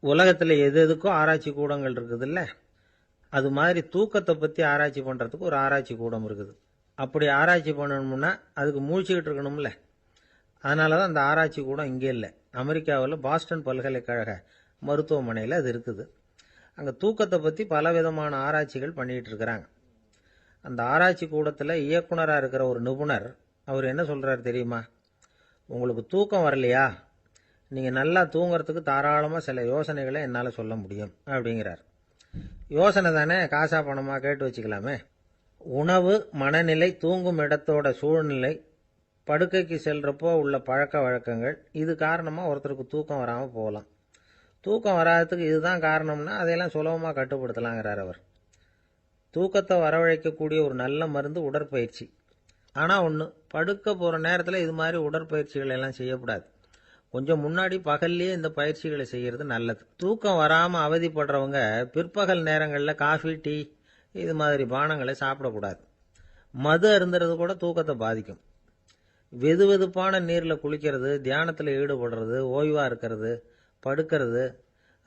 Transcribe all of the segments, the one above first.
உலகத்தில் எது எதுக்கும் ஆராய்ச்சி கூடங்கள் இருக்குதுல்ல, அது மாதிரி தூக்கத்தை பற்றி ஆராய்ச்சி பண்ணுறதுக்கு ஒரு ஆராய்ச்சி கூடம் இருக்குது. அப்படி ஆராய்ச்சி பண்ணணும்னா அதுக்கு மூழ்கிக்கிட்டு இருக்கணும்ல. அதனால தான் அந்த ஆராய்ச்சி கூடம் இங்கே இல்லை. அமெரிக்காவில் பாஸ்டன் பல்கலைக்கழக மருத்துவமனையில் அது இருக்குது. அங்கே தூக்கத்தை பற்றி பலவிதமான ஆராய்ச்சிகள் பண்ணிகிட்டு இருக்கிறாங்க. அந்த ஆராய்ச்சி கூடத்தில் இயக்குனராக இருக்கிற ஒரு நிபுணர் அவர் என்ன சொல்கிறார் தெரியுமா? உங்களுக்கு தூக்கம் வரலையா, நீங்கள் நல்லா தூங்குறதுக்கு தாராளமாக சில யோசனைகளை என்னால் சொல்ல முடியும் அப்படிங்கிறார். யோசனை தானே, காசா பணமாக கேட்டு வச்சுக்கலாமே. உணவு, மனநிலை, தூங்கும் இடத்தோட சூழ்நிலை, படுக்கைக்கு செல்றப்போ உள்ள பழக்க வழக்கங்கள், இது காரணமாக ஒருத்தருக்கு தூக்கம் வராமல் போகலாம். தூக்கம் வராததுக்கு இதுதான் காரணம்னா அதையெல்லாம் சுலபமாக கட்டுப்படுத்தலாங்கிறார் அவர். தூக்கத்தை வரவழைக்கக்கூடிய ஒரு நல்ல மருந்து உடற்பயிற்சி. ஆனால் ஒன்று, படுக்க போகிற நேரத்தில் இது மாதிரி உடற்பயிற்சிகள் எல்லாம் செய்யக்கூடாது. கொஞ்சம் முன்னாடி பகல்லையே இந்த பயிற்சிகளை செய்கிறது நல்லது. தூக்கம் வராமல் அவதிப்படுறவங்க பிற்பகல் நேரங்களில் காஃபி, டீ இது மாதிரி பானங்களை சாப்பிடக்கூடாது. மது அருந்துறது கூட தூக்கத்தை பாதிக்கும். வெது வெதுப்பான நீரில் குளிக்கிறது, தியானத்தில் ஈடுபடுறது, ஓய்வாக இருக்கிறது, படுக்கிறது,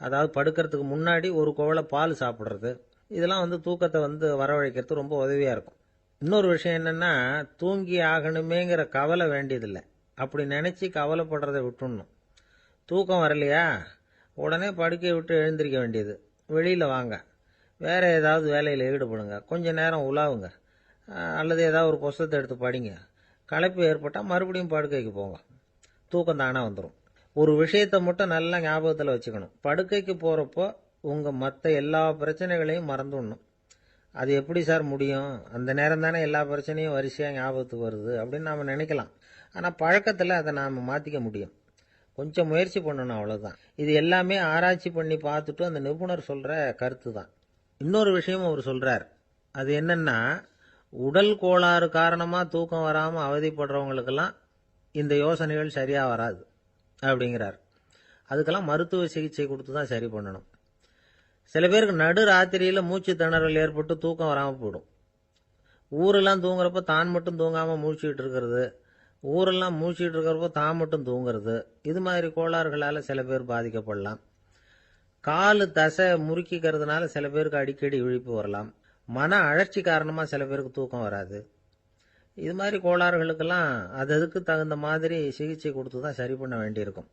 அதாவது படுக்கிறதுக்கு முன்னாடி ஒரு குவளை பால் சாப்பிட்றது, இதெல்லாம் தூக்கத்தை வரவழைக்கிறது ரொம்ப உதவியாக இருக்கும். இன்னொரு விஷயம் என்னென்னா, தூங்கி ஆகணுமேங்கிற கவலை வேண்டியதில்லை. அப்படி நினச்சி கவலைப்படுறதை விட்டுடணும். தூக்கம் வரலையா, உடனே படுக்கையை விட்டு எழுந்திருக்க வேண்டியது. வெளியில் வாங்க, வேறு ஏதாவது வேலையில் ஈடுபடுங்க, கொஞ்சம் நேரம் உலாவுங்க, அல்லது ஏதாவது ஒரு புஸ்தகத்தை எடுத்து படிங்க. களைப்பு ஏற்பட்டால் மறுபடியும் படுக்கைக்கு போங்க. தூக்கம் தானாக வந்துடும். ஒரு விஷயத்தை மட்டும் நல்லா ஞாபகத்தில் வச்சுக்கணும். படுக்கைக்கு போகிறப்போ உங்கள் மற்ற எல்லா பிரச்சனைகளையும் மறந்துடணும். அது எப்படி சார் முடியும், அந்த நேரம் தானே எல்லா பிரச்சனையும் வரிசையாக ஞாபகத்துக்கு வருது அப்படின்னு நாம் நினைக்கலாம். ஆனால் பழக்கத்தில் அதை நாம் மாற்றிக்க முடியும். கொஞ்சம் முயற்சி பண்ணணும், அவ்வளோதான். இது எல்லாமே ஆராய்ச்சி பண்ணி பார்த்துட்டு அந்த நிபுணர் சொல்கிற கருத்து தான். இன்னொரு விஷயமும் அவர் சொல்கிறார். அது என்னென்னா, உடல் கோளாறு காரணமாக தூக்கம் வராமல் அவதிப்படுறவங்களுக்கெல்லாம் இந்த யோசனைகள் சரியாக வராது அப்படிங்கிறார். அதுக்கெல்லாம் மருத்துவ சிகிச்சை கொடுத்து தான் சரி பண்ணணும். சில பேருக்கு நடு ராத்திரியில் மூச்சு திணறல் ஏற்பட்டு தூக்கம் வராமல் போயிடும். ஊரெல்லாம் தூங்குறப்ப தான் மட்டும் தூங்காமல் மூழ்கிட்டு இருக்கிறது, ஊரெல்லாம் மூழ்கிட்டு இருக்கிறப்போ தான் மட்டும் தூங்குறது, இது மாதிரி கோளாறுகளால் சில பேர் பாதிக்கப்படலாம். காலு தசை முறுக்கிக்கிறதுனால சில பேருக்கு அடிக்கடி இழிப்பு வரலாம். மன அழற்சி காரணமாக சில பேருக்கு தூக்கம் வராது. இது மாதிரி கோளாறுகளுக்கெல்லாம் அதுக்கு தகுந்த மாதிரி சிகிச்சை கொடுத்து தான் சரி பண்ண வேண்டியிருக்கும்.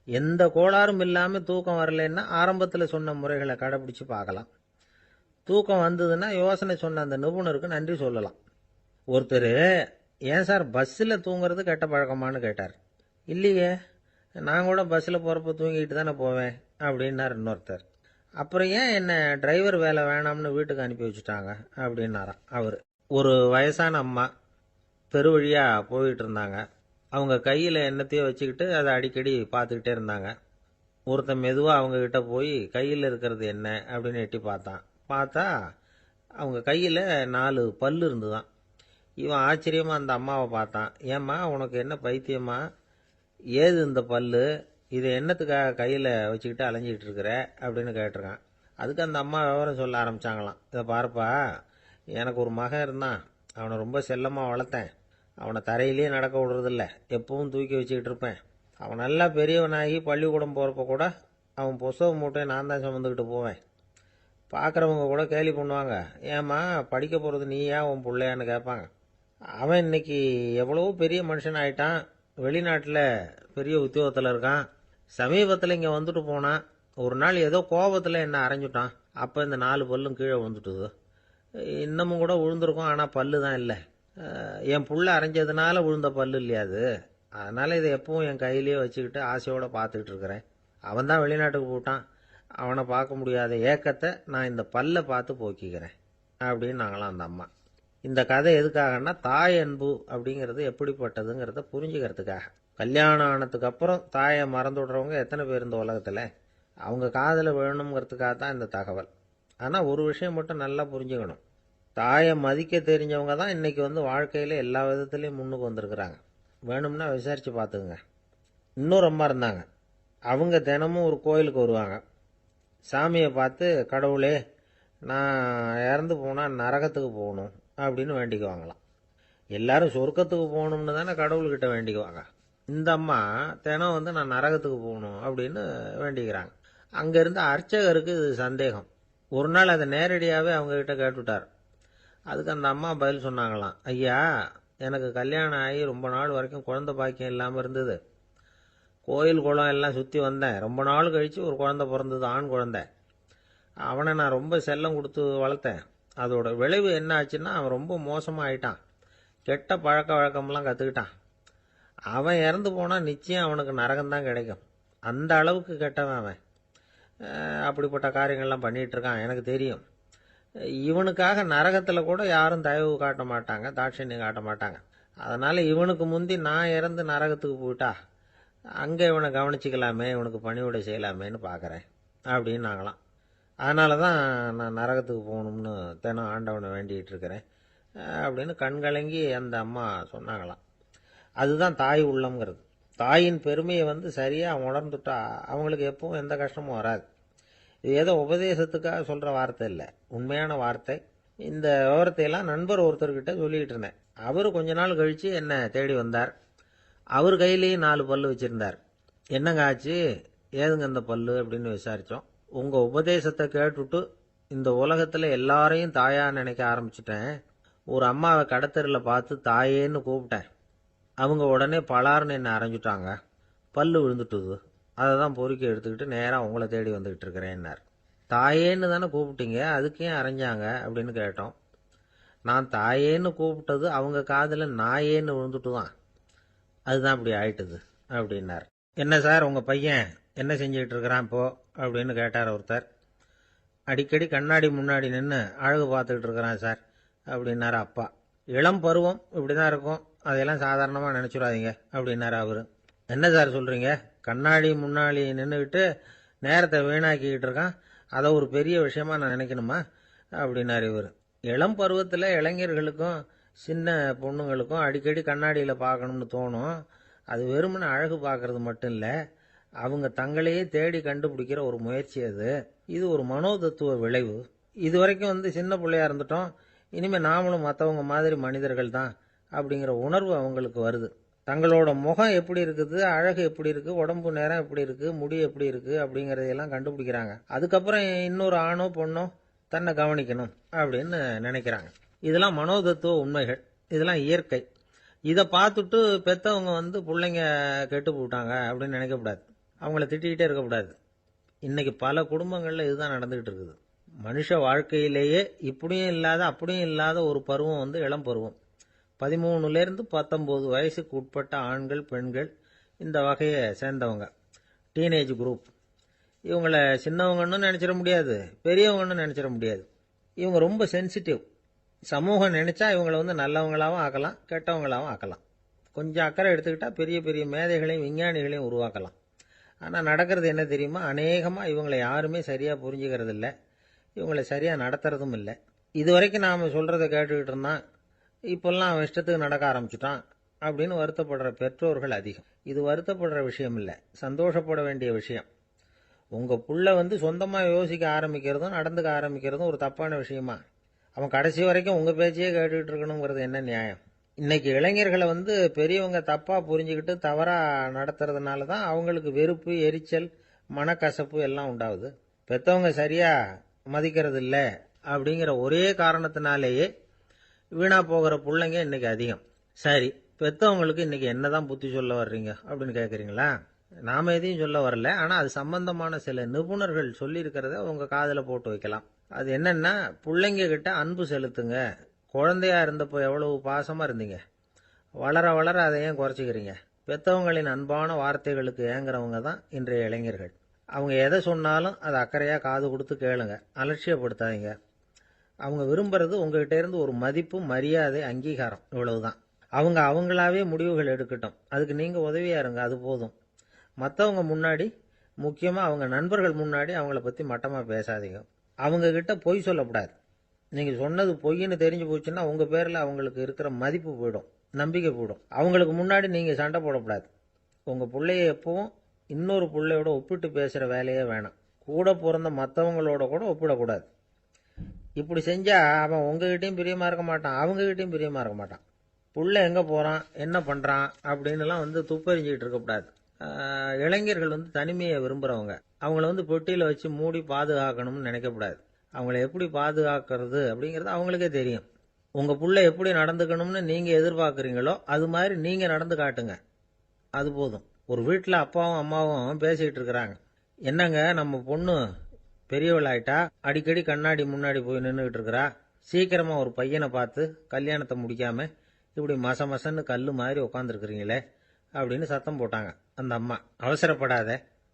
எந்த கோளாறும் இல்லாமல் தூக்கம் வரலைன்னா ஆரம்பத்தில் சொன்ன முறைகளை கடைபிடிச்சு பார்க்கலாம். தூக்கம் வந்ததுன்னா யோசனை சொன்ன அந்த நிபுணருக்கு நன்றி சொல்லலாம். ஒருத்தர், ஏன் சார் பஸ்ஸில் தூங்குறது கெட்ட பழக்கமானு கேட்டார். இல்லையே, நான் கூட பஸ்ஸில் போகிறப்ப தூங்கிட்டு தானே போவேன் அப்படின்னார் இன்னொருத்தர். அப்புறம் ஏன் என்ன டிரைவர் வேலை வேணாம்னு வீட்டுக்கு அனுப்பி வச்சுட்டாங்க அப்படின்னாராம் அவர். ஒரு வயசான அம்மா தெரு வழியாக போயிட்டு இருந்தாங்க. அவங்க கையில் எண்ணத்தையோ வச்சுக்கிட்டு அதை அடிக்கடி பார்த்துக்கிட்டே இருந்தாங்க. ஒருத்தன் மெதுவாக அவங்கக்கிட்ட போய் கையில் இருக்கிறது என்ன அப்படின்னு எட்டி பார்த்தா அவங்க கையில் 4 பல் இருந்துதான். இவன் ஆச்சரியமாக அந்த அம்மாவை பார்த்தான். ஏம்மா, உனக்கு என்ன பைத்தியமா, ஏது இந்த பல்லு, இதை என்னத்துக்காக கையில் வச்சுக்கிட்டு அலைஞ்சிக்கிட்டு இருக்கிற அப்படின்னு கேட்டிருக்கான். அதுக்கு அந்த அம்மா விவரம் சொல்ல ஆரம்பித்தாங்களாம். இதை பாருப்பா, எனக்கு ஒரு மகன் இருந்தான், அவனை ரொம்ப செல்லமாக வளர்த்தேன். அவனை தரையிலேயே நடக்க விடுறதில்ல, எப்பவும் தூக்கி வச்சுக்கிட்டு இருப்பேன். அவன் நல்லா பெரியவனாகி பள்ளிக்கூடம் போகிறப்ப கூட அவன் புஸ்தக மூட்டையை நான் தான் சுமந்துக்கிட்டு போவேன். பார்க்குறவங்க கூட கேலி பண்ணுவாங்க, ஏம்மா படிக்க போகிறது நீயா உன் பிள்ளையான்னு கேட்பாங்க. அவன் இன்னைக்கு எவ்வளவோ பெரிய மனுஷன் ஆயிட்டான், வெளிநாட்டில் பெரிய உத்தியோகத்தில் இருக்கான். சமீபத்தில் இங்கே வந்துட்டு போனான். ஒரு நாள் ஏதோ கோபத்தில் என்ன அரைஞ்சுட்டான். அப்போ இந்த 4 பல்லும் கீழே விழுந்துட்டுது. இன்னமும் கூட விழுந்திருக்கும், ஆனால் பல்லு தான் இல்லை. என் புள்ள அரைஞ்சதுனால விழுந்த பல்லு இல்லையா அது, அதனால் இதை எப்பவும் என் கையிலேயே வச்சுக்கிட்டு ஆசையோடு பார்த்துக்கிட்டு இருக்கிறேன். அவன் தான் வெளிநாட்டுக்கு போட்டான், அவனை பார்க்க முடியாத ஏக்கத்தை நான் இந்த பல்லை பார்த்து போக்கிக்கிறேன் அப்படின்னு நாங்களாம் அந்த அம்மா. இந்த கதை எதுக்காகன்னா, தாய் அன்பு அப்படிங்கிறது எப்படிப்பட்டதுங்கிறத புரிஞ்சுக்கிறதுக்காக. கல்யாணம் ஆனதுக்கு அப்புறம் தாயை மறந்து விடுறவங்க எத்தனை பேர் இந்த உலகத்தில், அவங்க காதில் விழணுங்கிறதுக்காக தான் இந்த தகவல். ஆனால் ஒரு விஷயம் மட்டும் நல்லா புரிஞ்சுக்கணும், தாயை மதிக்க தெரிஞ்சவங்க தான் இன்றைக்கி வாழ்க்கையில் எல்லா விதத்துலேயும் முன்னுக்கு வந்திருக்கிறாங்க. வேணும்னா விசாரித்து பார்த்துக்குங்க. இன்னொரு அம்மா இருந்தாங்க. அவங்க தினமும் ஒரு கோயிலுக்கு வருவாங்க. சாமியை பார்த்து, கடவுளே நான் இறந்து போனால் நரகத்துக்கு போகணும் அப்படின்னு வேண்டிக்குவாங்களாம். எல்லாரும் சொர்க்கத்துக்கு போகணும்னு தானே கடவுள்கிட்ட வேண்டிக்குவாங்க. இந்த அம்மா தினம் நான் நரகத்துக்கு போகணும் அப்படின்னு வேண்டிக்கிறாங்க. அங்க இருந்த அர்ச்சகருக்கு இது சந்தேகம். ஒரு நாள் அதை நேரடியாகவே அவங்க கிட்ட கேட்டுவிட்டார். அதுக்கு அந்த அம்மா பதில் சொன்னாங்களாம், ஐயா, எனக்கு கல்யாணம் ஆகி ரொம்ப நாள் வரைக்கும் குழந்தை பாக்கியம் இல்லாமல் இருந்தது. கோயில் குளம் எல்லாம் சுற்றி வந்தேன். ரொம்ப நாள் கழித்து ஒரு குழந்தை பிறந்தது, ஆண் குழந்தை. அவனை நான் ரொம்ப செல்லம் கொடுத்து வளர்த்தேன். அதோட விளைவு என்ன ஆச்சுன்னா, அவன் ரொம்ப மோசமாக ஆயிட்டான். கெட்ட பழக்க வழக்கம்லாம் கற்றுக்கிட்டான். அவன் இறந்து போனால் நிச்சயம் அவனுக்கு நரகம்தான் கிடைக்கும். அந்த அளவுக்கு கெட்டவன் அவன். அப்படிப்பட்ட காரியங்கள்லாம் பண்ணிகிட்டு இருக்கான், எனக்கு தெரியும். இவனுக்காக நரகத்தில் கூட யாரும் தயவு காட்ட மாட்டாங்க, தாட்சண்யம் காட்ட மாட்டாங்க. அதனால் இவனுக்கு முந்தி நான் இறந்து நரகத்துக்கு போயிட்டா அங்கே இவனை கவனிச்சிக்கலாமே, இவனுக்கு பணிவிடை செய்யலாமேன்னு பார்க்குறேன் அப்படின்னு நாங்களாம். அதனால தான் நான் நரகத்துக்கு போகணும்னு தினம் ஆண்டவனை வேண்டிகிட்டு இருக்கிறேன் அப்படின்னு கண்கலங்கி அந்த அம்மா சொன்னாங்களாம். அதுதான் தாய் உள்ளம்ங்கிறது. தாயின் பெருமையை சரியாக உணர்ந்துட்டா அவங்களுக்கு எப்பவும் எந்த கஷ்டமும் வராது. இது ஏதோ உபதேசத்துக்காக சொல்கிற வார்த்தை இல்லை, உண்மையான வார்த்தை. இந்த விவரத்தையெல்லாம் நண்பர் ஒருத்தர்கிட்ட சொல்லிக்கிட்டு இருந்தேன். அவர் கொஞ்ச நாள் கழித்து என்னை தேடி வந்தார். அவர் கையிலேயே 4 பல்லு வச்சுருந்தார். என்னங்க ஆச்சு, ஏதுங்க இந்த பல்லு அப்படின்னு விசாரித்தோம். உங்கள் உபதேசத்தை கேட்டுவிட்டு இந்த உலகத்தில் எல்லாரையும் தாயாக நினைக்க ஆரம்பிச்சிட்டேன். ஒரு அம்மாவை கடத்தரில் பார்த்து தாயேன்னு கூப்பிட்டேன். அவங்க உடனே பலார்னு என்னை அரைஞ்சிட்டாங்க. பல்லு விழுந்துட்டுது. அதை தான் பொறுக்கி எடுத்துக்கிட்டு நேராக உங்களை தேடி வந்துக்கிட்டு இருக்கிறேன்னார். தாயேன்னு தானே கூப்பிட்டீங்க, அதுக்கு ஏன் அரைஞ்சாங்க அப்படின்னு கேட்டோம். நான் தாயேன்னு கூப்பிட்டது அவங்க காதில் நாயேன்னு விழுந்துட்டு தான், அதுதான் இப்படி ஆயிட்டுது அப்படின்னார். என்ன சார், உங்கள் பையன் என்ன செஞ்சுக்கிட்டு இருக்கிறான் இப்போ அப்படின்னு கேட்டார் ஒருத்தர். அடிக்கடி கண்ணாடி முன்னாடி நின்று அழகு பார்த்துக்கிட்டு இருக்கிறான் சார் அப்படின்னாரு அப்பா. இளம் பருவம் இப்படி தான் இருக்கும், அதையெல்லாம் சாதாரணமாக நினச்சிடாதீங்க அப்படின்னாரு அவர். என்ன சார் சொல்கிறீங்க, கண்ணாடி முன்னாடி நின்றுக்கிட்டு நேரத்தை வீணாக்கிக்கிட்டு இருக்கான், அதை ஒரு பெரிய விஷயமா நான் நினைக்கணுமா அப்படின்னாரு இவர். இளம் பருவத்தில் இளைஞர்களுக்கும் சின்ன பொண்ணுங்களுக்கும் அடிக்கடி கண்ணாடியில் பார்க்கணும்னு தோணும். அது வெறுமனே அழகு பார்க்கறது மட்டும் இல்லை, அவங்க தங்களையே தேடி கண்டுபிடிக்கிற ஒரு முயற்சி அது. இது ஒரு மனோதத்துவ விளைவு. இது வரைக்கும் சின்ன பிள்ளையா இருந்துட்டோம், இனிமேல் நாமளும் மற்றவங்க மாதிரி மனிதர்கள் தான் அப்படிங்கிற உணர்வு அவங்களுக்கு வருது. தங்களோட முகம் எப்படி இருக்குது, அழகு எப்படி இருக்குது, உடம்பு நேரம் எப்படி இருக்குது, முடி எப்படி இருக்குது அப்படிங்கிறதையெல்லாம் கண்டுபிடிக்கிறாங்க. அதுக்கப்புறம் இன்னொரு ஆணோ பொண்ணோ தன்னை கவனிக்கணும் அப்படின்னு நினைக்கிறாங்க. இதெல்லாம் மனோதத்துவ உண்மைகள், இதெல்லாம் இயற்கை. இதை பார்த்துட்டு பெற்றவங்க பிள்ளைங்க கெட்டு போட்டாங்க அப்படின்னு நினைக்கக்கூடாது, அவங்கள திட்டிக்கிட்டே இருக்கக்கூடாது. இன்னைக்கு பல குடும்பங்களில் இதுதான் நடந்துகிட்டு இருக்குது. மனுஷ வாழ்க்கையிலேயே இப்படியும் இல்லாத அப்படியும் இல்லாத ஒரு பருவம் இளம் பருவம். 13லேருந்து 19 வயசுக்கு உட்பட்ட ஆண்கள் பெண்கள் இந்த வகையை சேர்ந்தவங்க, டீனேஜ் குரூப். இவங்கள சின்னவங்கன்னு நினச்சிட முடியாது, பெரியவங்கன்னு நினச்சிட முடியாது. இவங்க ரொம்ப சென்சிட்டிவ். சமூகம் நினச்சா இவங்களை நல்லவங்களாகவும் ஆக்கலாம், கெட்டவங்களாகவும் ஆக்கலாம். கொஞ்சம் அக்கறை எடுத்துக்கிட்டால் பெரிய பெரிய மேதைகளையும் விஞ்ஞானிகளையும் உருவாக்கலாம். ஆனால் நடக்கிறது என்ன தெரியுமா, அநேகமாக இவங்களை யாருமே சரியாக புரிஞ்சுக்கிறது இல்லை, இவங்களை சரியாக நடத்துறதும் இல்லை. இது வரைக்கும் நாம் சொல்கிறத கேட்டுக்கிட்டு இருந்தான், இப்போல்லாம் அவன் இஷ்டத்துக்கு நடக்க ஆரம்பிச்சுட்டான் அப்படின்னு வருத்தப்படுற பெற்றோர்கள் அதிகம். இது வருத்தப்படுற விஷயம் இல்லை, சந்தோஷப்பட வேண்டிய விஷயம். உங்கள் புள்ள சொந்தமாக யோசிக்க ஆரம்பிக்கிறதும் நடந்துக்க ஆரம்பிக்கிறதும் ஒரு தப்பான விஷயமா? அவன் கடைசி வரைக்கும் உங்கள் பேச்சையே கேட்டுக்கிட்டு இருக்கணுங்கிறது என்ன நியாயம்? இன்னைக்கு இளைஞர்களை பெரியவங்க தப்பாக புரிஞ்சுக்கிட்டு தவறாக நடத்துறதுனால தான் அவங்களுக்கு வெறுப்பு, எரிச்சல், மனக்கசப்பு எல்லாம் உண்டாகுது. பெற்றவங்க சரியாக மதிக்கிறது இல்லை அப்படிங்கிற ஒரே காரணத்தினாலேயே வீணா போகிற பிள்ளைங்க இன்னைக்கு அதிகம். சரி, பெற்றவங்களுக்கு இன்னைக்கு என்னதான் புத்தி சொல்ல வர்றீங்க அப்படின்னு கேட்குறீங்களா? நாம எதையும் சொல்ல வரல, ஆனால் அது சம்பந்தமான சில நிபுணர்கள் சொல்லியிருக்கிறத உங்கள் காதில் போட்டு வைக்கலாம். அது என்னன்னா, பிள்ளைங்க கிட்ட அன்பு செலுத்துங்க. குழந்தையா இருந்தப்போ எவ்வளவு பாசமாக இருந்தீங்க, வளர வளர அதை ஏன் குறைச்சிக்கிறீங்க? பெற்றவங்களின் அன்பான வார்த்தைகளுக்கு ஏங்குறவங்க தான் இன்றைய இளைஞர்கள். அவங்க எதை சொன்னாலும் அதை அக்கறையாக காது கொடுத்து கேளுங்க, அலட்சியப்படுத்தாதீங்க. அவங்க விரும்புறது உங்ககிட்ட இருந்து ஒரு மதிப்பு, மரியாதை, அங்கீகாரம், இவ்வளவுதான். அவங்க அவங்களாவே முடிவுகள் எடுக்கட்டும், அதுக்கு நீங்கள் உதவியா இருங்க, அது போதும். மற்றவங்க முன்னாடி, முக்கியமாக அவங்க நண்பர்கள் முன்னாடி அவங்கள பற்றி மட்டமாக பேசாதீங்க. அவங்கக்கிட்ட பொய் சொல்லக்கூடாது. நீங்கள் சொன்னது பொய்ன்னு தெரிஞ்சு போச்சுன்னா உங்கள் பேரில் அவங்களுக்கு இருக்கிற மதிப்பு போயிடும், நம்பிக்கை போயிடும். அவங்களுக்கு முன்னாடி நீங்கள் சண்டை போடக்கூடாது. உங்கள் பிள்ளைய எப்பவும் இன்னொரு பிள்ளையோட ஒப்பிட்டு பேசுகிற வேலையே வேணாம். கூட பிறந்த மற்றவங்களோட கூட ஒப்பிடக்கூடாது. இப்படி செஞ்சால் அவன் உங்ககிட்டையும் பிரியமாக இருக்க மாட்டான், அவங்ககிட்டையும் பிரியமாக இருக்க மாட்டான். புள்ள எங்கே போகிறான், என்ன பண்ணுறான் அப்படின்னுலாம் துப்பறிஞ்சிக்கிட்டு இருக்கக்கூடாது. இளைஞர்கள் தனிமையை விரும்புகிறவங்க. அவங்கள வந்து பெட்டியில் வச்சு மூடி பாதுகாக்கணும்னு நினைக்கக்கூடாது. அவங்கள எப்படி பாதுகாக்கிறது அப்படிங்கிறது அவங்களுக்கே தெரியும். உங்கள் புள்ள எப்படி நடந்துக்கணும்னு நீங்கள் எதிர்பார்க்குறீங்களோ அது மாதிரி நீங்கள் நடந்து காட்டுங்க, அது போதும். ஒரு வீட்டில் அப்பாவும் அம்மாவும் பேசிக்கிட்டு இருக்கிறாங்க. என்னங்க, நம்ம பொண்ணு பெரியவளாயிட்டா, அடிக்கடி கண்ணாடி முன்னாடி போய் நின்றுக்கிட்டு இருக்கிறா, சீக்கிரமாக ஒரு பையனை பார்த்து கல்யாணத்தை முடிக்காம இப்படி மசன்னு கல் மாதிரி உட்காந்துருக்குறீங்களே அப்படின்னு சத்தம் போட்டாங்க அந்த அம்மா. அவசரப்படாத,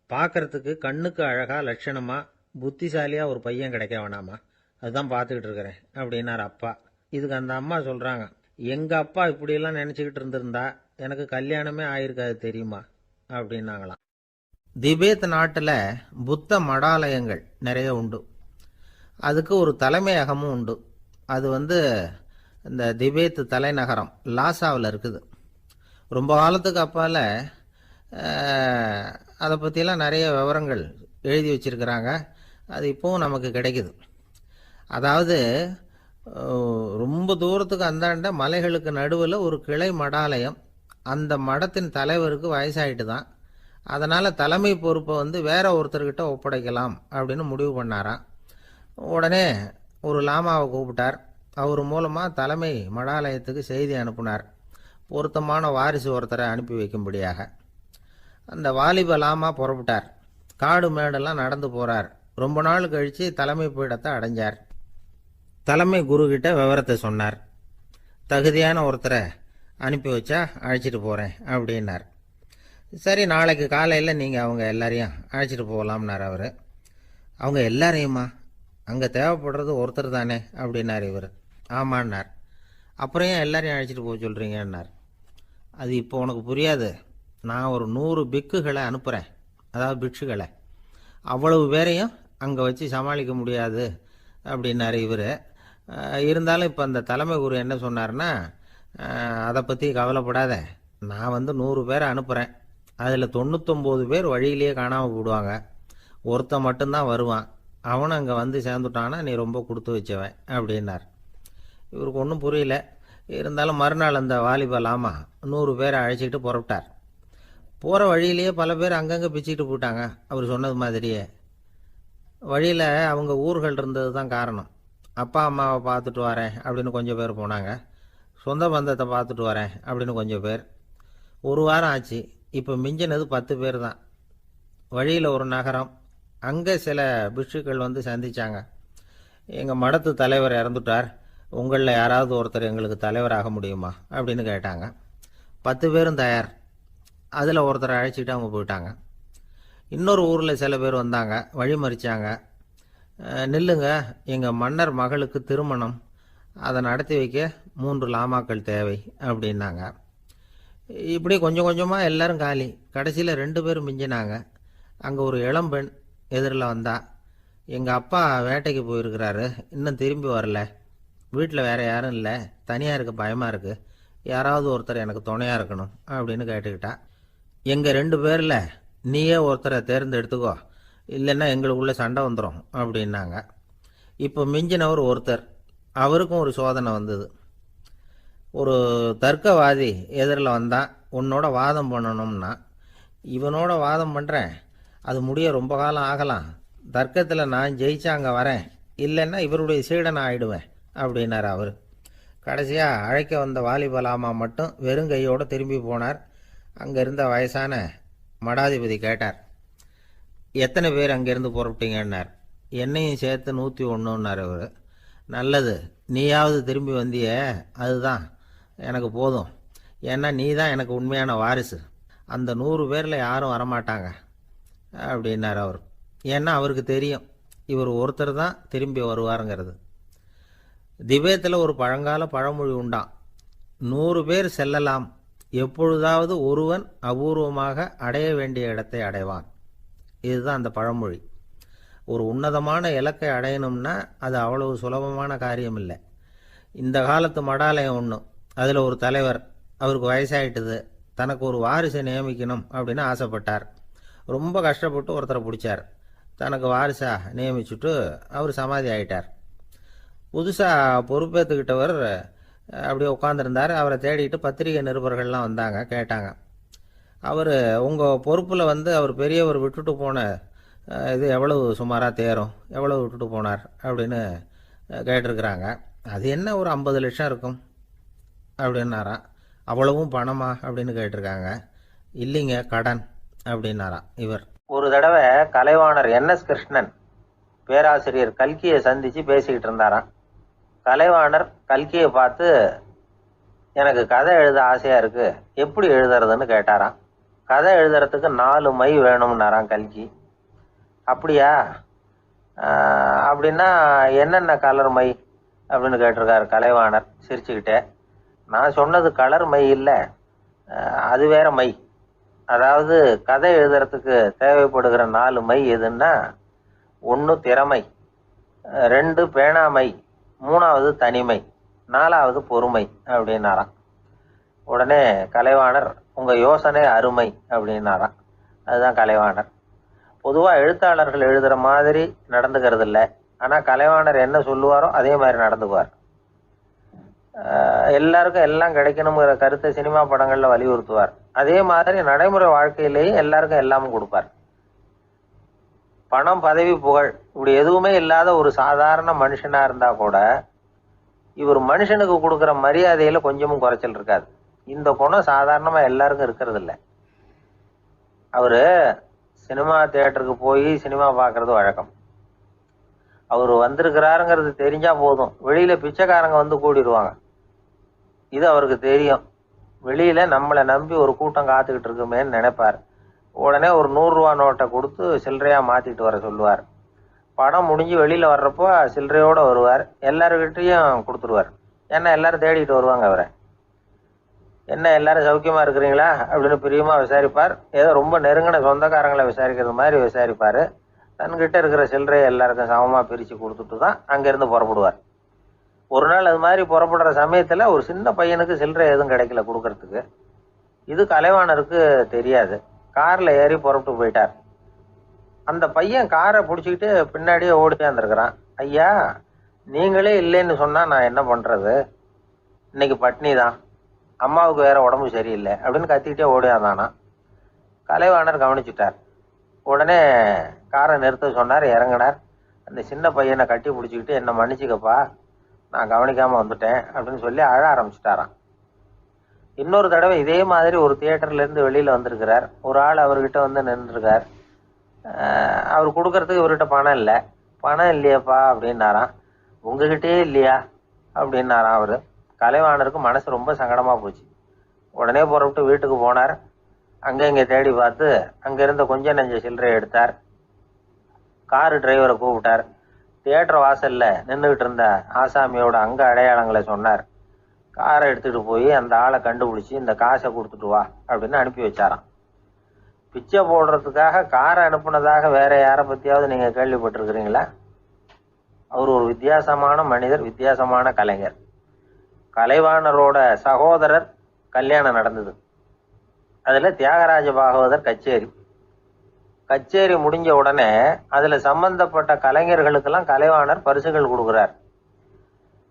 பார்க்கறதுக்கு கண்ணுக்கு அழகா லட்சணமா புத்திசாலியா ஒரு பையன் கிடைக்க வேணாமா, அதுதான் பார்த்துக்கிட்டு இருக்கிறேன் அப்படின்னார் அப்பா. இதுக்கு அந்த அம்மா சொல்றாங்க, எங்க அப்பா இப்படியெல்லாம் நினைச்சுக்கிட்டு இருந்திருந்தா எனக்கு கல்யாணமே ஆயிருக்காது தெரியுமா அப்படின்னாங்களாம். திபேத் நாட்டில் புத்த மடாலயங்கள் நிறைய உண்டு. அதுக்கு ஒரு தலைமையகமும் உண்டு. அது வந்து இந்த திபேத் தலைநகரம் லாசாவில் இருக்குது. ரொம்ப காலத்துக்கு அப்பால் அதை பற்றிலாம் நிறைய விவரங்கள் எழுதி வச்சிருக்கிறாங்க. அது இப்போவும் நமக்கு கிடைக்குது. அதாவது ரொம்ப தூரத்துக்கு அந்தாண்ட மலைகளுக்கு நடுவில் ஒரு கிளை மடாலயம். அந்த மடத்தின் தலைவருக்கு வயசாயிட்டு தான், அதனால் தலைமை பொறுப்பை வந்து வேற ஒருத்தர்கிட்ட ஒப்படைக்கலாம் அப்படின்னு முடிவு பண்ணாராம். உடனே ஒரு லாமாவை கூப்பிட்டார். அவர் மூலமாக தலைமை மடாலயத்துக்கு செய்தி அனுப்புனார், பொருத்தமான வாரிசு ஒருத்தரை அனுப்பி வைக்கும்படியாக. அந்த வாலிப லாமா புறப்பட்டார். காடு மேடெல்லாம் நடந்து போகிறார். ரொம்ப நாள் கழித்து தலைமை பீடத்தை அடைஞ்சார். தலைமை குரு கிட்ட விவரத்தை சொன்னார். தகுதியான ஒருத்தரை அனுப்பி வச்சா அழைச்சிட்டு போகிறேன் அப்படின்னார். சரி, நாளைக்கு காலையில் நீங்கள் அவங்க எல்லாரையும் அழைச்சிட்டு போகலாம்னார் அவர். அவங்க எல்லாரையுமா? அங்கே தேவைப்படுறது ஒருத்தர் தானே அப்படின்னார் இவர். ஆமான்னார். அப்புறம் ஏன் எல்லாரையும் அழைச்சிட்டு போக சொல்கிறீங்கன்னார். அது இப்போ உனக்கு புரியாது. நான் ஒரு 100 பிக்குகளை அனுப்புகிறேன், அதாவது பிக்ஷுகளை. அவ்வளவு பேரையும் அங்கே வச்சு சமாளிக்க முடியாது அப்படின்னாரு இவர். இருந்தாலும் இப்போ அந்த தலைமை குரு என்ன சொன்னார்னா, அதை பற்றி கவலைப்படாத, நான் வந்து 100 பேரை அனுப்புகிறேன். அதில் 99 பேர் வழியிலேயே காணாமல் போடுவாங்க, ஒருத்தன் மட்டும்தான் வருவான். அவனும் அங்கே வந்து சேர்ந்துட்டானா நீ ரொம்ப கொடுத்து வச்சவன் அப்படின்னார். இவருக்கு ஒன்றும் புரியல. இருந்தாலும் மறுநாள் அந்த வாலிப லாமா 100 பேரை அழைச்சிக்கிட்டு புறப்பட்டார். போகிற வழியிலேயே பல பேர் அங்கங்கே பிச்சுக்கிட்டு போயிட்டாங்க. அவர் சொன்னது மாதிரியே வழியில் அவங்க ஊர்கள் இருந்தது தான் காரணம். அப்பா அம்மாவை பார்த்துட்டு வரேன் அப்படின்னு கொஞ்சம் பேர் போனாங்க. சொந்த பந்தத்தை பார்த்துட்டு வரேன் அப்படின்னு கொஞ்சம் பேர். ஒரு வாரம் ஆச்சு. இப்போ மிஞ்சினது 10 பேர் தான். வழியில் ஒரு நகரம். அங்கே சில பிக்ஷுக்கள் வந்து சந்தித்தாங்க. எங்கள் மடத்து தலைவர் இறந்துட்டார், உங்களில் யாராவது ஒருத்தர் எங்களுக்கு தலைவராக முடியுமா அப்படின்னு கேட்டாங்க. 10 பேரும் தயார். அதில் ஒருத்தரை அழைச்சிட்டு அவங்க போயிட்டாங்க. இன்னொரு ஊரில் சில பேர் வந்தாங்க, வழி மறிச்சாங்க. நில்லுங்க, எங்கள் மன்னர் மகளுக்கு திருமணம், அதை நடத்தி வைக்க 3 லாமாக்கள் தேவை அப்படின்னாங்க. இப்படி கொஞ்சம் கொஞ்சமாக எல்லாரும் காலி. கடைசியில் 2 பேரும் மிஞ்சினாங்க. அங்கே ஒரு இளம்பெண் எதிரில் வந்தா. எங்கள் அப்பா வேட்டைக்கு போயிருக்கிறாரு, இன்னும் திரும்பி வரல, வீட்டில் வேறு யாரும் இல்லை, தனியாக இருக்க பயமாக இருக்குது, யாராவது ஒருத்தர் எனக்கு துணையாக இருக்கணும் அப்படின்னு கேட்டுக்கிட்டா. எங்கள் 2 பேரில் நீயே ஒருத்தரை தேர்ந்தெடுத்துக்கோ, இல்லைன்னா எங்களுக்குள்ளே சண்டை வந்துடும் அப்படின்னாங்க. இப்போ மிஞ்சினவர் ஒருத்தர். அவருக்கும் ஒரு சோதனை வந்தது. ஒரு தர்க்கவாதி எதிரில் வந்தான். உன்னோட வாதம் பண்ணணும்னா. இவனோட வாதம் பண்ணுறேன், அது முடிய ரொம்ப காலம் ஆகலாம், தர்க்கத்தில் நான் ஜெயிச்சா அங்கே வரேன், இல்லைன்னா இவருடைய சீடனை ஆயிடுவேன் அப்படின்னார் அவர். கடைசியாக அழைக்க வந்த வாலிபலாமா மட்டும் வெறும் கையோடு திரும்பி போனார். அங்கே இருந்த வயசான மடாதிபதி கேட்டார், எத்தனை பேர் அங்கேருந்து புறப்பட்டீங்கன்னார். என்னையும் சேர்த்து 101ன்னார் அவர். நல்லது, நீயாவது திரும்பி வந்தியே, அதுதான் எனக்கு போதும். ஏன்னா நீ தான் எனக்கு உண்மையான வாரிசு. அந்த 100 பேரில் யாரும் வரமாட்டாங்க அப்படின்னார் அவர். ஏன்னா அவருக்கு தெரியும் இவர் ஒருத்தர் தான் திரும்பி வருவாருங்கிறது. திபேத்தில் ஒரு பழங்கால பழமொழி உண்டாம், 100 பேர் செல்லலாம், எப்பொழுதாவது ஒருவன் அபூர்வமாக அடைய வேண்டிய இடத்தை அடைவான். இதுதான் அந்த பழமொழி. ஒரு உன்னதமான இலக்கை அடையணும்னா அது அவ்வளவு சுலபமான காரியம் இல்லை. இந்த காலத்து மடாலயம் ஒன்று, அதில் ஒரு தலைவர், அவருக்கு வயசாயிட்டுது, தனக்கு ஒரு வாரிசை நியமிக்கணும் அப்படின்னு ஆசைப்பட்டார். ரொம்ப கஷ்டப்பட்டு ஒருத்தரை பிடிச்சார். தனக்கு வாரிசாக நியமிச்சுட்டு அவர் சமாதி ஆகிட்டார். புதுசாக பொறுப்பேற்றுக்கிட்டவர் அப்படியே உட்காந்துருந்தார். அவரை தேடிட்டு பத்திரிகை நிருபர்கள்லாம் வந்தாங்க, கேட்டாங்க. அவர் உங்கள் பொறுப்பில் வந்து அவர் பெரியவர் விட்டுட்டு போன இது எவ்வளவு சுமாராக தேரும், எவ்வளவு விட்டுட்டு போனார் அப்படின்னு கேட்டிருக்கிறாங்க. அது என்ன ஒரு 50 லட்சம் இருக்கும் அப்படின்னாராம். அவ்வளவும் பணமா அப்படின்னு கேட்டிருக்காங்க. இல்லைங்க, கடன் அப்படின்னாராம் இவர். ஒரு தடவை கலைவாணர் NS கிருஷ்ணன் பேராசிரியர் கல்கியை சந்திச்சு பேசிக்கிட்டு இருந்தாராம். கலைவாணர் கல்கியை பார்த்து, எனக்கு கதை எழுத ஆசையா இருக்கு, எப்படி எழுதுறதுன்னு கேட்டாராம். கதை எழுதுறதுக்கு 4 மை வேணும்னாராம் கல்கி. அப்படியா, அப்படின்னா என்னென்ன கலர் மை அப்படின்னு கேட்டிருக்காரு கலைவாணர் சிரிச்சுக்கிட்டே. நான் சொன்னது கலர் மை இல்லை, அது வேற மை. அதாவது கதை எழுதுறதுக்கு தேவைப்படுகிற 4 மை எதுன்னா, 1 திறமை, 2 பேணாமை, 3வது தனிமை, 4வது பொறுமை அப்படின்னாராம். உடனே கலைவாணர், உங்க யோசனை அருமை அப்படின்னாராம். அதுதான் கலைவாணர். பொதுவாக எழுத்தாளர்கள் எழுதுகிற மாதிரி நடந்துக்கிறது இல்லை. ஆனால் கலைவாணர் என்ன சொல்லுவாரோ அதே மாதிரி நடந்துக்குவார். எல்லாருக்கும் எல்லாம் கிடைக்கணுங்கிற கருத்தை சினிமா படங்களில் வலியுறுத்துவார். அதே மாதிரி நடைமுறை வாழ்க்கையிலேயே எல்லாருக்கும் எல்லாமும் கொடுப்பார். பணம், பதவி, புகழ் இப்படி எதுவுமே இல்லாத ஒரு சாதாரண மனுஷனாக இருந்தால் கூட இவர் மனுஷனுக்கு கொடுக்குற மரியாதையில் கொஞ்சமும் குறைச்சல் இருக்காது. இந்த குணம் சாதாரணமாக எல்லாருக்கும் இருக்கிறது இல்லை. அவர் சினிமா தியேட்டருக்கு போய் சினிமா பார்க்கறது வழக்கம். அவர் வந்திருக்கிறாருங்கிறது தெரிஞ்சா போதும், வெளியில பிச்சைக்காரங்க வந்து கூடிடுவாங்க. இது அவருக்கு தெரியும். வெளியில நம்மளை நம்பி ஒரு கூட்டம் காத்துக்கிட்டு இருக்குமேன்னு நினைப்பார். உடனே ஒரு 100 ரூபா நோட்டை கொடுத்து சில்லறையா மாத்திட்டு வர சொல்லுவார். படம் முடிஞ்சு வெளியில வர்றப்போ சில்லறையோட வருவார். எல்லாருக்கிட்டையும் கொடுத்துருவார். ஏன்னா எல்லாரும் தேடிட்டு வருவாங்க அவரை. என்ன எல்லாரும் சௌக்கியமா இருக்கிறீங்களா அப்படின்னு பிரியமா விசாரிப்பார். ஏதோ ரொம்ப நெருங்கின சொந்தக்காரங்களை விசாரிக்கிறது மாதிரி விசாரிப்பார். தன்கிட்ட இருக்கிற சில்லறையை எல்லாருக்கும் சமமாக பிரித்து கொடுத்துட்டு தான் அங்கேருந்து புறப்படுவார். ஒரு நாள் அது மாதிரி புறப்படுற சமயத்தில் ஒரு சின்ன பையனுக்கு சில்லறை எதுவும் கிடைக்கல கொடுக்கறதுக்கு. இது கலைவாணருக்கு தெரியாது. காரில் ஏறி புறப்பட்டு போயிட்டார். அந்த பையன் காரை பிடிச்சிக்கிட்டு பின்னாடியே ஓடியாந்துருக்கிறான். ஐயா, நீங்களே இல்லைன்னு சொன்னால் நான் என்ன பண்ணுறது, இன்னைக்கு பட்னி தான், அம்மாவுக்கு வேற உடம்பு சரியில்லை அப்படின்னு கத்திக்கிட்டே ஓடியாந்தானா. கலைவாணர் கவனிச்சுட்டார். உடனே காரை நிறுத்த சொன்னார். இறங்கினார். அந்த சின்ன பையனை கட்டி பிடிச்சிக்கிட்டு, என்னை மன்னிச்சுக்கப்பா, நான் கவனிக்காமல் வந்துட்டேன் அப்படின்னு சொல்லி அழ ஆரம்பிச்சுட்டாராம். இன்னொரு தடவை இதே மாதிரி ஒரு தியேட்டர்லேருந்து வெளியில் வந்திருக்கிறார். ஒரு ஆள் அவர்கிட்ட வந்து நின்றுருக்கார். அவர் கொடுக்கறதுக்கு இவர்கிட்ட பணம் இல்லை. பணம் இல்லையாப்பா அப்படின்னாராம். உங்ககிட்டயே இல்லையா அப்படின்னாராம் அவர். கலைவாணருக்கு மனசு ரொம்ப சங்கடமாக போச்சு. உடனே புறப்பட்டு வீட்டுக்கு போனார். அங்கே இங்கே தேடி பார்த்து அங்கேருந்த கொஞ்சம் நெஞ்ச சில்லறையை எடுத்தார். காரு டிரைவரை கூப்பிட்டார். தியேட்டர் வாசலில் நின்றுக்கிட்டு இருந்த ஆசாமியோட அங்க அடையாளங்களை சொன்னார். காரை எடுத்துகிட்டு போய் அந்த ஆளை கண்டுபிடிச்சி இந்த காசை கொடுத்துட்டு வா அப்படின்னு அனுப்பி வச்சாராம். பிச்சை போடுறதுக்காக காரை அனுப்புனதாக வேற யாரை பற்றியாவது நீங்கள் கேள்விப்பட்டிருக்கிறீங்களா? அவர் ஒரு வித்தியாசமான மனிதர், வித்தியாசமான கலைஞர். கலைவாணரோட சகோதரர் கல்யாணம் நடந்தது. அதில் தியாகராஜ பாகவதர் கச்சேரி முடிஞ்ச உடனே அதில் சம்பந்தப்பட்ட கலைஞர்களுக்கெல்லாம் கலைவாணர் பரிசுகள் கொடுக்குறார்.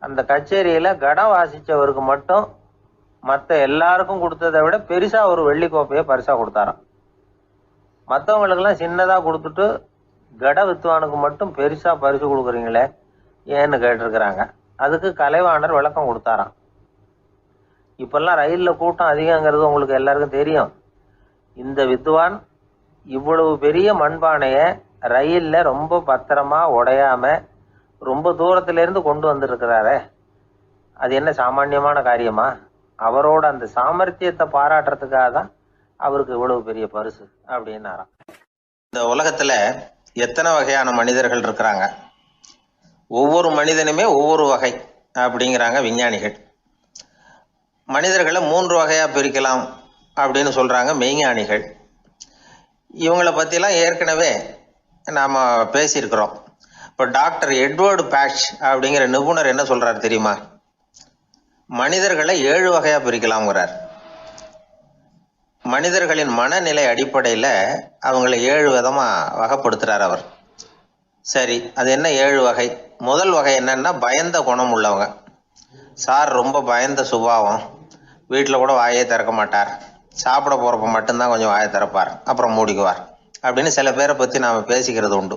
அந்த கச்சேரியில் கடம் வாசித்தவருக்கு மட்டும் மற்ற எல்லாருக்கும் கொடுத்ததை விட பெருசாக ஒரு வெள்ளிக்கோப்பையை பரிசாக கொடுத்தாராம். மற்றவங்களுக்கெல்லாம் சின்னதாக கொடுத்துட்டு கட வித்துவானுக்கு மட்டும் பெருசாக பரிசு கொடுக்குறீங்களே ஏன்னு கேட்டிருக்கிறாங்க. அதுக்கு கலைவாணர் விளக்கம் கொடுத்தாராம். இப்பெல்லாம் ரயிலில் கூட்டம் அதிகங்கிறது உங்களுக்கு எல்லாருக்கும் தெரியும். இந்த வித்வான் இவ்வளவு பெரிய மண்பானையை ரயிலில் ரொம்ப பத்திரமா உடையாம ரொம்ப தூரத்திலேருந்து கொண்டு வந்திருக்கிறாரே, அது என்ன சாமானியமான காரியமா? அவரோட அந்த சாமர்த்தியத்தை பாராட்டுறதுக்காக தான் அவருக்கு இவ்வளவு பெரிய பரிசு அப்படின்னாராம். இந்த உலகத்துல எத்தனை வகையான மனிதர்கள் இருக்கிறாங்க, ஒவ்வொரு மனிதனுமே ஒவ்வொரு வகை அப்படிங்கிறாங்க விஞ்ஞானிகள். மனிதர்களை 3 வகையா பிரிக்கலாம் அப்படின்னு சொல்றாங்க மெய்ஞானிகள். இவங்களை பற்றிலாம் ஏற்கனவே நாம் பேசியிருக்கிறோம். இப்போ டாக்டர் எட்வர்டு பேட்ச் அப்படிங்கிற நிபுணர் என்ன சொல்றாரு தெரியுமா? மனிதர்களை 7 வகையாக பிரிக்கலாம்ங்கிறார். மனிதர்களின் மனநிலை அடிப்படையில் அவங்களை 7 விதமாக வகைப்படுத்துகிறார் அவர். சரி, அது என்ன 7 வகை? முதல் வகை என்னன்னா, பயந்த குணம் உள்ளவங்க. சார் ரொம்ப பயந்த சுபாவம், வீட்டில் கூட வாயே திறக்க மாட்டார், சாப்பிட போகிறப்ப மட்டும்தான் கொஞ்சம் வாயை திறப்பார், அப்புறம் மூடிக்குவார் அப்படின்னு சில பேரை பற்றி நாம் பேசிக்கிறது உண்டு.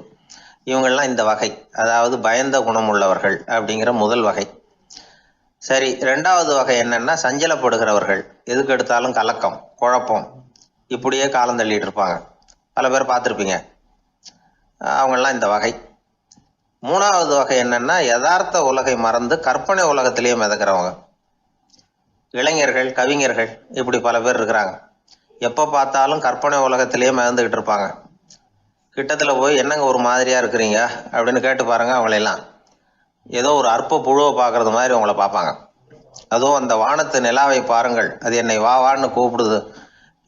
இவங்கெல்லாம் இந்த வகை, அதாவது பயந்த குணம் உள்ளவர்கள் அப்படிங்கிற முதல் வகை. சரி, ரெண்டாவது வகை என்னன்னா சஞ்சலப்படுகிறவர்கள், எதுக்கு எடுத்தாலும் கலக்கம், குழப்பம், இப்படியே காலம் தள்ளிட்டு இருப்பாங்க. பல பேர் பார்த்துருப்பீங்க. அவங்கெல்லாம் இந்த வகை. மூணாவது வகை என்னன்னா யதார்த்த உலகை மறந்து கற்பனை உலகத்திலேயே மிதக்கிறவங்க, இளைஞர்கள், கவிஞர்கள், இப்படி பல பேர் இருக்கிறாங்க. எப்போ பார்த்தாலும் கற்பனை உலகத்திலேயே மிதந்துக்கிட்டு இருப்பாங்க. கிட்டத்தில் போய் என்னங்க ஒரு மாதிரியா இருக்கிறீங்க அப்படின்னு கேட்டு பாருங்க, அவங்களெல்லாம் ஏதோ ஒரு அற்ப புழுவை பார்க்கறது மாதிரி அவங்கள பார்ப்பாங்க. அதுவும் அந்த வானத்து நிலாவை பாருங்கள், அது என்னை வா வான்னு கூப்பிடுது,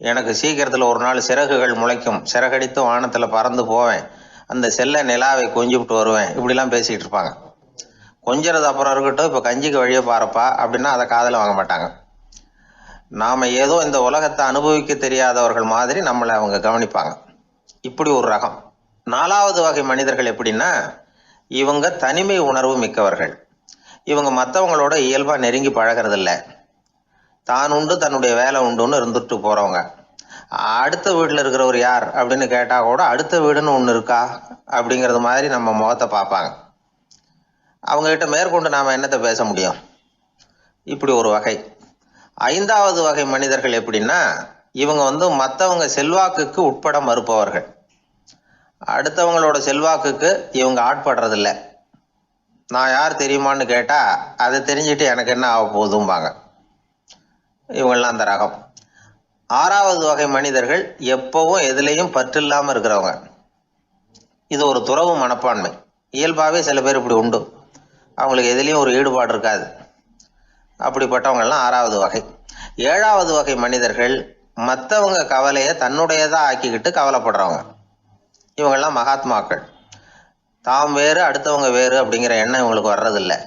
எனக்கு சீக்கிரத்தில் ஒரு நாள் சிறகுகள் முளைக்கும், சிறகடித்து வானத்தில் பறந்து போவேன், அந்த செல்ல நிலாவை கொஞ்சிவிட்டு வருவேன், இப்படிலாம் பேசிக்கிட்டு இருப்பாங்க. கொஞ்சிறது அப்புறம் இருக்கட்டும், இப்போ கஞ்சிக்கு வழியே பாருப்பா அப்படின்னா அதை காதில் வாங்க மாட்டாங்க. நாம் ஏதோ இந்த உலகத்தை அனுபவிக்க தெரியாதவர்கள் மாதிரி நம்மளை அவங்க கவனிப்பாங்க. இப்படி ஒரு ரகம். நாலாவது வகை மனிதர்கள் எப்படின்னா, இவங்க தனிமை உணர்வு மிக்கவர்கள். இவங்க மற்றவங்களோட இயல்பாக நெருங்கி பழகிறதில்ல, தான் உண்டு தன்னுடைய வேலை உண்டுன்னு இருந்துட்டு போகிறவங்க. அடுத்த வீட்டில் இருக்கிறவர் யார் அப்படின்னு கேட்டால் கூட அடுத்த வீடுன்னு ஒன்று இருக்கா அப்படிங்கிறது மாதிரி நம்ம முகத்தை பார்ப்பாங்க. அவங்ககிட்ட மேற்கொண்டு நாம் என்னத்தை பேச முடியும்? இப்படி ஒரு வகை. ஐந்தாவது வகை மனிதர்கள் எப்படின்னா, இவங்க மற்றவங்க செல்வாக்குக்கு உட்பட மறுப்பவர்கள். அடுத்தவங்களோட செல்வாக்குக்கு இவங்க ஆட்படுறதில்ல. நான் யார் தெரியுமான்னு கேட்டால் அதை தெரிஞ்சுட்டு எனக்கு என்ன ஆக போகுதும்பாங்க. இவங்கெல்லாம் அந்த ரகம். ஆறாவது வகை மனிதர்கள் எப்பவும் எதுலேயும் பற்று இல்லாமல் இருக்கிறவங்க. இது ஒரு துறவு மனப்பான்மை. இயல்பாகவே சில பேர் இப்படி உண்டு, அவங்களுக்கு எதுலேயும் ஒரு ஈடுபாடு இருக்காது. அப்படிப்பட்டவங்கெல்லாம் ஆறாவது வகை. ஏழாவது வகை மனிதர்கள் மற்றவங்க கவலையை தன்னுடையதாக ஆக்கிக்கிட்டு கவலைப்படுறவங்க. இவங்கெல்லாம் மகாத்மாக்கள். தாம் வேறு அடுத்தவங்க வேறு அப்படிங்கிற எண்ணம் இவங்களுக்கு வர்றதில்லை.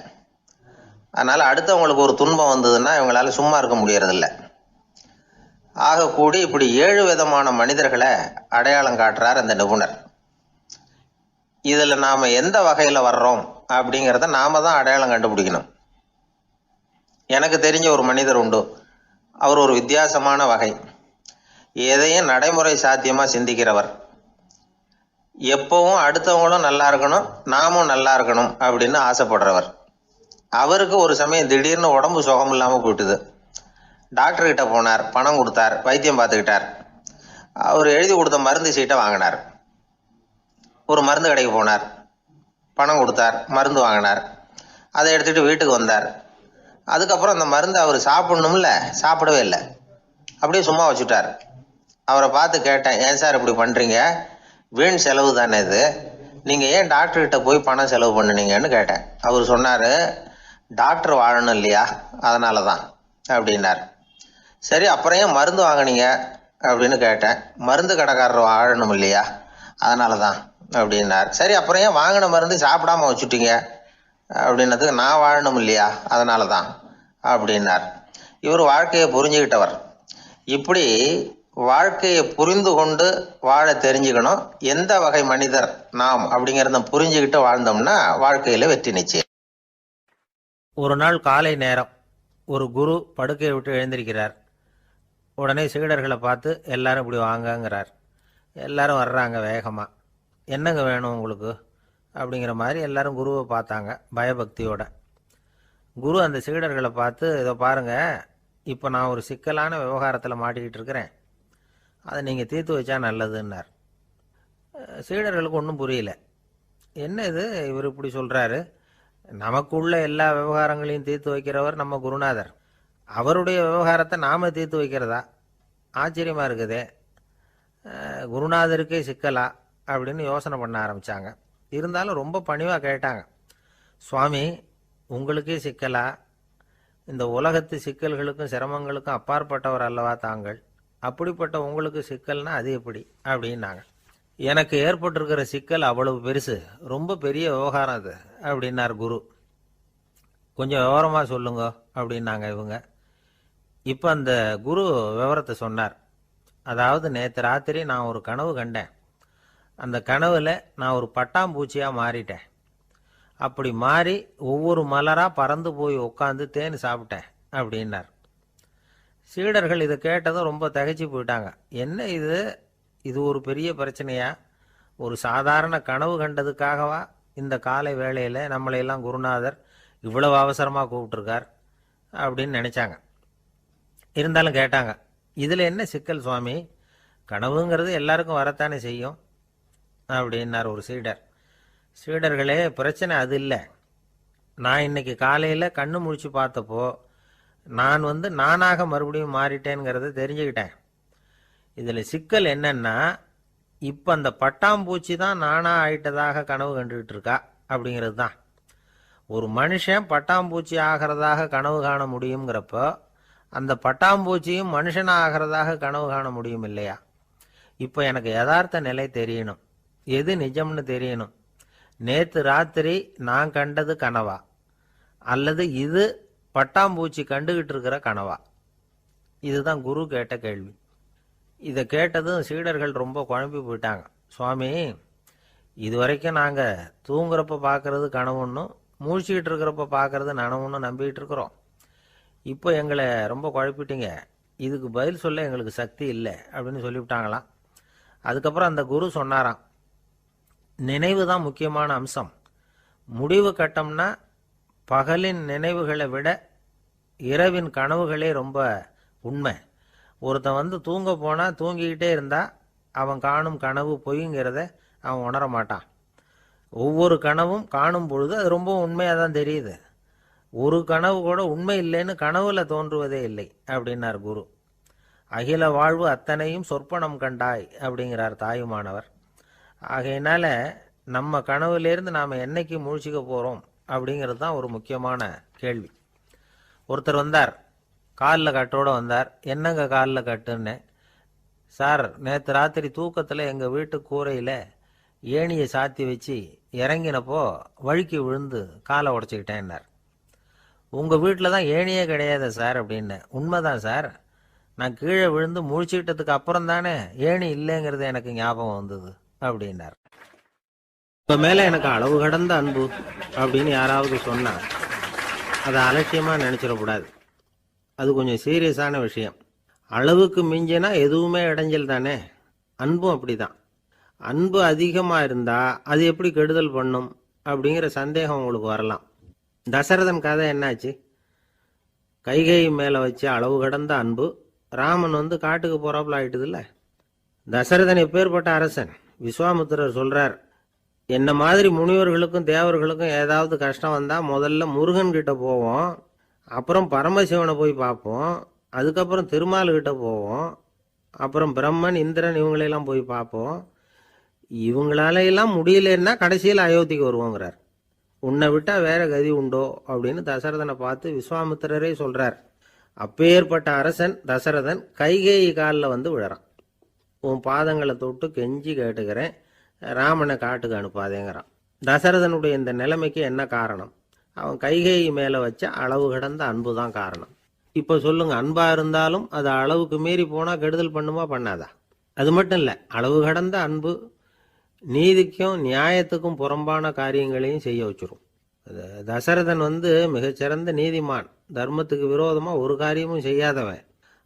அதனால் அடுத்தவங்களுக்கு ஒரு துன்பம் வந்ததுன்னா இவங்களால சும்மா இருக்க முடியறதில்ல. ஆக கூடி இப்படி 7 விதமான மனிதர்களை அடையாளம் காட்டுறார் அந்த நிபுணர். இதில் நாம் எந்த வகையில் வர்றோம் அப்படிங்கிறத நாம தான் அடையாளம் கண்டுபிடிக்கணும். எனக்கு தெரிஞ்ச ஒரு மனிதர் உண்டு. அவர் ஒரு வித்தியாசமான வகை. எதையும் நடைமுறை சாத்தியமாக சிந்திக்கிறவர். எப்பவும் அடுத்தவங்களும் நல்லா இருக்கணும், நாமும் நல்லா இருக்கணும் அப்படின்னு ஆசைப்படுறவர். அவருக்கு ஒரு சமயம் திடீர்னு உடம்பு சுகம் இல்லாமல் போயிட்டுது. டாக்டர்கிட்ட போனார், பணம் கொடுத்தார், வைத்தியம் பார்த்துக்கிட்டார். அவர் எழுதி கொடுத்த மருந்து சீட்டை வாங்கினார். ஒரு மருந்து கடைக்கு போனார், பணம் கொடுத்தார், மருந்து வாங்கினார். அதை எடுத்துகிட்டு வீட்டுக்கு வந்தார். அதுக்கப்புறம் அந்த மருந்து அவர் சாப்பிடணும்ல, சாப்பிடவே இல்லை, அப்படியே சும்மா வச்சுட்டார். அவரை பார்த்து கேட்டேன், ஏன் சார் இப்படி பண்ணுறீங்க, வீண் செலவு தானே இது, நீங்கள் ஏன் டாக்டர்கிட்ட போய் பணம் செலவு பண்ணுனீங்கன்னு கேட்டேன். அவர் சொன்னார், டாக்டர் வாழணும் இல்லையா, அதனால தான் அப்படின்னார். சரி, அப்புறம் ஏன் மருந்து வாங்கினீங்க அப்படின்னு கேட்டேன். மருந்து கடைக்காரர் வாழணும் இல்லையா, அதனால தான் அப்படின்னார். சரி, அப்புறம் ஏன் வாங்கின மருந்து சாப்பிடாம வச்சுட்டீங்க அப்படின்னதுக்கு, நான் வாழணும் இல்லையா அதனால தான் அப்படின்னார். இவர் வாழ்க்கையை புரிஞ்சுக்கிட்டவர். இப்படி வாழ்க்கையை புரிந்து கொண்டு வாழ தெரிஞ்சுக்கணும். எந்த வகை மனிதர் நாம் அப்படிங்கிறத புரிஞ்சுக்கிட்டு வாழ்ந்தோம்னா வாழ்க்கையில வெற்றி நிச்சயம். ஒரு நாள் காலை நேரம் ஒரு குரு படுக்கையை விட்டு எழுந்திருக்கிறார். உடனே சீடர்களை பார்த்து எல்லாரும் இப்படி வாங்கங்கிறார். எல்லாரும் வர்றாங்க வேகமாக. என்னங்க வேணும் உங்களுக்கு அப்படிங்கிற மாதிரி எல்லாரும் குருவை பார்த்தாங்க பயபக்தியோட. குரு அந்த சீடர்களை பார்த்து, இதை பாருங்க, இப்போ நான் ஒரு சிக்கலான விவகாரத்தில் மாட்டிக்கிட்டு இருக்கிறேன், அதை நீங்கள் தீர்த்து வச்சா நல்லதுன்னார். சீடர்களுக்கு ஒன்றும் புரியல. என்ன இது இவர் இப்படி சொல்கிறாரு, நமக்குள்ள எல்லா விவகாரங்களையும் தீர்த்து வைக்கிறவர் நம்ம குருநாதர், அவருடைய விவகாரத்தை நாம் தீர்த்து வைக்கிறதா, ஆச்சரியமாக இருக்குதே, குருநாதருக்கே சிக்கலா அப்படின்னு யோசனை பண்ண ஆரம்பித்தாங்க. இருந்தாலும் ரொம்ப பணிவாக கேட்டாங்க, சுவாமி உங்களுக்கே சிக்கலா, இந்த உலகத்து சிக்கல்களுக்கும் சிரமங்களுக்கும் அப்பாற்பட்டவர் அல்லவா தாங்கள், அப்படிப்பட்ட உங்களுக்கு சிக்கல்னா அது எப்படி அப்படின்னாங்க. எனக்கு ஏற்பட்டிருக்கிற சிக்கல் அவ்வளவு பெருசு, ரொம்ப பெரிய விவகாரம் அது அப்படின்னார் குரு. கொஞ்சம் விவரமாக சொல்லுங்க அப்படின்னாங்க இவங்க. இப்போ அந்த குரு விவரத்தை சொன்னார். அதாவது நேற்று ராத்திரி நான் ஒரு கனவு கண்டேன். அந்த கனவில் நான் ஒரு பட்டாம்பூச்சியாக மாறிட்டேன். அப்படி மாறி ஒவ்வொரு மலராக பறந்து போய் உட்காந்து தேன் சாப்பிட்டேன் அப்படின்னார். சீடர்கள் இதை கேட்டதும் ரொம்ப திகைச்சு போயிட்டாங்க. என்ன இது, இது ஒரு பெரிய பிரச்சனையா? ஒரு சாதாரண கனவு கண்டதுக்காகவா இந்த காலை வேளையில் நம்மளையெல்லாம் குருநாதர் இவ்வளவு அவசரமாக கூப்பிட்டுருக்கார் அப்படின்னு நினச்சாங்க. இருந்தாலும் கேட்டாங்க, இதில் என்ன சிக்கல் சுவாமி? கனவுங்கிறது எல்லாருக்கும் வரத்தானே செய்யும் அப்படின்னார் ஒரு சீடர். சீடர்களே, பிரச்சனை அது இல்லை. நான் இன்னைக்கு காலையில் கண்ணு முழிச்சு பார்த்தப்போ நான் நானாக மறுபடியும் மாறிட்டேங்கிறத தெரிஞ்சுக்கிட்டேன். இதில் சிக்கல் என்னன்னா, இப்போ அந்த பட்டாம்பூச்சி தான் நானா ஆயிட்டதாக கனவு கண்டுகிட்டு இருக்கா அப்படிங்கிறது தான். ஒரு மனுஷன் பட்டாம்பூச்சி ஆகிறதாக கனவு காண முடியுங்கிறப்போ அந்த பட்டாம்பூச்சியும் மனுஷனாக ஆகிறதாக கனவு காண முடியும் இல்லையா? இப்போ எனக்கு யதார்த்த நிலை தெரியணும், எது நிஜம்னு தெரியணும். நேற்று ராத்திரி நான் கண்டது கனவா, அல்லது இது பட்டாம்பூச்சி கண்டுகிட்டு இருக்கிற கனவா? இதுதான் குரு கேட்ட கேள்வி. இதை கேட்டதும் சீடர்கள் ரொம்ப குழம்பி போயிட்டாங்க. சுவாமி, இது வரைக்கும் நாங்கள் தூங்குறப்ப பார்க்கறது கனவுன்னும் மூழ்கிட்டு இருக்கிறப்ப பார்க்கறது நனவுன்னு நம்பிக்கிட்டு இருக்கிறோம். இப்போ எங்களை ரொம்ப குழப்பிட்டீங்க, இதுக்கு பதில் சொல்ல எங்களுக்கு சக்தி இல்லை அப்படின்னு சொல்லிவிட்டாங்களாம். அதுக்கப்புறம் அந்த குரு சொன்னாராம், நினைவு தான் முக்கியமான அம்சம். முடிவு கட்டம்னா பகலின் நினைவுகளை விட இரவின் கனவுகளே ரொம்ப உண்மை. ஒருத்தன் தூங்க போனால் தூங்கிக்கிட்டே இருந்தால் அவன் காணும் கனவு பொய்ங்கிறத அவன் உணர மாட்டான். ஒவ்வொரு கனவும் காணும் பொழுது அது ரொம்ப உண்மையாக தான் தெரியுது. ஒரு கனவு கூட உண்மை இல்லைன்னு கனவுல தோன்றுவதே இல்லை அப்படின்னார் குரு. அகில வாழ்வு அத்தனையும் சொற்பனம் கண்டாய் அப்படிங்கிறார் தாயுமானவர். ஆகையினால நம்ம கனவுலேருந்து நாம் என்னைக்கு முழிச்சிக்க போகிறோம் அப்படிங்கிறது தான் ஒரு முக்கியமான கேள்வி. ஒருத்தர் வந்தார், காலில் கட்டோடு வந்தார். என்னங்க காலில் கட்டுன்னு? சார், நேற்று ராத்திரி தூக்கத்தில் எங்கள் வீட்டு கூரையில் ஏணியை சாத்தி வச்சு இறங்கினப்போ வழுக்கி விழுந்து காலை உடச்சிக்கிட்டேன்னார். உங்கள் வீட்டில் தான் ஏணியே கிடையாது சார் அப்படின்னு. உண்மைதான் சார், நான் கீழே விழுந்து முழிச்சுக்கிட்டதுக்கு அப்புறம் தானே ஏணி இல்லைங்கிறது எனக்கு ஞாபகம் வந்தது அப்படின்னார். இப்போ மேலே எனக்கு அளவு கடந்த அன்பு அப்படின்னு யாராவது சொன்னால் அதை அலட்சியமாக நினச்சிடக்கூடாது. அது கொஞ்சம் சீரியஸான விஷயம். அளவுக்கு மிஞ்சினா எதுவுமே இடைஞ்சல் தானே. அன்பும் அப்படி தான். அன்பு அதிகமாக இருந்தால் அது எப்படி கெடுதல் பண்ணும் அப்படிங்கிற சந்தேகம் உங்களுக்கு வரலாம். தசரதன் கதை என்னாச்சு? கைகை மேலே வச்சு அளவு கடந்த அன்பு ராமன் காட்டுக்கு போகிறாப்புல ஆயிட்டுதுல்ல. தசரதன் எப்பேற்பட்ட அரசன்? விஸ்வாமித்திரர் சொல்கிறார், என்ன மாதிரி முனிவர்களுக்கும் தேவர்களுக்கும் ஏதாவது கஷ்டம் வந்தால் முதல்ல முருகன் கிட்ட போவோம், அப்புறம் பரமசிவனை போய் பார்ப்போம், அதுக்கப்புறம் திருமால்கிட்ட போவோம், அப்புறம் பிரம்மன் இந்திரன் இவங்களையெல்லாம் போய் பார்ப்போம். இவங்களாலையெல்லாம் முடியலன்னா கடைசியில் அயோத்திக்கு வருவோங்கிறார். உன்னை விட்டால் வேற கதி உண்டோ அப்படின்னு தசரதனை பார்த்து விஸ்வாமித்திரரே சொல்கிறார். அப்பேற்பட்ட அரசன் தசரதன் கைகேயி காலில் விழறான். உன் பாதங்களை தொட்டு கெஞ்சி கேட்டுக்கிறேன், ராமனை காட்டுக்கு அனுப்பாதேங்கிறான். தசரதனுடைய இந்த நிலைமைக்கு என்ன காரணம்? அவன் கைகேயி மேலே வச்ச அளவு கடந்த அன்பு தான் காரணம். இப்போ சொல்லுங்க, அன்பாக இருந்தாலும் அது அளவுக்கு மீறி போனால் கெடுதல் பண்ணுமா பண்ணாதா? அது மட்டும் இல்லை, அளவு கடந்த அன்பு நீதிக்கும் நியாயத்துக்கும் புறம்பான காரியங்களையும் செய்ய வச்சிரும். தசரதன் மிகச்சிறந்த நீதிமான், தர்மத்துக்கு விரோதமாக ஒரு காரியமும் செய்யாதவன்.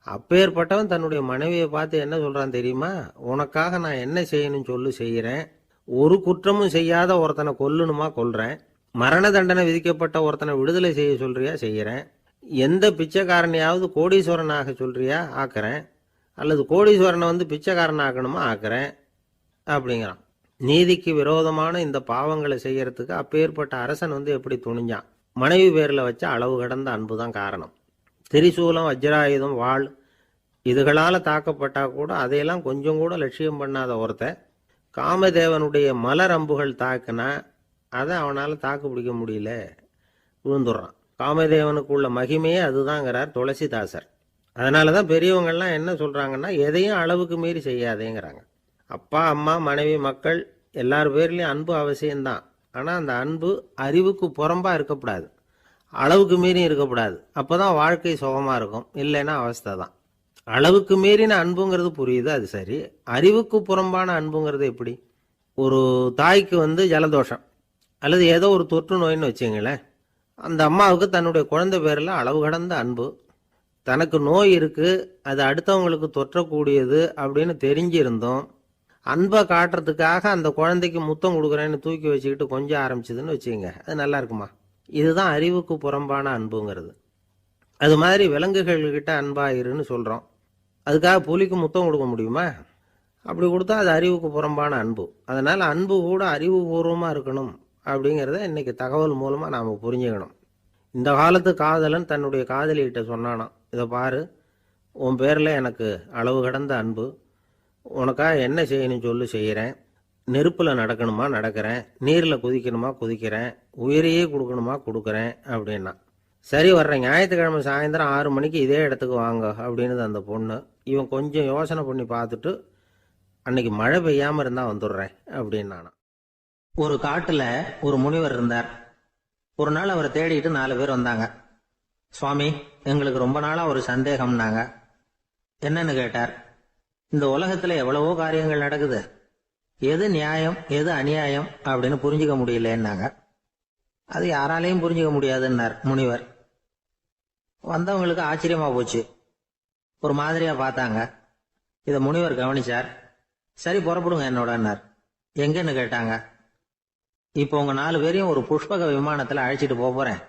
அப்பேற்பட்டவன் தன்னுடைய மனைவியை பார்த்து என்ன சொல்கிறான் தெரியுமா? உனக்காக நான் என்ன செய்யணும்னு சொல்லி செய்கிறேன். ஒரு குற்றமும் செய்யாத ஒருத்தனை கொல்லணுமா கொல்றேன். மரண தண்டனை விதிக்கப்பட்ட ஒருத்தனை விடுதலை செய்ய சொல்றியா செய்கிறேன். எந்த பிச்சைக்காரனையாவது கோடீஸ்வரனாக சொல்றியா ஆக்குறேன், அல்லது கோடீஸ்வரனை பிச்சைக்காரன் ஆக்கணுமா ஆக்குறேன் அப்படிங்கிறான். நீதிக்கு விரோதமான இந்த பாவங்களை செய்யறதுக்கு அப்பேற்பட்ட அரசன் எப்படி துணிஞ்சான்? மனைவி பேரில் வச்ச அளவு கடந்த அன்பு தான் காரணம். திரிசூலம், வஜ்ராயுதம், வாள் இதுகளால் தாக்கப்பட்டா கூட அதையெல்லாம் கொஞ்சம் கூட லட்சியம் பண்ணாத ஒருத்தன் காமதேவனுடைய மலர் அம்புகள் தாக்குனா அதை அவனால் தாக்கு பிடிக்க முடியல, விழுந்துடுறான். காமதேவனுக்குள்ள மகிமையே அதுதாங்கிறார் துளசிதாசர். அதனால தான் பெரியவங்கள்லாம் என்ன சொல்கிறாங்கன்னா, எதையும் அளவுக்கு மீறி செய்யாதேங்கிறாங்க. அப்பா, அம்மா, மனைவி, மக்கள் எல்லார் பேர்லேயும் அன்பு அவசியம்தான். ஆனால் அந்த அன்பு அறிவுக்கு புறம்பாக இருக்கக்கூடாது, அளவுக்கு மீறி இருக்கக்கூடாது. அப்போ தான் வாழ்க்கை சுகமாக இருக்கும், இல்லைன்னா அவஸ்தை தான். அளவுக்கு மீறின அன்புங்கிறது புரியுது, அது சரி. அறிவுக்கு புறம்பான அன்புங்கிறது எப்படி? ஒரு தாய்க்கு ஜலதோஷம் அல்லது ஏதோ ஒரு தொற்று நோயின்னு வச்சுங்களேன். அந்த அம்மாவுக்கு தன்னுடைய குழந்தை பேரில் அளவு கடந்த அன்பு. தனக்கு நோய் இருக்குது, அது அடுத்தவங்களுக்கு தொற்றக்கூடியது அப்படின்னு தெரிஞ்சிருந்தோம் அன்பை காட்டுறதுக்காக அந்த குழந்தைக்கு முத்தம் கொடுக்குறேன்னு தூக்கி வச்சுக்கிட்டு கொஞ்சம் ஆரம்பிச்சதுன்னு வச்சுக்கோங்க, அது நல்லா இருக்குமா? இதுதான் அறிவுக்கு புறம்பான அன்புங்கிறது. அது மாதிரி விலங்குகள்கிட்ட அன்பாயிருன்னு சொல்கிறோம். அதுக்காக புலிக்கு முத்தம் கொடுக்க முடியுமா? அப்படி கொடுத்தா அது அறிவுக்கு புறம்பான அன்பு. அதனால் அன்பு கூட அறிவுபூர்வமாக இருக்கணும் அப்படிங்கிறத இன்னைக்கு தகவல் மூலமாக நாம் புரிஞ்சுக்கணும். இந்த காலத்து காதலன் தன்னுடைய காதலிகிட்ட சொன்னானாம், இதை பாரு, உன் பேரில் எனக்கு அளவு கடந்த அன்பு, உனக்காக என்ன செய்யணும் சொல்லு செய்கிறேன், நெருப்பில் நடக்கணுமா நடக்கிறேன், நீரில் குதிக்கணுமா குதிக்கிறேன், உயிரையே கொடுக்கணுமா கொடுக்குறேன் அப்படின்னா. சரி, வர்ற ஞாயிற்றுக்கிழமை சாயந்தரம் 6 மணிக்கு இதே இடத்துக்கு வாங்க அப்படின்னு அந்த பொண்ணு. இவன் கொஞ்சம் யோசனை பண்ணி பார்த்துட்டு, அன்னைக்கு மழை பெய்யாமல் இருந்தால் வந்துடுறேன் அப்படின்னானா. ஒரு காட்டில் ஒரு முனிவர் இருந்தார். ஒரு நாள் அவரை தேடிட்டு 4 பேர் வந்தாங்க. சுவாமி, எங்களுக்கு ரொம்ப நாளாக ஒரு சந்தேகம்னாங்க. என்னன்னு கேட்டார். இந்த உலகத்தில் எவ்வளவோ காரியங்கள் நடக்குது, எது நியாயம் எது அநியாயம் அப்படின்னு புரிஞ்சுக்க முடியலன்னாங்க. அது யாராலையும் புரிஞ்சுக்க முடியாதுன்னார் முனிவர். வந்தவங்களுக்கு ஆச்சரியமா போச்சு, ஒரு மாதிரியா பார்த்தாங்க. இதை முனிவர் கவனிச்சார். சரி, புறப்படுங்க என்னோடன்னார். எங்கன்னு கேட்டாங்க. இப்போ உங்க 4 பேரையும் ஒரு புஷ்பக விமானத்தில் அழைச்சிட்டு போறேன்.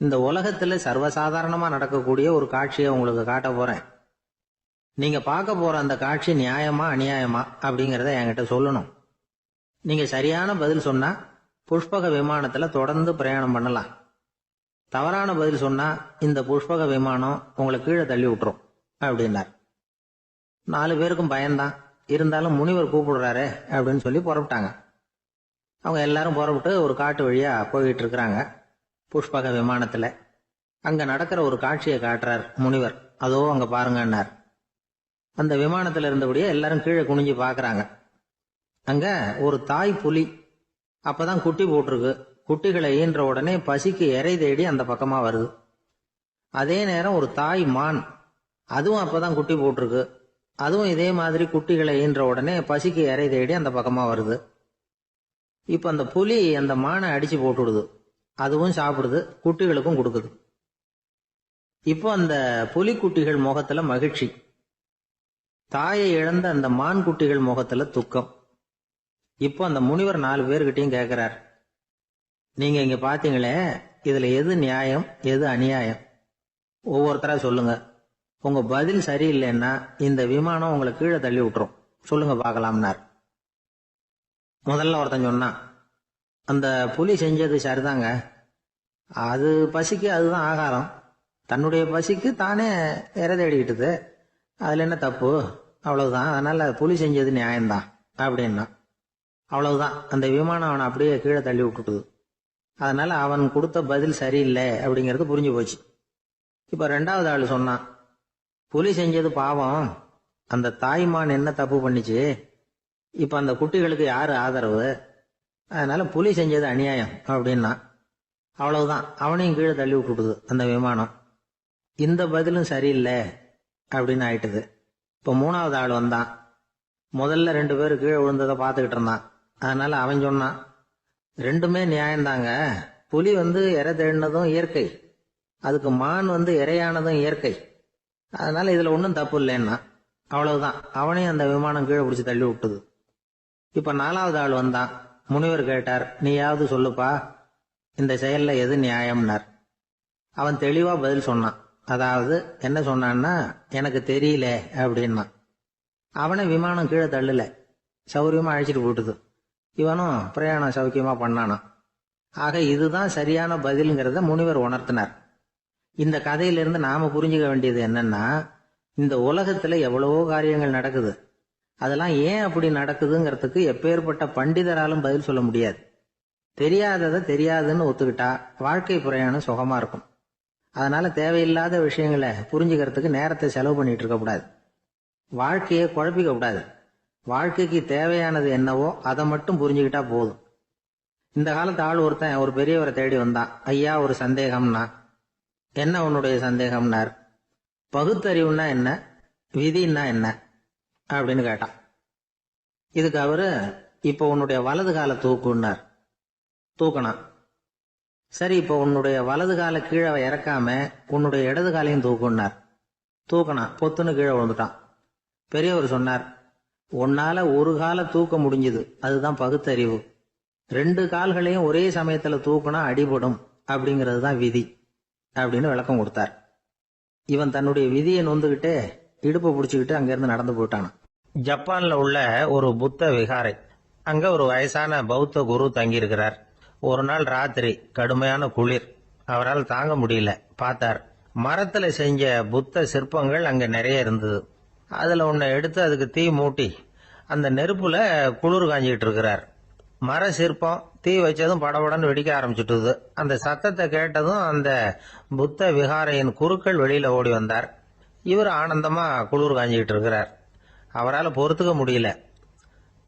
இந்த உலகத்துல சர்வசாதாரணமா நடக்கக்கூடிய ஒரு காட்சியை உங்களுக்கு காட்ட போறேன். நீங்க பார்க்க போற அந்த காட்சி நியாயமா அநியாயமா அப்படிங்கிறத என்கிட்ட சொல்லணும். நீங்க சரியான பதில் சொன்னா புஷ்பக விமானத்துல தொடர்ந்து பிரயாணம் பண்ணலாம். தவறான பதில் சொன்னா இந்த புஷ்பக விமானம் உங்களை கீழே தள்ளி விட்டுரும் அப்படின்னார். 4 பேருக்கும் பயம்தான். இருந்தாலும் முனிவர் கூப்பிடுறாரு அப்படின்னு சொல்லி புறப்பட்டாங்க. அவங்க எல்லாரும் புறப்பட்டு ஒரு காட்டு வழியா போயிட்டு இருக்கிறாங்க புஷ்பக விமானத்துல. அங்க நடக்கிற ஒரு காட்சியை காட்டுறார் முனிவர். அதோ அங்க பாருங்கன்னார். அந்த விமானத்துல இருந்தபடியே எல்லாரும் கீழே குனிஞ்சு பாக்குறாங்க. அங்க ஒரு தாய் புலி அப்பதான் குட்டி போட்டிருக்கு. குட்டிகளை ஈன்ற உடனே பசிக்கு இறை தேடி அந்த பக்கமா வருது. அதே நேரம் ஒரு தாய் மான், அதுவும் அப்பதான் குட்டி போட்டிருக்கு. அதுவும் இதே மாதிரி குட்டிகளை ஈன்ற உடனே பசிக்கு இறை தேடி அந்த பக்கமா வருது. இப்ப அந்த புலி அந்த மானை அடிச்சு போட்டுடுது. அதுவும் சாப்பிடுது, குட்டிகளுக்கும் கொடுக்குது. இப்போ அந்த புலி குட்டிகள் முகத்துல மகிழ்ச்சி, தாயை இழந்த அந்த மான் குட்டிகள் முகத்துல துக்கம். இப்போ அந்த முனிவர் 4 பேர்கிட்டையும் கேட்கிறார், நீங்க இங்க பாத்தீங்களே, இதுல எது நியாயம் எது அநியாயம்? ஒவ்வொருத்தரா சொல்லுங்க. உங்க பதில் சரியில்லைன்னா இந்த விமானம் உங்களை கீழே தள்ளி விட்டுரும். சொல்லுங்க பார்க்கலாம்னார். முதல்ல ஒருத்தன் சொன்னான், அந்த புலி செஞ்சது சரிதாங்க. அது பசிக்கு அதுதான் ஆகாரம். தன்னுடைய பசிக்கு தானே இறை தேடிக்கிட்டுது. அதுல என்ன தப்பு? அவ்வளவுதான். அதனால புலி செஞ்சது நியாயம்தான் அப்படின்னா. அவ்வளவுதான், அந்த விமானம் அவனை அப்படியே கீழே தள்ளி விட்டுட்டுது. அதனால அவன் கொடுத்த பதில் சரியில்லை அப்படிங்கிறது புரிஞ்சு போச்சு. இப்ப 2வது ஆள் சொன்னான், புலி செஞ்சது பாவம், அந்த தாய்மான் என்ன தப்பு பண்ணிச்சு? இப்ப அந்த குட்டிகளுக்கு யாரு ஆதரவு? அதனால புலி செஞ்சது அநியாயம் அப்படின்னா. அவ்வளவுதான், அவனையும் கீழே தள்ளி விட்டுட்டுது அந்த விமானம். இந்த பதிலும் சரியில்லை அப்படின்னு ஆயிட்டுது. இப்ப 3வது ஆள் வந்தான். முதல்ல 2 பேர் கீழே விழுந்ததை பார்த்துக்கிட்டு இருந்தான். அதனால அவன் சொன்னான், ரெண்டுமே நியாயம்தாங்க. புலி இறை தேடினதும் இயற்கை, அதுக்கு மான் இறையானதும் இயற்கை. அதனால இதுல ஒன்றும் தப்பு இல்லைன்னா. அவ்வளவுதான், அவனையும் அந்த விமானம் கீழே பிடிச்சி தள்ளி விட்டுது. இப்ப 4வது ஆள் வந்தான். முனிவர் கேட்டார், நீயாவது சொல்லுப்பா, இந்த செயல்ல எது நியாயம்னார். அவன் தெளிவா பதில் சொன்னான். அதாவது என்ன சொன்னான்னா, எனக்கு தெரியல அப்படின்னா. அவனை விமானம் கீழே தள்ளல, சௌரியமா அழைச்சிட்டு போட்டுது. இவனும் பிரயாணம் சௌக்கியமா பண்ணானா. ஆக இதுதான் சரியான பதிலுங்கிறத முனிவர் உணர்த்தினார். இந்த கதையிலிருந்து நாம புரிஞ்சுக்க வேண்டியது என்னன்னா, இந்த உலகத்துல எவ்வளவோ காரியங்கள் நடக்குது. அதெல்லாம் ஏன் அப்படி நடக்குதுங்கிறதுக்கு எப்பேற்பட்ட பண்டிதராலும் பதில் சொல்ல முடியாது. தெரியாததை தெரியாதுன்னு ஒத்துக்கிட்டா வாழ்க்கை பிரயாணம் சுகமா இருக்கும். அதனால தேவையில்லாத விஷயங்களை புரிஞ்சுக்கிறதுக்கு நேரத்தை செலவு பண்ணிட்டு இருக்க கூடாது. வாழ்க்கையை குழப்பிக்க கூடாது. வாழ்க்கைக்கு தேவையானது என்னவோ அதை மட்டும் புரிஞ்சுக்கிட்டா போதும். இந்த காலத்து ஆள் ஒருத்தன் ஒரு பெரியவரை தேடி வந்தான். ஐயா, ஒரு சந்தேகம்னா. என்ன உன்னுடைய சந்தேகம்னார். பகுத்தறிவுன்னா என்ன, விதின்னா என்ன அப்படின்னு கேட்டான். இதுக்கு அவரு, இப்ப உன்னுடைய வலது கால தூக்குன்னார். தூக்கணும். சரி, இப்ப உன்னுடைய வலது கால கீழே இறக்காம உன்னுடைய இடது காலையும் தூக்குன்னார். தூக்கணும். பொத்துன்னு கீழே விழுந்துட்டான். பெரியவர் சொன்னார், உன்னால ஒரு காலை தூக்க முடிஞ்சுது, அதுதான் பகுத்தறிவு. 2 கால்களையும் ஒரே சமயத்துல தூக்குனா அடிபடும், அப்படிங்கிறது தான் விதி அப்படின்னு விளக்கம் கொடுத்தார். இவன் தன்னுடைய விதியை நொந்துகிட்டே இடுப்பை பிடிச்சுக்கிட்டு அங்கிருந்து நடந்து போயிட்டானான். ஜப்பான்ல உள்ள ஒரு புத்த விகாரை, அங்க ஒரு வயசான பௌத்த குரு தங்கியிருக்கிறார். ஒரு நாள் ராத்திரி கடுமையான குளிர், அவரால் தாங்க முடியல. பார்த்தார், மரத்துல செஞ்ச புத்த சிற்பங்கள் அங்க நிறைய இருந்தது. அதுல ஒன்ன எடுத்து அதுக்கு தீ மூட்டி அந்த நெருப்புல குளிர் காஞ்சிட்டு இருக்கிறார். மர சிற்பம் தீ வச்சதும் படபடன்னு வெடிக்க ஆரம்பிச்சுட்டுது. அந்த சத்தத்தை கேட்டதும் அந்த புத்த விகாரையின் குருக்கள் வெளியில ஓடி வந்தார். இவர் ஆனந்தமா குளிர் காஞ்சிக்கிட்டு இருக்கிறார். அவரால் பொறுத்துக்க முடியல.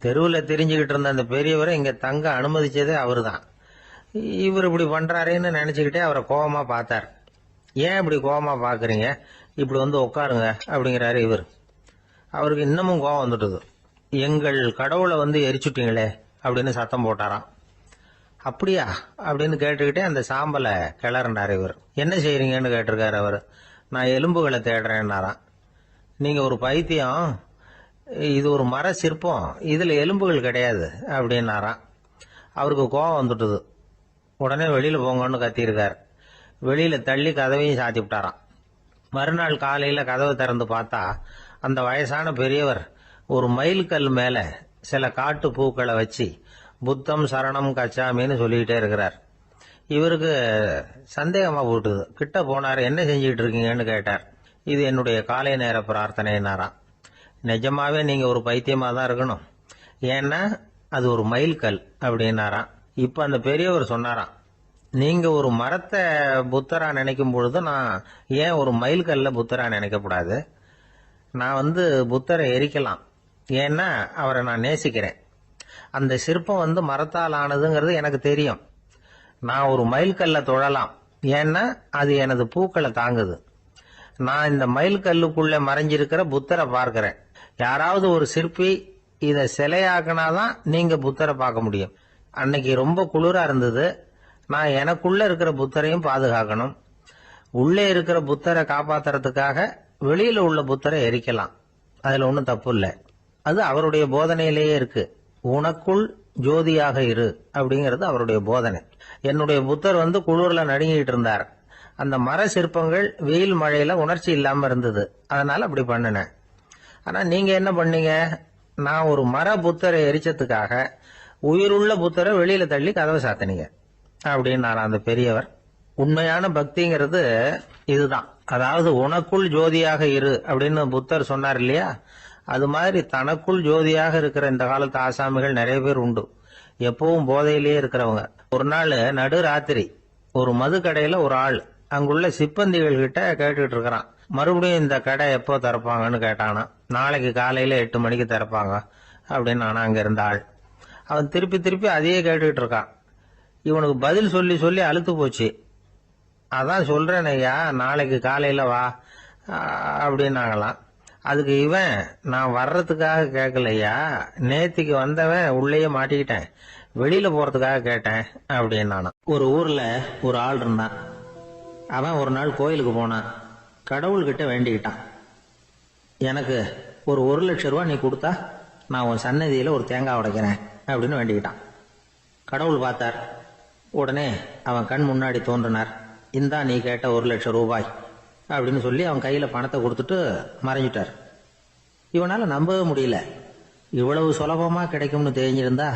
தெருவில் தெரிஞ்சுக்கிட்டு இருந்த அந்த பெரியவரை இங்க தங்க அனுமதிச்சதே அவரு தான். இவர் இப்படி பண்றாருன்னு நினைச்சுக்கிட்டே அவரை கோபமா பார்த்தார். ஏன் இப்படி கோபமா பாக்குறீங்க, இப்படி வந்து உட்காருங்க அப்படிங்கிறாரு இவர். அவருக்கு இன்னமும் கோபம் வந்துட்டுது. எங்கள் கடவுளை வந்து எரிச்சுட்டீங்களே அப்படின்னு சத்தம் போட்டாராம். அப்படியா அப்படின்னு கேட்டுக்கிட்டே அந்த சாம்பலை கிளறினார் இவர். என்ன செய்யறீங்கன்னு கேட்டிருக்காரு அவர். நான் எலும்புகளை தேடுறேன்னாராம். நீங்க ஒரு பைத்தியம், இது ஒரு மர சிற்பம், இதுல எலும்புகள் கிடையாது அப்படின்னாராம். அவருக்கு கோபம் வந்துட்டுது. உடனே வெளியில போங்கன்னு கத்தியிருக்காரு. வெளியில தள்ளி கதவையும் சாத்தி விட்டாராம். மறுநாள் காலையில கதவை திறந்து பார்த்தா அந்த வயசான பெரியவர் ஒரு மைல்கல் மேல சில காட்டு பூக்களை வச்சு புத்தம் சரணம் கச்சாமின்னு சொல்லிக்கிட்டே இருக்கிறார். இவருக்கு சந்தேகமா போட்டுது. கிட்ட போனார். என்ன செஞ்சுக்கிட்டு இருக்கீங்கன்னு கேட்டார். இது என்னுடைய காலை நேர பிரார்த்தனைனாராம். நிஜமாவே நீங்க ஒரு பைத்தியமா தான் இருக்கணும், ஏன்னா அது ஒரு மைல்கல் அப்படின்னாராம். இப்ப அந்த பெரியவர் சொன்னாராம், நீங்க ஒரு மரத்தை புத்தரா நினைக்கும் பொழுது நான் ஏன் ஒரு மைல்கல்ல புத்தரா நினைக்கக்கூடாது? நான் வந்து புத்தரை எரிக்கலாம், ஏன்னா அவரை நான் நேசிக்கிறேன். அந்த சிற்பம் வந்து மரத்தால் ஆனதுங்கிறது எனக்கு தெரியும். நான் ஒரு மைல்கல்ல தொழலாம், ஏன்னா அது எனது பூக்களை தாங்குது. நான் இந்த மைல்கல்லுக்குள்ள மறைஞ்சிருக்கிற புத்தரை பார்க்கிறேன். யாராவது ஒரு சிற்பி இதை சிலையாக்குனாதான் நீங்க புத்தரை பார்க்க முடியும். அன்னைக்கு ரொம்ப குளிரா இருந்தது. நான் எனக்குள்ள இருக்கிற புத்தரையும் பாதுகாக்கணும். உள்ளே இருக்கிற புத்தரை காப்பாத்துறதுக்காக வெளியில உள்ள புத்தரை எரிக்கலாம், அதுல ஒன்றும் தப்பு இல்லை. அது அவருடைய போதனையிலேயே இருக்கு. உனக்குள் ஜோதியாக இரு அப்படிங்கிறது அவருடைய போதனை. என்னுடைய புத்தர் வந்து குளிர்ல நடுங்கிட்டு இருந்தார். அந்த மர சிற்பங்கள் வெயில் மழையில உணர்ச்சி இல்லாம இருந்தது, அதனால அப்படி பண்ணினேன். ஆனா நீங்க என்ன பண்ணீங்க? நான் ஒரு மர புத்தரை எரிச்சதுக்காக உயிருள்ள புத்தரை வெளியில தள்ளி கதவை சாத்தினீங்க அப்படின்னாரா அந்த பெரியவர். உண்மையான பக்திங்கிறது இதுதான். அதாவது உனக்குள் ஜோதியாக இரு அப்படின்னு புத்தர் சொன்னார் இல்லையா, அது மாதிரி தனக்குள் ஜோதியாக இருக்கிற இந்த காலத்து ஆசாமிகள் நிறைய பேர் உண்டு. எப்பவும் போதையிலேயே இருக்கிறவங்க. ஒரு நாள் நடு ராத்திரி ஒரு மது கடையில ஒரு ஆள் அங்குள்ள சிப்பந்திகள் கிட்ட கேட்டுக்கிட்டு இருக்கிறான். மறுபடியும் இந்த கடை எப்போ திறப்பாங்கன்னு கேட்டானா. நாளைக்கு காலையில 8 மணிக்கு திறப்பாங்க அப்படின்னு நானா அங்க இருந்த ஆள். அவன் திருப்பி திருப்பி அதையே கேட்டுக்கிட்டு இருக்கான். இவனுக்கு பதில் சொல்லி சொல்லி அழுத்து போச்சு. அதான் சொல்றேன் ஐயா, நாளைக்கு காலையில வா அப்படின்னாங்களாம். அதுக்கு இவன், நான் வர்றதுக்காக கேட்கலையா, நேத்திக்கு வந்தவன் உள்ளேயே மாட்டிக்கிட்டேன், வெளியில போறதுக்காக கேட்டேன் அப்படின்னானா. ஒரு ஊர்ல ஒரு ஆள் இருந்தான். அவன் ஒரு நாள் கோயிலுக்கு போனான். கடவுள்கிட்ட வேண்டிக்கிட்டான், எனக்கு ஒரு 1 லட்சம் ரூபா நீ கொடுத்தா நான் உன் சன்னதியில ஒரு தேங்காய் உடைக்கிறேன் அப்படின்னு வேண்டிக்கிட்டான். கடவுள் பார்த்தார். உடனே அவன் கண் முன்னாடி தோன்றினார். இந்தா நீ கேட்ட 1 லட்சம் ரூபாய் அப்படின்னு சொல்லி அவன் கையில பணத்தை கொடுத்துட்டு மறைஞ்சிட்டார். இவனால நம்பவே முடியல. இவ்வளவு சுலபமா கிடைக்கும்னு தெரிஞ்சிருந்தா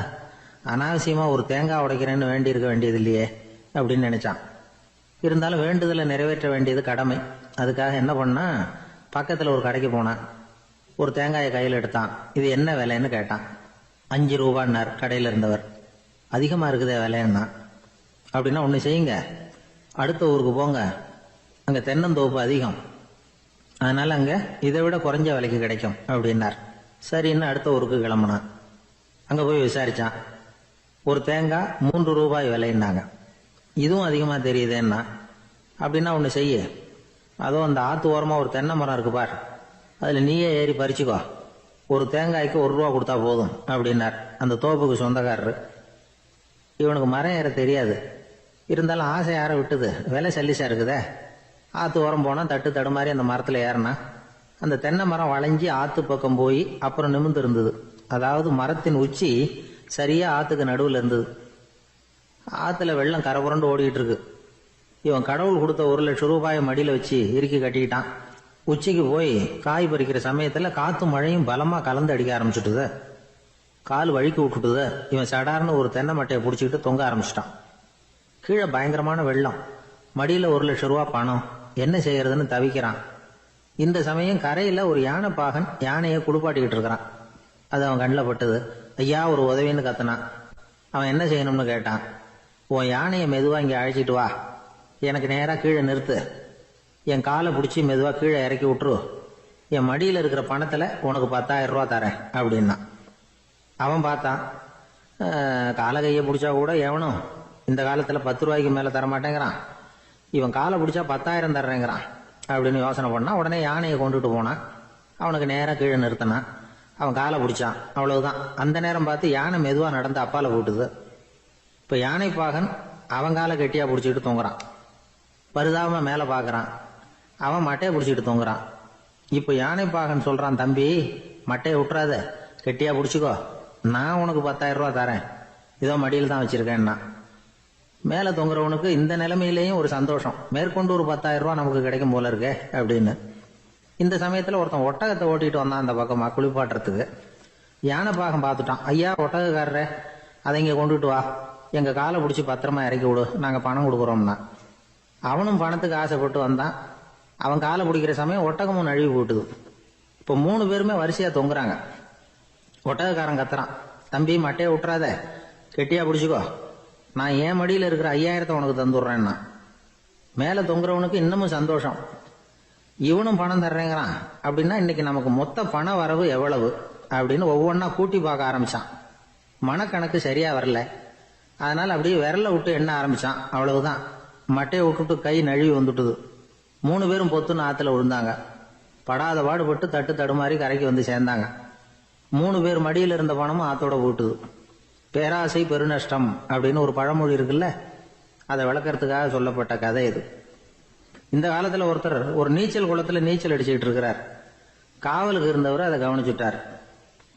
அனாவசியமா ஒரு தேங்காய் உடைக்கிறேன்னு வேண்டி இருக்க வேண்டியது இல்லையே அப்படின்னு நினைச்சான். இருந்தாலும் வேண்டுதலை நிறைவேற்ற வேண்டியது கடமை. அதுக்காக என்ன பண்ணா, பக்கத்துல ஒரு கடைக்கு போனான். ஒரு தேங்காயை கையில் எடுத்தான். இது என்ன விலைன்னு கேட்டான். 5 ரூபான்னார் கடையில் இருந்தவர். அதிகமா இருக்குதே விலைன்னா. அப்படின்னா ஒண்ணு செய்யுங்க, அடுத்த ஊருக்கு போங்க, அங்க தென்னந்தோப்பு அதிகம், அதனால அங்க இதை விட குறைஞ்ச விலைக்கு கிடைக்கும் அப்படின்னார். சரின்னு அடுத்த ஊருக்கு கிளம்புனான். அங்க போய் விசாரிச்சான். ஒரு தேங்காய் 3 ரூபாய் விலைன்னாங்க. இதுவும் அதிகமா தெரியுதுன்னா. அப்படின்னா ஒண்ணு செய்ய, அதோ அந்த ஆத்து ஓரமா ஒரு தென்னை மரம் இருக்கு பார், அதுல நீயே ஏறி பறிச்சுக்கோ, ஒரு தேங்காய்க்கு 1 ரூபா கொடுத்தா போதும் அப்படின்னார் அந்த தோப்புக்கு சொந்தக்காரரு. இவனுக்கு மரம் ஏற தெரியாது, இருந்தாலும் ஆசை யார விட்டுது, விலை சல்லிசா இருக்குதே. ஆத்து ஓரம் போனா தட்டு தடுமாறி அந்த மரத்துல ஏறினா அந்த தென்னை மரம் வளைஞ்சி ஆத்து பக்கம் போய் அப்புறம் நிமிர்ந்து இருந்தது. அதாவது மரத்தின் உச்சி சரியா ஆத்துக்கு நடுவில் இருந்தது. ஆத்துல வெள்ளம் கரை புரண்டு ஓடிட்டு இருக்கு. இவன் கடவுள் கொடுத்த 1,00,000 ரூபாயை மடியில வச்சு இறுக்கி கட்டிக்கிட்டான். உச்சிக்கு போய் காய் பறிக்கிற சமயத்துல காத்தும் மழையும் பலமா கலந்து அடிக்க ஆரம்பிச்சுட்டுத. கால் வழுக்கி விட்டுட்டுத. இவன் சடார்னு ஒரு தென்னை மட்டையை பிடிச்சிக்கிட்டு தொங்க ஆரம்பிச்சிட்டான். கீழே பயங்கரமான வெள்ளம். மடியில 1,00,000 ரூபா பணம். என்ன செய்யறதுன்னு தவிக்கிறான். இந்த சமயம் கரையில ஒரு யானை பாகன் யானையை குளிப்பாட்டிக்கிட்டு இருக்கிறான். அது அவன் கண்ணில் பட்டது. ஐயா ஒரு உதவின்னு கத்துனான். அவன் என்ன செய்யணும்னு கேட்டான். உன் யானையை மெதுவா இங்கே அழைச்சிட்டு வா, எனக்கு நேராக கீழே நிறுத்து, என் காலை பிடிச்சி மெதுவா கீழே இறக்கி விட்டுரு, என் மடியில் இருக்கிற பணத்தில் உனக்கு 10,000 ரூபா தரேன் அப்படின்னா. அவன் பார்த்தான். காலை கையை பிடிச்சா கூட எவனும் இந்த காலத்தில் 10 ரூபாய்க்கு மேலே தரமாட்டேங்கிறான். இவன் காலை பிடிச்சா 10,000 தர்றேங்கிறான் அப்படின்னு யோசனை பண்ணான். உடனே யானையை கொண்டுட்டு போனான். அவனுக்கு நேராக கீழே நிறுத்தினான். அவன் காலை பிடிச்சான். அவ்வளவுதான். அந்த நேரம் பார்த்து யானை மெதுவா நடந்து அப்பால போட்டுது. இப்ப யானை பாகன் அவன் காலை கெட்டியா பிடிச்சிட்டு தொங்குறான். பரிதாபமா மேல பாக்குறான். அவன் மட்டையை பிடிச்சிட்டு தொங்குறான். இப்ப யானை பாகன் சொல்றான், தம்பி மட்டையை விட்டுறாத, கெட்டியா பிடிச்சிக்கோ, நான் உனக்கு 10,000 ரூபா தரேன், இதோ மடியில் தான் வச்சிருக்கேன்னா. மேல தொங்குறவனுக்கு இந்த நிலைமையிலேயும் ஒரு சந்தோஷம், மேற்கொண்டு ஒரு 10,000 ரூபா நமக்கு கிடைக்கும் போல இருக்கே அப்படின்னு. இந்த சமயத்துல ஒருத்தன் ஒட்டகத்தை ஓட்டிட்டு வந்தான் அந்த பக்கமா குளிப்பாட்டுறதுக்கு. யானை பாகம் பார்த்துட்டான். ஐயா ஒட்டகக்காரரே, அதை இங்க கொண்டுட்டு வா, எங்க காலை பிடிச்சி பத்திரமா இறக்கி விடு, நாங்க பணம் கொடுக்குறோம்னா. அவனும் பணத்துக்கு ஆசைப்பட்டு வந்தான். அவன் காலை பிடிக்கிற சமயம் ஒட்டகமும் நழுவி போட்டுது. இப்போ 3 பேருமே வரிசையா தொங்குறாங்க. ஒட்டகக்காரன் கத்துறான், தம்பி மட்டையை விட்டுறாத, கெட்டியா பிடிச்சிக்கோ, நான் என் மடியில் இருக்கிற 5,000 உனக்கு தந்துடுறேன்னா. மேல தொங்குறவனுக்கு இன்னமும் சந்தோஷம், இவனும் பணம் தர்றேங்கிறான் அப்படின்னா இன்னைக்கு நமக்கு மொத்த பண வரவு எவ்வளவு அப்படின்னு ஒவ்வொன்னா கூட்டி பார்க்க ஆரம்பிச்சான். மனக்கணக்கு சரியா வரல. அதனால அப்படியே விரல விட்டு எண்ண ஆரம்பிச்சான். அவ்வளவுதான். மட்டையை விட்டுட்டு கை நழுவி வந்துட்டுது. 3 பேரும் பொத்துன்னு ஆத்துல விழுந்தாங்க. படாத பாடுபட்டு தட்டு தடுமாறி கரைக்கு வந்து சேர்ந்தாங்க. 3 பேர் மடியில் இருந்த பணமும் ஆத்தோட போட்டுது. பேராசை பெருநஷ்டம் அப்படின்னு ஒரு பழமொழி இருக்குல்ல, அதை விளக்கறதுக்காக சொல்லப்பட்ட கதை இது. இந்த காலத்துல ஒருத்தர் ஒரு நீச்சல் குளத்துல நீச்சல் அடிச்சுக்கிட்டு இருக்கிறார். காவலுக்கு இருந்தவர் அதை கவனிச்சுட்டார்.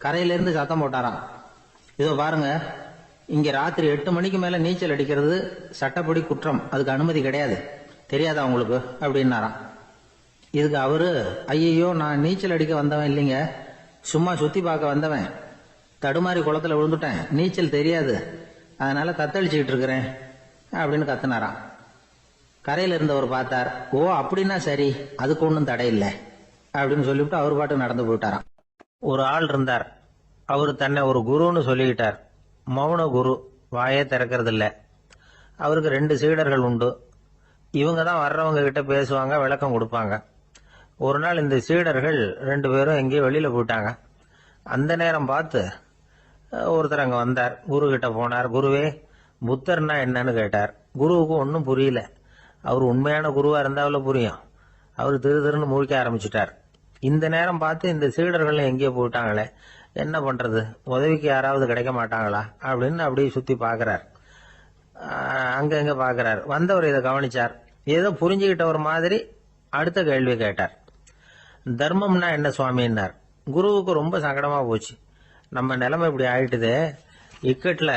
கரையிலிருந்து சத்தம் போட்டாராம், இதோ பாருங்க, இங்க ராத்திரி 8 மணிக்கு மேல நீச்சல் அடிக்கிறது சட்டப்படி குற்றம், அதுக்கு அனுமதி கிடையாது, தெரியாதா உங்களுக்கு அப்படின்னாராம். இதுக்கு அவரு, ஐயோ நான் நீச்சல் அடிக்க வந்தவன் இல்லைங்க, சும்மா சுத்தி பார்க்க வந்தவன், தடுமாறி குளத்துல விழுந்துட்டேன், நீச்சல் தெரியாது, அதனால தத்தளிச்சுக்கிட்டு இருக்கிறேன் அப்படின்னு கத்துனாராம். கரையில இருந்தவர் பார்த்தார். ஓ அப்படின்னா சரி, அதுக்கு ஒன்றும் தடை இல்லை அப்படின்னு சொல்லிவிட்டு அவர் பாட்டு நடந்து போயிட்டாராம். ஒரு ஆள் இருந்தார். அவரு தன்னை ஒரு குருன்னு சொல்லிக்கிட்டார். மௌன குரு, வாயே திறக்கிறது இல்லை. அவருக்கு 2 சீடர்கள் உண்டு. இவங்க தான் வர்றவங்க கிட்ட பேசுவாங்க, விளக்கம் கொடுப்பாங்க. ஒரு நாள் இந்த சீடர்கள் 2 பேரும் எங்கேயோ வெளியில போயிட்டாங்க. அந்த நேரம் பார்த்து ஒருத்தர் அங்க வந்தார். குரு கிட்ட போனார். குருவே, புத்தர்னா என்னன்னு கேட்டார். குருவுக்கு ஒன்றும் புரியல. அவர் உண்மையான குருவா இருந்தாவில் புரியும். அவர் திருன்னு முழிக்க ஆரம்பிச்சுட்டார். இந்த நேரம் பார்த்து இந்த சீடர்கள் எங்கேயோ போயிட்டாங்களே, என்ன பண்றது, உதவிக்கு யாராவது கிடைக்க மாட்டாங்களா அப்படின்னு அப்படியே சுத்தி பாக்குறார். அங்க பாக்குறார். வந்தவர் இதை கவனிச்சார். ஏதோ புரிஞ்சுக்கிட்டவர் மாதிரி அடுத்த கேள்வி கேட்டார். தர்மம்னா என்ன சுவாமின்னார். குருவுக்கு ரொம்ப சங்கடமா போச்சு. நம்ம நிலைமை இப்படி ஆயிட்டுதே, இக்கட்ல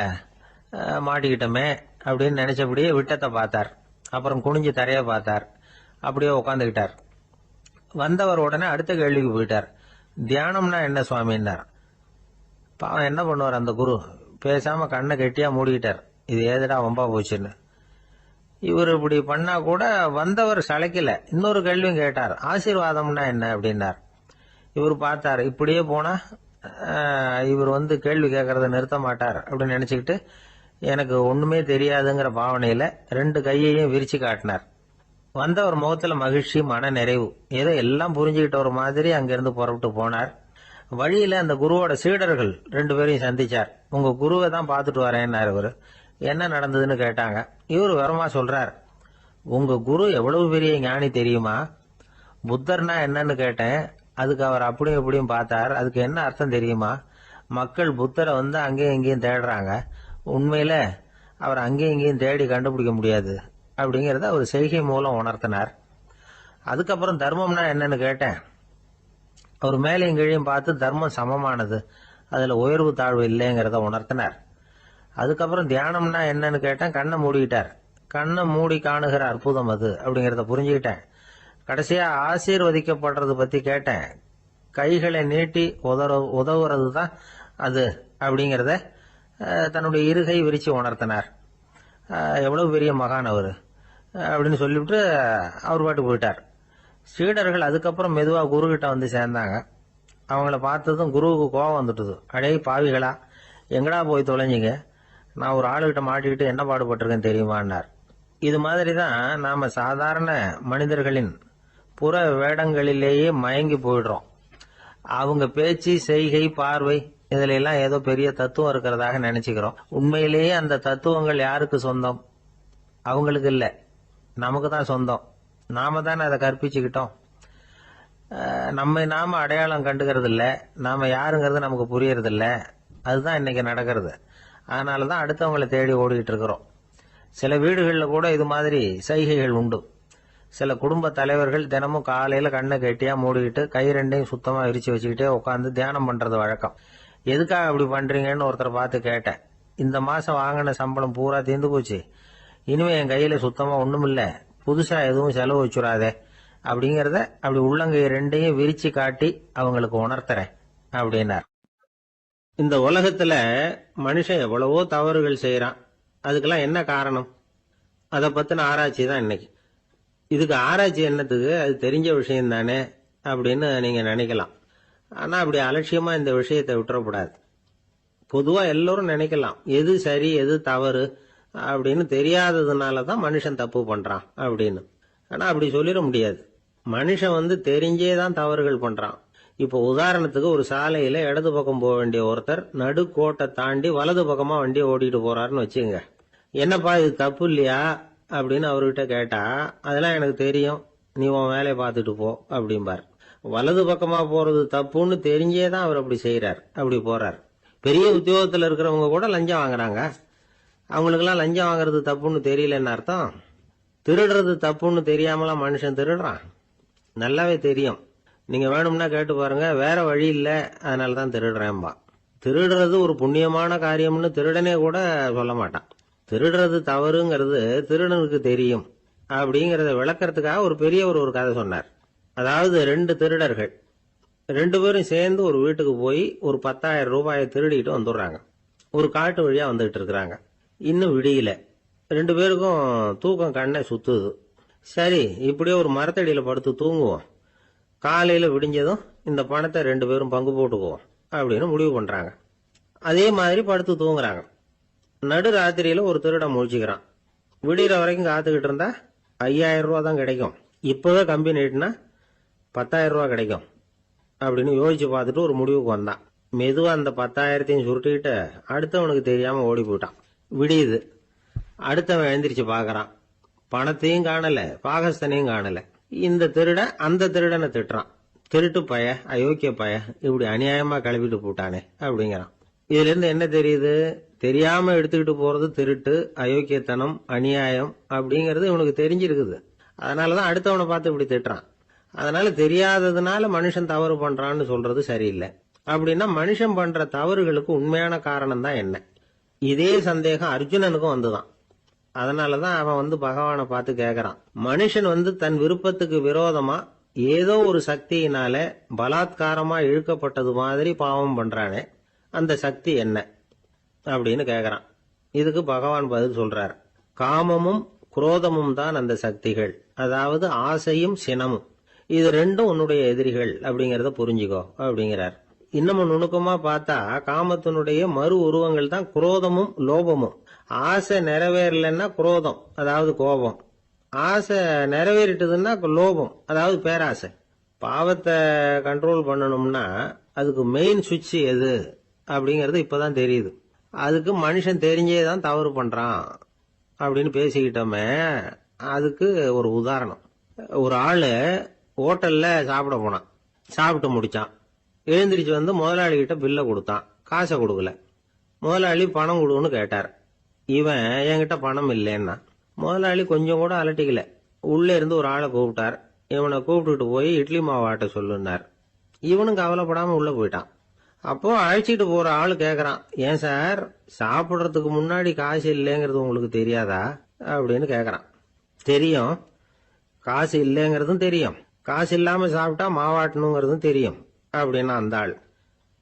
மாட்டிக்கிட்டோமே அப்படின்னு நினைச்சபடியே விட்டத்தை பார்த்தார். அப்புறம் குனிஞ்சு தரைய பார்த்தார். அப்படியே உட்காந்துக்கிட்டார். வந்தவர் உடனே அடுத்த கேள்விக்கு போயிட்டார். தியானம்னா என்ன சுவாமின்னார். பாவம் என்ன பண்ணுவார் அந்த குரு, பேசாம கண்ணை கெட்டியா மூடிக்கிட்டார். இது ஏதடா வம்பா போச்சுன்னு. இவர் இப்படி பண்ணா கூட வந்தவர் சளைக்கல. இன்னொரு கேள்வியும் கேட்டார். ஆசீர்வாதம்னா என்ன அப்படின்னார். இவர் பார்த்தார், இப்படியே போனா இவர் கேள்வி கேட்கறத நிறுத்த மாட்டார் அப்படின்னு நினைச்சுக்கிட்டு எனக்கு ஒண்ணுமே தெரியாதுங்கிற பாவனையில 2 கையையும் விரிச்சு காட்டினார். வந்தவர் முகத்துல மகிழ்ச்சி, மன நிறைவு, ஏதோ எல்லாம் புரிஞ்சுக்கிட்ட ஒரு மாதிரி அங்கிருந்து புறப்பட்டு போனார். வழியில அந்த குருவோட சீடர்கள் 2 பேரையும் சந்திச்சார். உங்க குருவை தான் பார்த்துட்டு வரேன்னாரு. இவரு என்ன நடந்ததுன்னு கேட்டாங்க. இவர் விவரமா சொல்றார். உங்க குரு எவ்வளவு பெரிய ஞானி தெரியுமா, புத்தர்னா என்னன்னு கேட்டேன், அதுக்கு அவர் அப்படியும் இப்படியும் பார்த்தார், அதுக்கு என்ன அர்த்தம் தெரியுமா, மக்கள் புத்தரை அங்கேயும் இங்கேயும் தேடுறாங்க, உண்மையில அவர் அங்கேயும் இங்கேயும் தேடி கண்டுபிடிக்க முடியாது அப்படிங்கறத அவர் செய்கை மூலம் உணர்த்தினார். அதுக்கப்புறம் தர்மம்னா என்னன்னு கேட்டேன், அவர் மேலையும் கீழையும் பார்த்து தர்மம் சமமானது, அதுல உயர்வு தாழ்வு இல்லைங்கிறத உணர்த்தினார். அதுக்கப்புறம் தியானம்னா என்னன்னு கேட்டேன். கண்ணை மூடிக்கிட்டார். கண்ணை மூடி காணுகிற அற்புதம் அது அப்படிங்கிறத புரிஞ்சுக்கிட்டேன். கடைசியா ஆசீர்வதிக்கப்படுறது பத்தி கேட்டேன். கைகளை நீட்டி உதவுறது தான் அது அப்படிங்கிறத தன்னுடைய இருகை விரிச்சு உணர்த்தினார். எவ்வளவு பெரிய மகான் அவரு அப்படின்னு சொல்லிவிட்டு அவர் பாட்டு போயிட்டார். சீடர்கள் அதுக்கப்புறம் மெதுவா குரு கிட்ட வந்து சேர்ந்தாங்க. அவங்கள பார்த்ததும் குருவுக்கு கோபம் வந்துட்டுது. அடே பாவிகளா, எங்கடா போய் தொலைஞ்சிங்க, நான் ஒரு ஆளுகிட்ட மாட்டிக்கிட்டு என்ன பாடுபட்டிருக்கேன் தெரியுமான்னார். இது மாதிரி தான் நாம சாதாரண மனிதர்களின் புற வேடங்களிலேயே மயங்கி போயிடுறோம். அவங்க பேச்சு, செய்கை, பார்வை இதுல எல்லாம் ஏதோ பெரிய தத்துவம் இருக்கிறதாக நினைச்சுக்கிறோம். உண்மையிலேயே அந்த தத்துவங்கள் யாருக்கு சொந்தம்? அவங்களுக்கு இல்ல, நமக்கு தான் சொந்தம். நாம தானே அதை கற்பிச்சுக்கிட்டோம். நாம அடையாளம் கண்டுக்கிறது இல்ல, நாம யாருங்கிறது நமக்கு புரியறது இல்ல. அதுதான் இன்னைக்கு நடக்கிறது. அதனாலதான் அடுத்தவங்களை தேடி ஓடிக்கிட்டு இருக்கிறோம். சில வீடுகளில் கூட இது மாதிரி சைகைகள் உண்டு. சில குடும்ப தலைவர்கள் தினமும் காலையில கண்ணை கெட்டியா மூடிக்கிட்டு கை ரெண்டையும் சுத்தமா விரிச்சு வச்சுக்கிட்டே உட்காந்து தியானம் பண்றது வழக்கம். எதுக்காக அப்படி பண்றீங்கன்னு ஒருத்தரை பார்த்து கேட்டேன். இந்த மாசம் வாங்கின சம்பளம் பூரா தீர்ந்து போச்சு, இனிமே என் கையில சுத்தமா ஒண்ணும் இல்ல, புதுசா எதுவும் செலவு வச்சுடாதே அப்படிங்கறத அப்படி உள்ளங்கை ரெண்டையும் விரிச்சு காட்டி அவங்களுக்கு உணர்த்துறேன் அப்படின்னார். இந்த உலகத்துல மனுஷன் எவ்வளவோ தவறுகள் செய்யறான். அதுக்கெல்லாம் என்ன காரணம்? அதை பத்தின ஆராய்ச்சி தான் இன்னைக்கு. இதுக்கு ஆராய்ச்சி என்னத்துக்கு, அது தெரிஞ்ச விஷயம் தானே அப்படின்னு நீங்க நினைக்கலாம். ஆனா அப்படி அலட்சியமா இந்த விஷயத்தை விட்டுறக்கூடாது. பொதுவா எல்லோரும் நினைக்கலாம் எது சரி எது தவறு அப்படின்னு தெரியாததுனாலதான் மனுஷன் தப்பு பண்றான் அப்படின்னு. ஆனா அப்படி சொல்லிட முடியாது. மனுஷன் தெரிஞ்சே தான் தவறுகள் பண்றான். இப்போ உதாரணத்துக்கு ஒரு சாலையில இடது பக்கம் போக வேண்டிய ஒருத்தர் நடுக்கோட்டை தாண்டி வலது பக்கமா வண்டியை ஓட்டிட்டு போறாருன்னு வச்சுங்க. என்னப்பா இது தப்பு இல்லையா அப்படின்னு அவர்கிட்ட கேட்டா, அதெல்லாம் எனக்கு தெரியும், நீ உன் வேலையை பார்த்துட்டு போ அப்படிம்பார். வலது பக்கமா போறது தப்புன்னு தெரிஞ்சே தான் அவர் அப்படி செய்யறார், அப்படி போறார். பெரிய உத்தியோகத்துல இருக்கிறவங்க கூட லஞ்சம் வாங்குறாங்க. அவங்களுக்கெல்லாம் லஞ்சம் வாங்குறது தப்புன்னு தெரியலன்னு அர்த்தம். திருடுறது தப்புன்னு தெரியாமலாம் மனுஷன் திருடுறான், நல்லாவே தெரியும். நீங்க வேணும்னா கேட்டு பாருங்க, வேற வழி இல்ல அதனாலதான் திருடுறேன்பா. திருடுறது ஒரு புண்ணியமான காரியம்னு திருடனே கூட சொல்ல மாட்டான். திருடுறது தவறுங்கிறது திருடனுக்கு தெரியும் அப்படிங்கறத விளக்கறதுக்காக ஒரு பெரியவர் ஒரு கதை சொன்னார். அதாவது 2 திருடர்கள் 2 பேரும் சேர்ந்து ஒரு வீட்டுக்கு போய் ஒரு 10,000 ரூபாயை திருடிட்டு வந்துடுறாங்க. ஒரு காட்டு வழியா வந்துகிட்டு இருக்கிறாங்க. இன்னும் விடியல. 2 பேருக்கும் தூக்கம் கண்ணை சுத்துது. சரி, இப்படியே ஒரு மரத்தடியில படுத்து தூங்குவோம், காலையில விடிஞ்சதும் இந்த பணத்தை 2 பேரும் பங்கு போட்டுக்குவோம் அப்படின்னு முடிவு பண்றாங்க. அதே மாதிரி படுத்து தூங்குறாங்க. நடு ராத்திரியில ஒரு திருடன் முழிச்சுக்கிறான். விடிகிற வரைக்கும் காத்துக்கிட்டு இருந்தா 5,000 ரூபா தான் கிடைக்கும், இப்பவே கம்பி நீட்டினா 10,000 ரூபா கிடைக்கும் அப்படின்னு யோசிச்சு பார்த்துட்டு ஒரு முடிவுக்கு வந்தான். மெதுவா அந்த 10,000த்தையும் சுருட்டிக்கிட்டு அடுத்தவனுக்கு தெரியாம ஓடி போயிட்டான். விடியுது. அடுத்தவன் எழுந்திரிச்சு பாக்குறான். பணத்தையும் காணல, பாகஸ்தனையும் காணல. இந்த திருடன் அந்த திருடனை திட்டுறான். திருட்டு பய, அயோக்கிய பய, இப்படி அநியாயமா கிளப்பிட்டு போட்டானே அப்படிங்கிறான். இதுல இருந்து என்ன தெரியுது? தெரியாம எடுத்துக்கிட்டு போறது திருட்டு, அயோக்கியத்தனம், அநியாயம் அப்படிங்கறது இவனுக்கு தெரிஞ்சிருக்குது. அதனாலதான் அடுத்தவனை பார்த்து இப்படி திட்டுறான். அதனால தெரியாததுனால மனுஷன் தவறு பண்றான்னு சொல்றது சரியில்லை. அப்படின்னா மனுஷன் பண்ற தவறுகளுக்கு உண்மையான காரணம் தான் என்ன? இதே சந்தேகம் அர்ஜுனனுக்கும் வந்துதான். அதனாலதான் அவன் பகவானை பார்த்து கேக்குறான். மனுஷன் தன் விருப்பத்துக்கு விரோதமா ஏதோ ஒரு சக்தியினால பலாத்காரமா இழுக்கப்பட்டது மாதிரி பாவம் பண்றானே, அந்த சக்தி என்ன அப்படின்னு கேக்குறான். இதுக்கு பகவான் பதில் சொல்றார். காமமும் குரோதமும் தான் அந்த சக்திகள், அதாவது ஆசையும் சினமும். இது ரெண்டும் உன்னுடைய எதிரிகள் அப்படிங்கறத புரிஞ்சுக்கோ அப்படிங்கிறார். இன்னமும் நுணுக்கமா பார்த்தா காமத்தினுடைய மறு உருவங்கள் தான் குரோதமும் லோபமும். ஆசை நிறைவேறலன்னா குரோதம், அதாவது கோபம். ஆசை நிறைவேறிட்டதுன்னா லோபம், அதாவது பேராசை. பாவத்தை கண்ட்ரோல் பண்ணணும்னா அதுக்கு மெயின் சுவிட்ச் எது அப்படிங்கறது இப்பதான் தெரியுது. அதுக்கு மனுஷன் தெரிஞ்சே தான் தவறு பண்றான் அப்படின்னு பேசிக்கிட்டோமே. அதுக்கு ஒரு உதாரணம். ஒரு ஆளு ஹோட்டல்ல சாப்பிட போனான். சாப்பிட்டு முடிச்சான். எழுந்திரிச்சு முதலாளி கிட்ட பில்ல கொடுத்தான். காசை கொடுக்கல. முதலாளி பணம் கொடுன்னு கேட்டார். இவன் என்கிட்ட பணம் இல்லைன்னா. முதலாளி கொஞ்சம் கூட அலட்டிக்கல. உள்ளே இருந்து ஒரு ஆளை கூப்பிட்டார். இவனை கூப்பிட்டுட்டு போய் இட்லி மாவு ஆட்ட சொல்லுனார். இவனும் கவலைப்படாம உள்ள போயிட்டான். அப்போ அழைச்சிட்டு போற ஆளு கேக்குறான், ஏன் சார் சாப்பிடுறதுக்கு முன்னாடி காசு இல்லைங்கிறது உங்களுக்கு தெரியாதா அப்படின்னு கேக்குறான். தெரியும், காசு இல்லைங்கிறதும் தெரியும், காசு இல்லாம சாப்பிட்டா மாவாட்டணுங்கிறதும் தெரியும் அப்படின்னா அந்த ஆள்.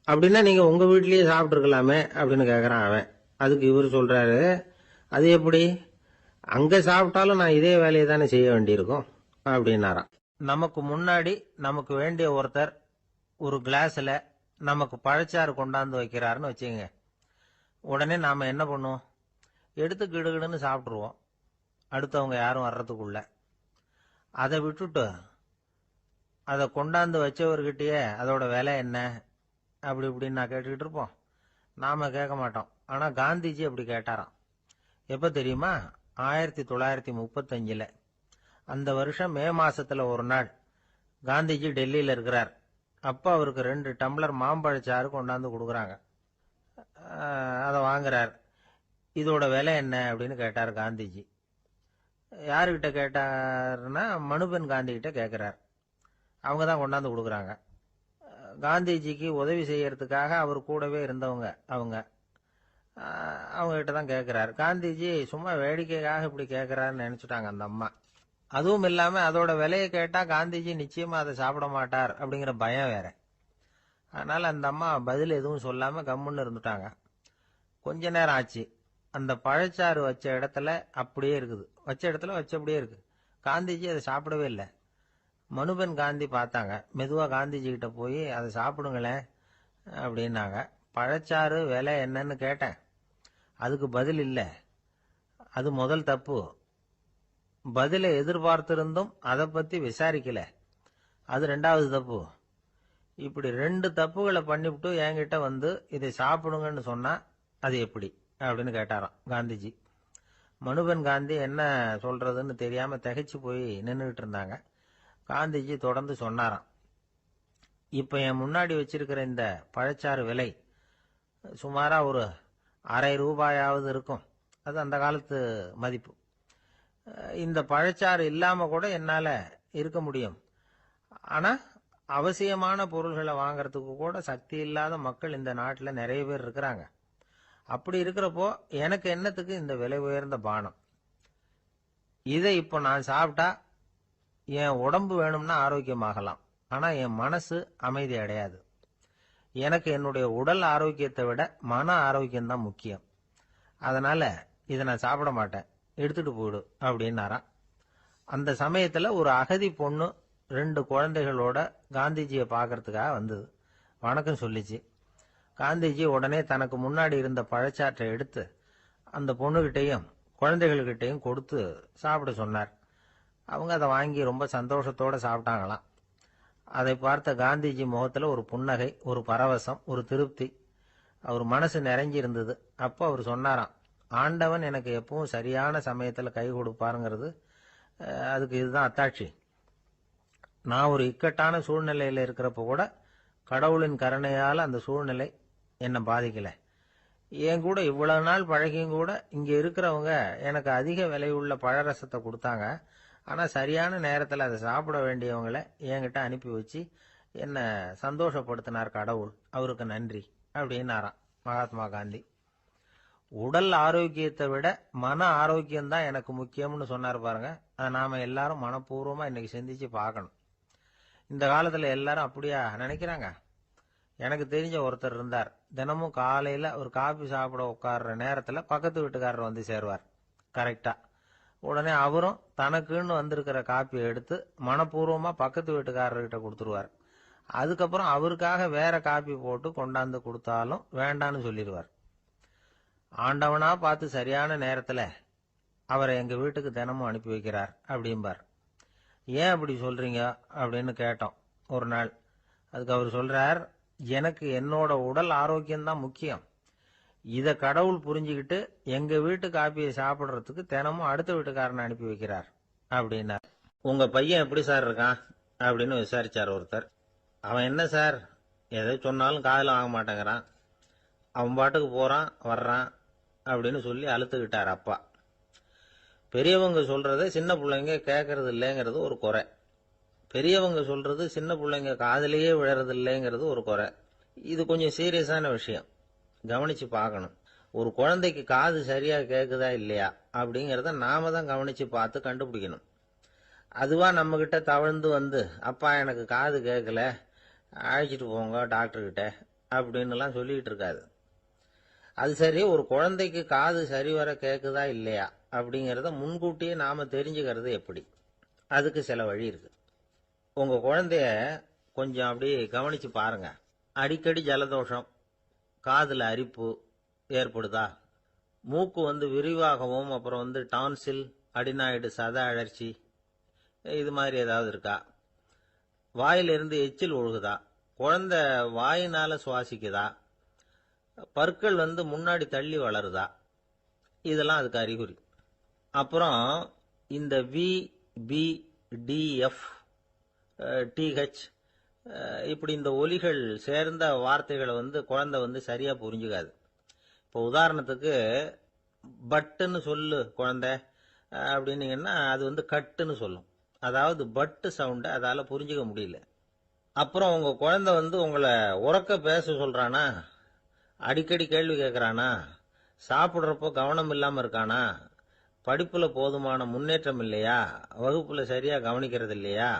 அப்படின்னா நீங்க உங்க வீட்லயே சாப்பிட்டு இருக்கலாமே அப்படின்னு கேக்குறான் அவன். அதுக்கு இவர் சொல்றாரு, அது எப்படி, அங்க சாப்பிட்டாலும் நான் இதே வேலையை தானே செய்ய வேண்டியிருக்கும் அப்படின்னாராம். நமக்கு முன்னாடி நமக்கு வேண்டிய ஒருத்தர் ஒரு கிளாஸ்ல நமக்கு பழச்சாறு கொண்டாந்து வைக்கிறாருன்னு வச்சுங்க. உடனே நாம என்ன பண்ணுவோம், எடுத்து கிடுகிடுன்னு சாப்பிட்டுருவோம் அடுத்தவங்க யாரும் வர்றதுக்குள்ள. அதை விட்டுட்டு அதை கொண்டாந்து வச்சவர்கிட்டயே அதோட விலை என்ன அப்படி இப்படின்னு நான் கேட்டுக்கிட்டு இருப்போம். நாம கேட்க மாட்டோம். ஆனா காந்திஜி அப்படி கேட்டாராம். எப்ப தெரியுமா, 1935. அந்த வருஷம் மே மாசத்துல ஒரு நாள் காந்திஜி டெல்லியில இருக்கிறார். அப்ப அவருக்கு 2 டம்ளர் மாம்பழச்சாறு கொண்டாந்து கொடுக்குறாங்க. அதை வாங்குறார். இதோட விலை என்ன அப்படின்னு கேட்டார் காந்திஜி. யாருகிட்ட கேட்டாருன்னா மனுபென் காந்தி கிட்ட கேட்கிறார். அவங்க தான் கொண்டாந்து கொடுக்குறாங்க. காந்திஜிக்கு உதவி செய்யறதுக்காக அவர் கூடவே இருந்தவங்க அவங்க கிட்ட தான் கேட்கிறார். காந்திஜி சும்மா வேடிக்கைக்காக இப்படி கேட்கிறாருன்னு நினைச்சுட்டாங்க அந்த அம்மா. அதுவும் இல்லாம அதோட விலையை கேட்டா காந்திஜி நிச்சயமா அதை சாப்பிட மாட்டார் அப்படிங்கிற பயம் வேற. அதனால அந்த அம்மா பதில் எதுவும் சொல்லாம கம்முன்னு இருந்துட்டாங்க. கொஞ்ச நேரம் ஆச்சு. அந்த பழச்சாறு வச்ச இடத்துல அப்படியே இருக்குது, வச்ச இடத்துல வச்சபடியே இருக்கு. காந்திஜி அதை சாப்பிடவே இல்லை. மனுபென் காந்தி பார்த்தாங்க. மெதுவா காந்திஜி கிட்ட போய் அதை சாப்பிடுங்களேன் அப்படின்னாங்க. பழச்சாறு விலை என்னன்னு கேட்டேன், அதுக்கு பதில் இல்லை. அது முதல் தப்பு. பதிலை எதிர்பார்த்திருந்தும் அதை பத்தி விசாரிக்கல, அது 2வது தப்பு. இப்படி 2 தப்புகளை பண்ணிவிட்டு என்கிட்ட வந்து இதை சாப்பிடுங்கன்னு சொன்னா அது எப்படி அப்படின்னு கேட்டாராம் காந்திஜி. மனுபென் காந்தி என்ன சொல்றதுன்னு தெரியாம திகைச்சு போய் நின்றுகிட்டு இருந்தாங்க. காந்திஜி தொடர்ந்து சொன்னாராம், இப்ப என் முன்னாடி வச்சிருக்கிற இந்த பழச்சாறு விலை சுமாரா ஒரு அரை ரூபாயாவது இருக்கும். அது அந்த காலத்து மதிப்பு. இந்த பழச்சாறு இல்லாம கூட என்னால இருக்க முடியும். ஆனா அவசியமான பொருள்களை வாங்கறதுக்கு கூட சக்தி இல்லாத மக்கள் இந்த நாட்டில் நிறைய பேர் இருக்கிறாங்க. அப்படி இருக்கிறப்போ எனக்கு என்னத்துக்கு இந்த விலை உயர்ந்த பானம்? இதை இப்போ நான் சாப்பிட்டா என் உடம்பு வேணும்னா ஆரோக்கியமாகலாம், ஆனா என் மனசு அமைதி அடையாது. எனக்கு என்னுடைய உடல் ஆரோக்கியத்தை விட மன ஆரோக்கியம் தான் முக்கியம். அதனால இதை நான் சாப்பிட மாட்டேன், எடுத்துட்டு போயிடு அப்படின்னாராம். அந்த சமயத்துல ஒரு அகதி பொண்ணு 2 குழந்தைகளோட காந்திஜியை பார்க்கறதுக்காக வந்தது. வணக்கம் சொல்லிச்சு. காந்திஜி உடனே தனக்கு முன்னாடி இருந்த பழச்சாற்றை எடுத்து அந்த பொண்ணுகிட்டையும் குழந்தைகள்கிட்டையும் கொடுத்து சாப்பிட சொன்னார். அவங்க அதை வாங்கி ரொம்ப சந்தோஷத்தோட சாப்பிட்டாங்களாம். அதை பார்த்த காந்திஜி முகத்துல ஒரு புன்னகை, ஒரு பரவசம், ஒரு திருப்தி. அவர் மனசு நிறைஞ்சி இருந்தது. அப்போ அவர் சொன்னாராம், ஆண்டவன் எனக்கு எப்பவும் சரியான சமயத்துல கை கொடுப்பாருங்கிறது அதுக்கு இதுதான் அத்தாட்சி. நான் ஒரு இக்கட்டான சூழ்நிலையில இருக்கிறப்ப கூட கடவுளின் கருணையால அந்த சூழ்நிலை என்னை பாதிக்கல. என் கூட இவ்வளவு நாள் பழகியும் கூட இங்க இருக்கிறவங்க எனக்கு அதிக விலையுள்ள பழரசத்தை கொடுத்தாங்க. ஆனா சரியான நேரத்துல அதை சாப்பிட வேண்டியவங்களை என்கிட்ட அனுப்பி வச்சு என்ன சந்தோஷப்படுத்தினார் கடவுள், அவருக்கு நன்றி அப்படின்னாராம் மகாத்மா காந்தி. உடல் ஆரோக்கியத்தை விட மன ஆரோக்கியம்தான் எனக்கு முக்கியம்னு சொன்னார் பாருங்க. அதை நாம எல்லாரும் மனப்பூர்வமா இன்னைக்கு சிந்திச்சு பார்க்கணும். இந்த காலத்துல எல்லாரும் அப்படியா நினைக்கிறாங்க? எனக்கு தெரிஞ்ச ஒருத்தர் இருந்தார். தினமும் காலையில ஒரு காபி சாப்பிட உட்கார்ற நேரத்துல பக்கத்து வீட்டுக்காரர் வந்து சேருவார் கரெக்டா. உடனே அவரும் தனக்குன்னு வந்திருக்கிற காப்பியை எடுத்து மனப்பூர்வமா பக்கத்து வீட்டுக்காரர்கிட்ட கொடுத்துருவார். அதுக்கப்புறம் அவருக்காக வேற காப்பி போட்டு கொண்டாந்து கொடுத்தாலும் வேண்டான்னு சொல்லிடுவார். ஆண்டவனா பார்த்து சரியான நேரத்துல அவரை எங்க வீட்டுக்கு தினமும் அனுப்பி வைக்கிறார் அப்படிம்பார். ஏன் அப்படி சொல்றீங்க அப்படின்னு கேட்டோம் ஒரு நாள். அதுக்கு அவர் சொல்றார், எனக்கு என்னோட உடல் ஆரோக்கியம்தான் முக்கியம். இத கடவுள் புரிஞ்சுக்கிட்டு எங்க வீட்டு காப்பியை சாப்பிடுறதுக்கு தினமும் அடுத்த வீட்டுக்காரனை அனுப்பி வைக்கிறார் அப்படின்னார். உங்க பையன் எப்படி சார் இருக்கான் அப்படின்னு விசாரிச்சார் ஒருத்தர். அவன் என்ன சார், எதை சொன்னாலும் காதுல வாங்க மாட்டேங்கிறான், அவன் பாட்டுக்கு போறான் வர்றான் அப்படின்னு சொல்லி அழுத்துக்கிட்டார் அப்பா. பெரியவங்க சொல்றதை சின்ன பிள்ளைங்க கேட்கறது இல்லைங்கிறது ஒரு குறை. பெரியவங்க சொல்றது சின்ன பிள்ளைங்க காதுலயே விழறது இல்லைங்கிறது ஒரு குறை. இது கொஞ்சம் சீரியஸான விஷயம், கவனிச்சு பார்க்கணும். ஒரு குழந்தைக்கு காது சரியா கேக்குதா இல்லையா அப்படிங்கறத நாம தான் கவனிச்சு பார்த்து கண்டுபிடிக்கணும். அதுவா நம்ம கிட்ட தவழ்ந்து வந்து, அப்பா எனக்கு காது கேட்கல, அழைச்சிட்டு போங்க டாக்டர் கிட்ட அப்படின்னுலாம் சொல்லிட்டு இருக்காது. அது சரி, ஒரு குழந்தைக்கு காது சரிவர கேக்குதா இல்லையா அப்படிங்கறத முன்கூட்டியே நாம தெரிஞ்சுக்கிறது எப்படி? அதுக்கு சில வழி இருக்கு. உங்க குழந்தைய கொஞ்சம் அப்படியே கவனிச்சு பாருங்க. அடிக்கடி ஜலதோஷம், காதுல அரிப்பு ஏற்படுதா? மூக்கு விரிவாகவும், அப்புறம் டான்சில், அடினாய்டு, சத அழற்சி, இது மாதிரி ஏதாவது இருக்கா? வாயிலிருந்து எச்சில் ஒழுகுதா? குழந்தை வாயினால சுவாசிக்குதா? பற்கள் முன்னாடி தள்ளி வளருதா? இதெல்லாம் அதுக்கு அறிகுறி. அப்புறம் இந்த V, B, D, F, D H இப்படி இந்த ஒலிகள் சேர்ந்த வார்த்தைகளை குழந்தை சரியா புரிஞ்சுக்காது. இப்போ உதாரணத்துக்கு பட்டுன்னு சொல்லு குழந்தை அப்படின்னீங்கன்னா அது கட்டுன்னு சொல்லும். அதாவது பட்டு சவுண்ட அதால புரிஞ்சுக்க முடியல. அப்புறம் உங்க குழந்தை உங்களை உறக்க பேச சொல்றானா, அடிக்கடி கேள்வி கேட்கறானா, சாப்பிடுறப்போ கவனம் இல்லாம இருக்கானா, படிப்புல போதுமான முன்னேற்றம் இல்லையா, வகுப்புல சரியா கவனிக்கிறது இல்லையா,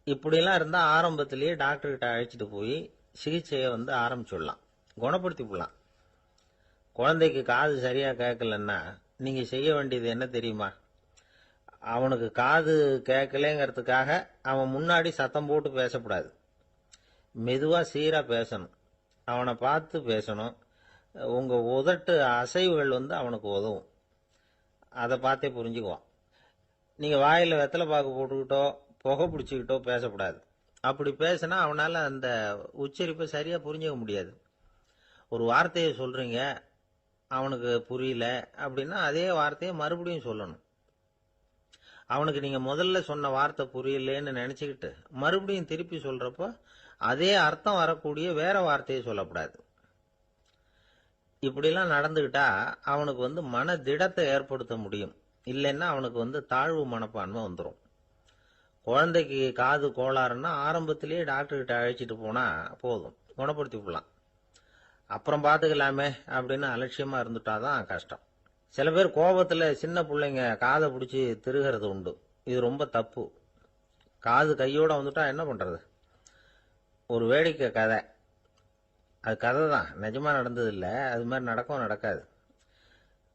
இப்படியெல்லாம் இருந்தா ஆரம்பத்திலேயே டாக்டர் கிட்ட அழைச்சிட்டு போய் சிகிச்சையை ஆரம்பிச்சுடலாம், குணப்படுத்தி விடலாம். குழந்தைக்கு காது சரியா கேட்கலன்னா நீங்க செய்ய வேண்டியது என்ன தெரியுமா? அவனுக்கு காது கேட்கலங்கிறதுக்காக அவன் முன்னாடி சத்தம் போட்டு பேசக்கூடாது. மெதுவா சீரா பேசணும், அவனை பார்த்து பேசணும். உங்க உதட்டு அசைவுகள் அவனுக்கு உதவும். அதை பார்த்தே புரிஞ்சுக்குவான். நீங்க வாயில வெத்தலை பாக்கு போட்டுக்கிட்டோ புகை பிடிச்சிக்கிட்டோ பேசக்கூடாது. அப்படி பேசினா அவனால அந்த உச்சரிப்பை சரியா புரிஞ்சுக்க முடியாது. ஒரு வார்த்தையை சொல்றீங்க, அவனுக்கு புரியல அப்படின்னா அதே வார்த்தையை மறுபடியும் சொல்லணும். அவனுக்கு நீங்க முதல்ல சொன்ன வார்த்தை புரியலன்னு நினைச்சுக்கிட்டு மறுபடியும் திருப்பி சொல்றப்போ அதே அர்த்தம் வரக்கூடிய வேற வார்த்தையை சொல்லக்கூடாது. இப்படிலாம் நடந்துகிட்டா அவனுக்கு மன திடத்தை ஏற்படுத்த முடியும். இல்லைன்னா அவனுக்கு தாழ்வு மனப்பான்மை வந்துடும். குழந்தைக்கு காது கோளாறுன்னா ஆரம்பத்திலேயே டாக்டர் கிட்ட அழைச்சிட்டு போனா போதும், குணப்படுத்தி விடலாம். அப்புறம் பார்த்துக்கலாமே அப்படின்னு அலட்சியமா இருந்துட்டாதான் கஷ்டம். சில பேர் கோபத்துல சின்ன பிள்ளைங்க காதை பிடிச்சி திருகிறது உண்டு. இது ரொம்ப தப்பு. காது கையோட வந்துட்டா என்ன பண்றது? ஒரு வேடிக்கை கதை, அது கதை தான், நிஜமா நடந்தது இல்லை. அது மாதிரி நடக்கும் நடக்காது,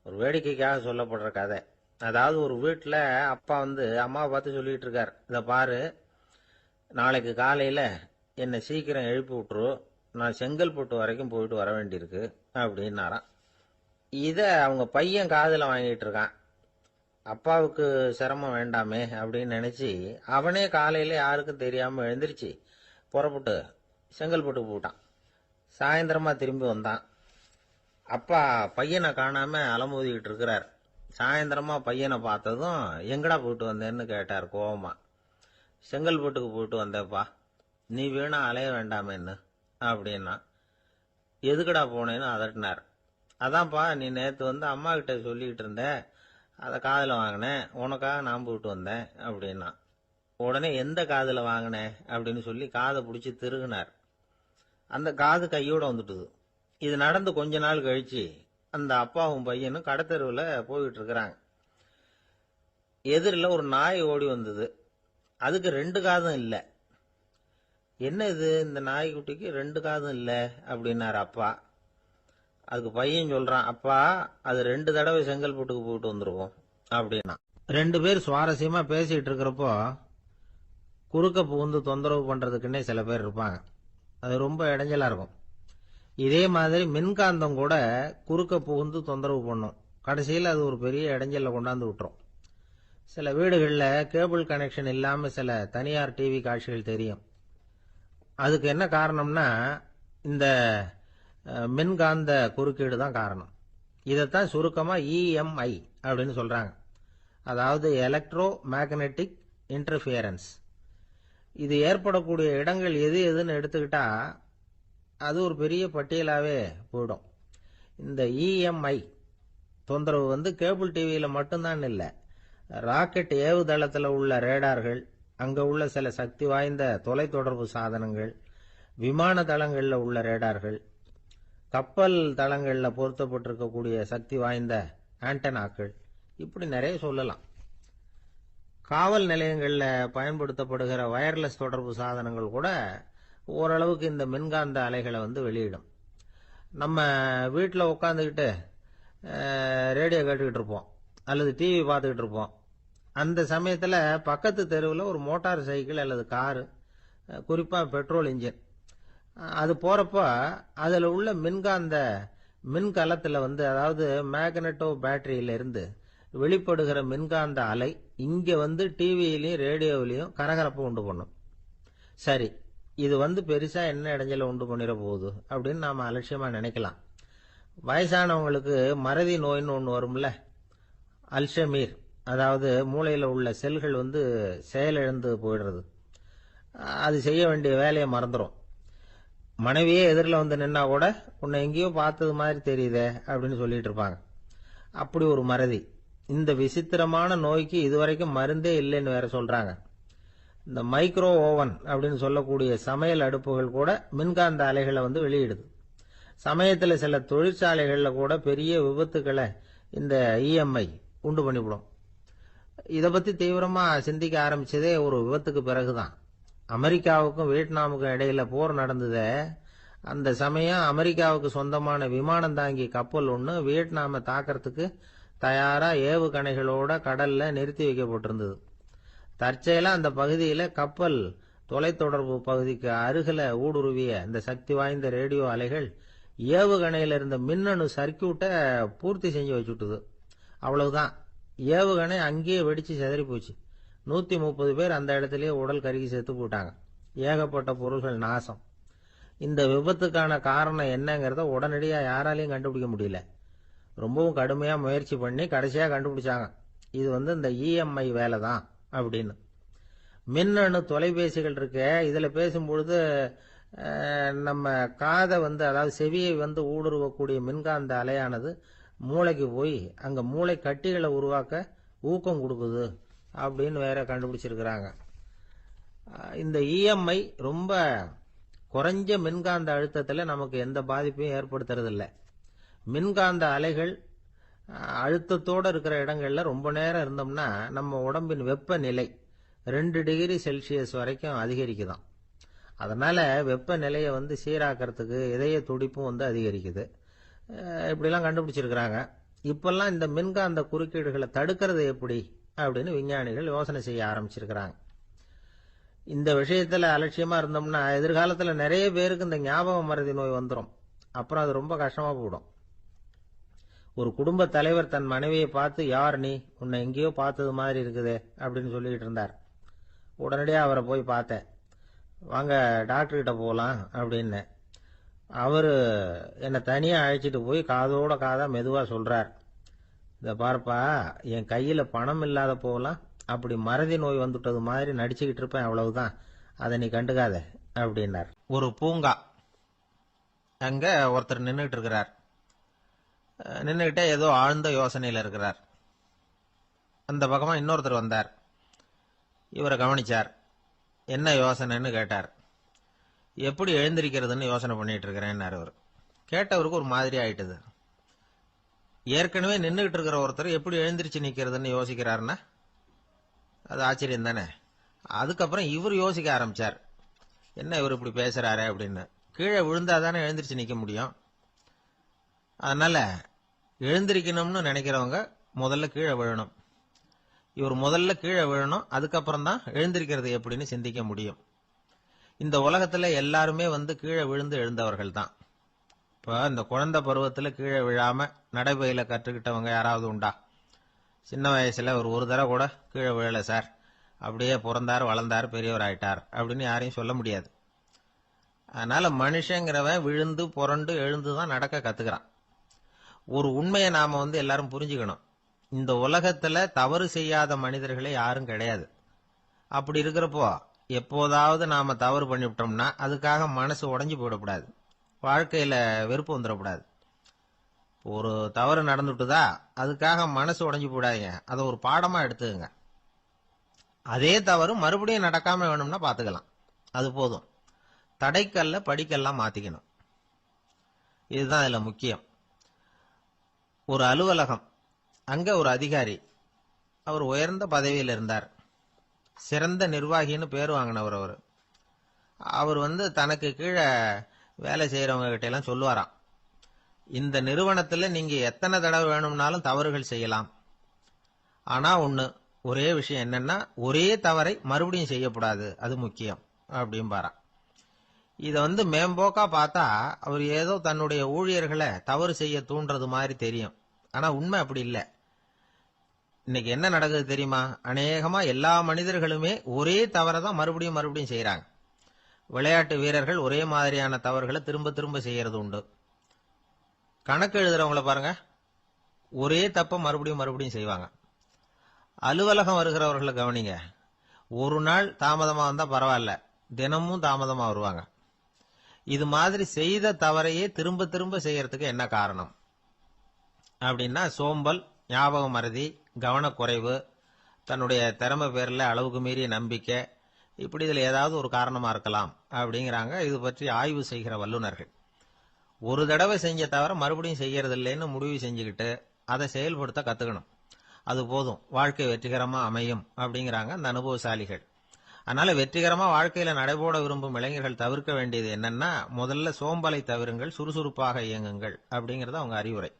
ஒரு வேடிக்கைக்காக சொல்லப்படுற கதை. அதாவது ஒரு வீட்டில் அப்பா அம்மாவை பார்த்து சொல்லிட்டு இருக்கார், இதை பாரு, நாளைக்கு காலையில் என்னை சீக்கிரம் எழுப்பி விட்டுரு, நான் செங்கல்பட்டு வரைக்கும் போயிட்டு வர வேண்டியிருக்கு அப்படின்னாராம். இதை அவங்க பையன் காதில் வாங்கிட்டு இருக்கான். அப்பாவுக்கு சிரமம் வேண்டாமே அப்படின்னு நினைச்சு அவனே காலையில யாருக்கும் தெரியாம எழுந்திருச்சு புறப்பட்டு செங்கல்பட்டுக்கு போட்டான். சாயந்தரமா திரும்பி வந்தான். அப்பா பையனை காணாம அலமோதிக்கிட்டு இருக்கிறார். சாயந்தரமா பையனை பார்த்ததும் எங்கடா போயிட்டு வந்தேன்னு கேட்டார் கோவமா. செங்கல்பட்டுக்கு போயிட்டு வந்தேப்பா, நீ வீணா அலைய வேண்டாமேன்னு அப்படின்னா. எதுக்கடா போனேன்னு அதட்டினார். அதான்ப்பா, நீ நேற்று அம்மா கிட்ட சொல்லிக்கிட்டு இருந்த, அதை காதில் வாங்கினேன், உனக்காக நான் போயிட்டு வந்தேன் அப்படின்னா. உடனே எந்த காதில் வாங்கினேன் அப்படின்னு சொல்லி காதை பிடிச்சி திருகினார். அந்த காது கையோட வந்துட்டுது. இது நடந்து கொஞ்ச நாள் கழிச்சு அந்த அப்பாவும் பையனும் கடத்தெருவில் போயிட்டு இருக்கிறாங்க. எதிரில் ஒரு நாய் ஓடி வந்தது. அதுக்கு 2 காதும் இல்லை. என்ன இது, இந்த நாய்க்குட்டிக்கு 2 காதும் இல்லை அப்படின்னாரு அப்பா. அதுக்கு பையன் சொல்றான், அப்பா அது 2 தடவை செங்கல்பட்டுக்கு போயிட்டு வந்துருவோம் அப்படின்னா. 2 பேர் சுவாரஸ்யமா பேசிட்டு இருக்கிறப்போ குறுக்க புகுந்து தொந்தரவு பண்றதுக்குன்னே சில பேர் இருப்பாங்க. அது ரொம்ப இடைஞ்சலா இருக்கும். இதே மாதிரி மின்காந்தம் கூட குறுக்க புகுந்து தொந்தரவு பண்ணும். கடைசியில் அது ஒரு பெரிய இடைஞ்சல கொண்டாந்து விட்டுரும். சில வீடுகளில் கேபிள் கனெக்ஷன் இல்லாம சில தனியார் டிவி காட்சிகள் தெரியும். அதுக்கு என்ன காரணம்னா இந்த மின்காந்த குறுக்கீடு தான் காரணம். இதைத்தான் சுருக்கமா EMI அப்படின்னு சொல்றாங்க. அதாவது எலக்ட்ரோ மேக்னெட்டிக் இன்டர்ஃபியரன்ஸ். இது ஏற்படக்கூடிய இடங்கள் எது எதுன்னு எடுத்துக்கிட்டா அது ஒரு பெரிய பட்டியலாவே போயிடும். இந்த EMI தொந்தரவு கேபிள் டிவியில மட்டும்தான் இல்லை, ராக்கெட் ஏவுதளத்தில் உள்ள ரேடார்கள், அங்க உள்ள சில சக்தி வாய்ந்த தொலைத்தொடர்பு சாதனங்கள், விமான தளங்கள்ல உள்ள ரேடார்கள், கப்பல் தளங்கள்ல பொருத்தப்பட்டிருக்கக்கூடிய சக்தி வாய்ந்த ஆண்டனாக்கள், இப்படி நிறைய சொல்லலாம். காவல் நிலையங்கள்ல பயன்படுத்தப்படுகிற வயர்லெஸ் தொடர்பு சாதனங்கள் கூட ஓரளவுக்கு இந்த மின்காந்த அலைகளை வெளியிடும். நம்ம வீட்டில் உட்காந்துக்கிட்டு ரேடியோ கேட்டுக்கிட்டு இருப்போம் அல்லது டிவி பார்த்துக்கிட்டு இருப்போம். அந்த சமயத்தில் பக்கத்து தெருவில் ஒரு மோட்டார் சைக்கிள் அல்லது காரு, குறிப்பாக பெட்ரோல் இன்ஜின், அது போகிறப்ப அதில் உள்ள மின்கலத்தில் அதாவது மேக்னட்டோ பேட்டரியிலிருந்து வெளிப்படுகிற மின்காந்த அலை இங்கே டிவியிலையும் ரேடியோவிலையும் கரகரப்பை உண்டு பண்ணும். சரி, இது பெருசா என்ன இடைஞ்சலை உண்டு பண்ணிட போகுது அப்படின்னு நாம அலட்சியமா நினைக்கலாம். வயசானவங்களுக்கு மறதி நோயின்னு ஒன்று வரும்ல, அல்ஷமீர், அதாவது மூளையில் உள்ள செல்கள் செயலிழந்து போயிடுறது. அது செய்ய வேண்டிய வேலையை மறந்துடும். மனைவியே எதிரில் நின்னா கூட உன்னை எங்கேயோ பார்த்தது மாதிரி தெரியுதே அப்படின்னு சொல்லிட்டு இருப்பாங்க. அப்படி ஒரு மறதி. இந்த விசித்திரமான நோய்க்கு இதுவரைக்கும் மருந்தே இல்லைன்னு வேற சொல்றாங்க. இந்த மைக்ரோ ஓவன் அப்படின்னு சொல்லக்கூடிய சமையல் அடுப்புகள் கூட மின்காந்த அலைகளை வெளியிடுது. சமயத்தில் சில தொழிற்சாலைகளில் கூட பெரிய விபத்துக்களை இந்த இஎம்ஐ உண்டு பண்ணிவிடும். இதை பத்தி தீவிரமா சிந்திக்க ஆரம்பிச்சதே ஒரு விபத்துக்கு பிறகுதான். அமெரிக்காவுக்கும் வியட்நாமுக்கும் இடையில போர் நடந்ததே, அந்த சமயம் அமெரிக்காவுக்கு சொந்தமான விமானம் தாங்கி கப்பல் ஒன்று வியட்நாமை தாக்கிறதுக்கு தயாரா ஏவுகணைகளோட கடல்ல நிறுத்தி வைக்கப்பட்டிருந்தது. தற்செயலா அந்த பகுதியில கப்பல் தொலைத்தொடர்பு பகுதிக்கு அருகில ஊடுருவிய இந்த சக்தி வாய்ந்த ரேடியோ அலைகள் ஏவுகணையில இருந்த மின்னணு சர்க்கியூட்டை பூர்த்தி செஞ்சு வச்சுட்டுது. அவ்வளவுதான், ஏவுகணை அங்கேயே வெடிச்சு செதறி போச்சு. 130 பேர் அந்த இடத்திலேயே உடல் கருகி செத்து போட்டாங்க. ஏகப்பட்ட பொருள்கள் நாசம். இந்த விபத்துக்கான காரணம் என்னங்கிறத உடனடியா யாராலையும் கண்டுபிடிக்க முடியல. ரொம்பவும் கடுமையா முயற்சி பண்ணி கடைசியா கண்டுபிடிச்சாங்க, இது இந்த இஎம்ஐ வேலை தான் அப்படின்னு. மின்னணு தொலைபேசிகள் இருக்க, இதுல பேசும்பொழுது நம்ம காதை அதாவது செவியை ஊடுருவக்கூடிய மின்காந்த அலையானது மூளைக்கு போய் அங்க மூளை கட்டிகளை உருவாக்க ஊக்கம் கொடுக்குது அப்படின்னு வேற கண்டுபிடிச்சிருக்கிறாங்க. இந்த இஎம்ஐ ரொம்ப குறைஞ்ச மின்காந்த அழுத்தத்துல நமக்கு எந்த பாதிப்பையும் ஏற்படுத்துறதில்லை. மின்காந்த அலைகள் அழுத்தத்தோடு இருக்கிற இடங்கள்ல ரொம்ப நேரம் இருந்தோம்னா நம்ம உடம்பின் வெப்பநிலை 2 டிகிரி செல்சியஸ் வரைக்கும் அதிகரிக்குதாம். அதனால வெப்பநிலையை சீராக்கிறதுக்கு இதய துடிப்பும் அதிகரிக்குது. இப்படிலாம் கண்டுபிடிச்சிருக்கிறாங்க. இப்பெல்லாம் இந்த மின்காந்த குறுக்கீடுகளை தடுக்கிறது எப்படி அப்படின்னு விஞ்ஞானிகள் யோசனை செய்ய ஆரம்பிச்சிருக்கிறாங்க. இந்த விஷயத்துல அலட்சியமா இருந்தோம்னா எதிர்காலத்துல நிறைய பேருக்கு இந்த ஞாபக மறதி நோய் வந்துடும். அப்புறம் அது ரொம்ப கஷ்டமா போயிடும். ஒரு குடும்ப தலைவர் தன் மனைவியை பார்த்து, யார் நீ, உன்னை எங்கேயோ பார்த்தது மாதிரி இருக்குதே அப்படின்னு சொல்லிட்டு இருந்தார். உடனடியாக அவரை போய் பார்த்தேன். வாங்க டாக்டர்கிட்ட போகலாம் அப்படின்னு. அவரு என்னை தனியாக அழைச்சிட்டு போய் காதோட காதா மெதுவாக சொல்றார், இதை பார்ப்பா, என் கையில் பணம் இல்லாத போகலாம், அப்படி மறதி நோய் வந்துட்டது மாதிரி நடிச்சுக்கிட்டு இருப்பேன், அவ்வளவுதான், அதை நீ கண்டுக்காத அப்படின்னார். ஒரு பூங்கா, அங்க ஒருத்தர் நின்றுட்டு இருக்கிறார். நின்றுகிட்டே ஏதோ ஆழ்ந்த யோசனையில் இருக்கிறார். அந்த பக்கமா இன்னொருத்தர் வந்தார். இவரை கவனிச்சார். என்ன யோசனைன்னு கேட்டார். எப்படி எழுந்திருக்கிறதுன்னு யோசனை பண்ணிட்டு இருக்கிறேன்னாரு அவர். கேட்டவருக்கு ஒரு மாதிரி ஆயிட்டது. ஏற்கனவே நின்றுகிட்டு இருக்கிற ஒருத்தர் எப்படி எழுந்திருச்சு நிக்கிறதுன்னு யோசிக்கிறாருன்னா அது ஆச்சரியம் தானே. அதுக்கப்புறம் இவர் யோசிக்க ஆரம்பிச்சார், என்ன இவர் இப்படி பேசுறாரு அப்படின்னு. கீழே விழுந்தாதானே எழுந்திருச்சு நிக்க முடியும். அதனால எழுந்திருக்கணும்னு நினைக்கிறவங்க முதல்ல கீழே விழணும். இவர் முதல்ல கீழே விழணும், அதுக்கப்புறம் தான் எழுந்திருக்கிறது எப்படின்னு சிந்திக்க முடியும். இந்த உலகத்துல எல்லாருமே கீழே விழுந்து எழுந்தவர்கள் தான். இப்ப இந்த குழந்தை பருவத்துல கீழே விழாம நடைபயில கற்றுக்கிட்டவங்க யாராவது உண்டா? சின்ன வயசுல ஒரு தடவை கூட கீழே விழல சார், அப்படியே பிறந்தார் வளர்ந்தார் பெரியவர் ஆயிட்டார் அப்படின்னு யாரையும் சொல்ல முடியாது. அதனால மனுஷங்கிறவன் விழுந்து புரண்டு எழுந்துதான் நடக்க கத்துக்கிறான். ஒரு உண்மையை நாம எல்லாரும் புரிஞ்சுக்கணும். இந்த உலகத்துல தவறு செய்யாத மனிதர்களே யாரும் கிடையாது. அப்படி இருக்கிறப்போ எப்போதாவது நாம தவறு பண்ணிவிட்டோம்னா அதுக்காக மனசு உடைஞ்சு போயிடக்கூடாது, வாழ்க்கையில வெறுப்பு வந்துடக்கூடாது. ஒரு தவறு நடந்துட்டுதா அதுக்காக மனசு உடைஞ்சு போடாதீங்க, அதை ஒரு பாடமா எடுத்துக்கங்க. அதே தவறு மறுபடியும் நடக்காம வேணும்னா பாத்துக்கலாம். அது போதும். தடைக்கல்ல படிக்கல்லாம் மாத்திக்கணும். இதுதான் இதுல முக்கியம். ஒரு அலுவலகம், அங்க ஒரு அதிகாரி, அவர் உயர்ந்த பதவியில் இருந்தார். சிறந்த நிர்வாகின்னு பேர் வாங்கினவர். அவர் தனக்கு கீழே வேலை செய்யறவங்க கிட்ட எல்லாம் சொல்லுவாராம், இந்த நிறுவனத்துல நீங்க எத்தனை தடவை வேணும்னாலும் தவறுகள் செய்யலாம், ஆனா ஒரே விஷயம் என்னன்னா, ஒரே தவறை மறுபடியும் செய்யக்கூடாது, அது முக்கியம் அப்படின்பாராம். இத மேம்போக்கா பார்த்தா அவர் ஏதோ தன்னுடைய ஊழியர்களை தவறு செய்ய தூண்டுறது மாதிரி தெரியும். ஆனா உண்மை அப்படி இல்லை. இன்னைக்கு என்ன நடக்குது தெரியுமா? அநேகமா எல்லா மனிதர்களுமே ஒரே தவறை தான் மறுபடியும் மறுபடியும் செய்யறாங்க. விளையாட்டு வீரர்கள் ஒரே மாதிரியான தவறுகளை திரும்ப திரும்ப செய்யறது உண்டு. கணக்கு எழுதுறவங்கள பாருங்க, ஒரே தப்ப மறுபடியும் மறுபடியும் செய்வாங்க. அலுவலகம் வருகிறவர்களை கவனிங்க, ஒரு நாள் தாமதமா வந்தா பரவாயில்ல, தினமும் தாமதமா வருவாங்க. இது மாதிரி செய்த தவறையே திரும்ப திரும்ப செய்யறதுக்கு என்ன காரணம் அப்படின்னா, சோம்பல், ஞாபக மறதி, கவனக்குறைவு, தன்னுடைய திறமை பேர்ல அளவுக்கு மீறிய நம்பிக்கை, இப்படி இதுல ஏதாவது ஒரு காரணமா இருக்கலாம் அப்படிங்கிறாங்க இது பற்றி ஆய்வு செய்கிற வல்லுநர்கள். ஒரு தடவை செஞ்ச தவிர மறுபடியும் செய்யறது இல்லைன்னு முடிவு செஞ்சுக்கிட்டு அதை செயல்படுத்த கத்துக்கணும். அது போதும், வாழ்க்கை வெற்றிகரமா அமையும் அப்படிங்கிறாங்க அந்த அனுபவசாலிகள். அதனால வெற்றிகரமா வாழ்க்கையில நடைபோட விரும்பும் இளைஞர்கள் தவிர்க்க வேண்டியது என்னன்னா, முதல்ல சோம்பலை தவிருங்கள், சுறுசுறுப்பாக இயங்குங்கள் அப்படிங்கறது அவங்க அறிவுரை.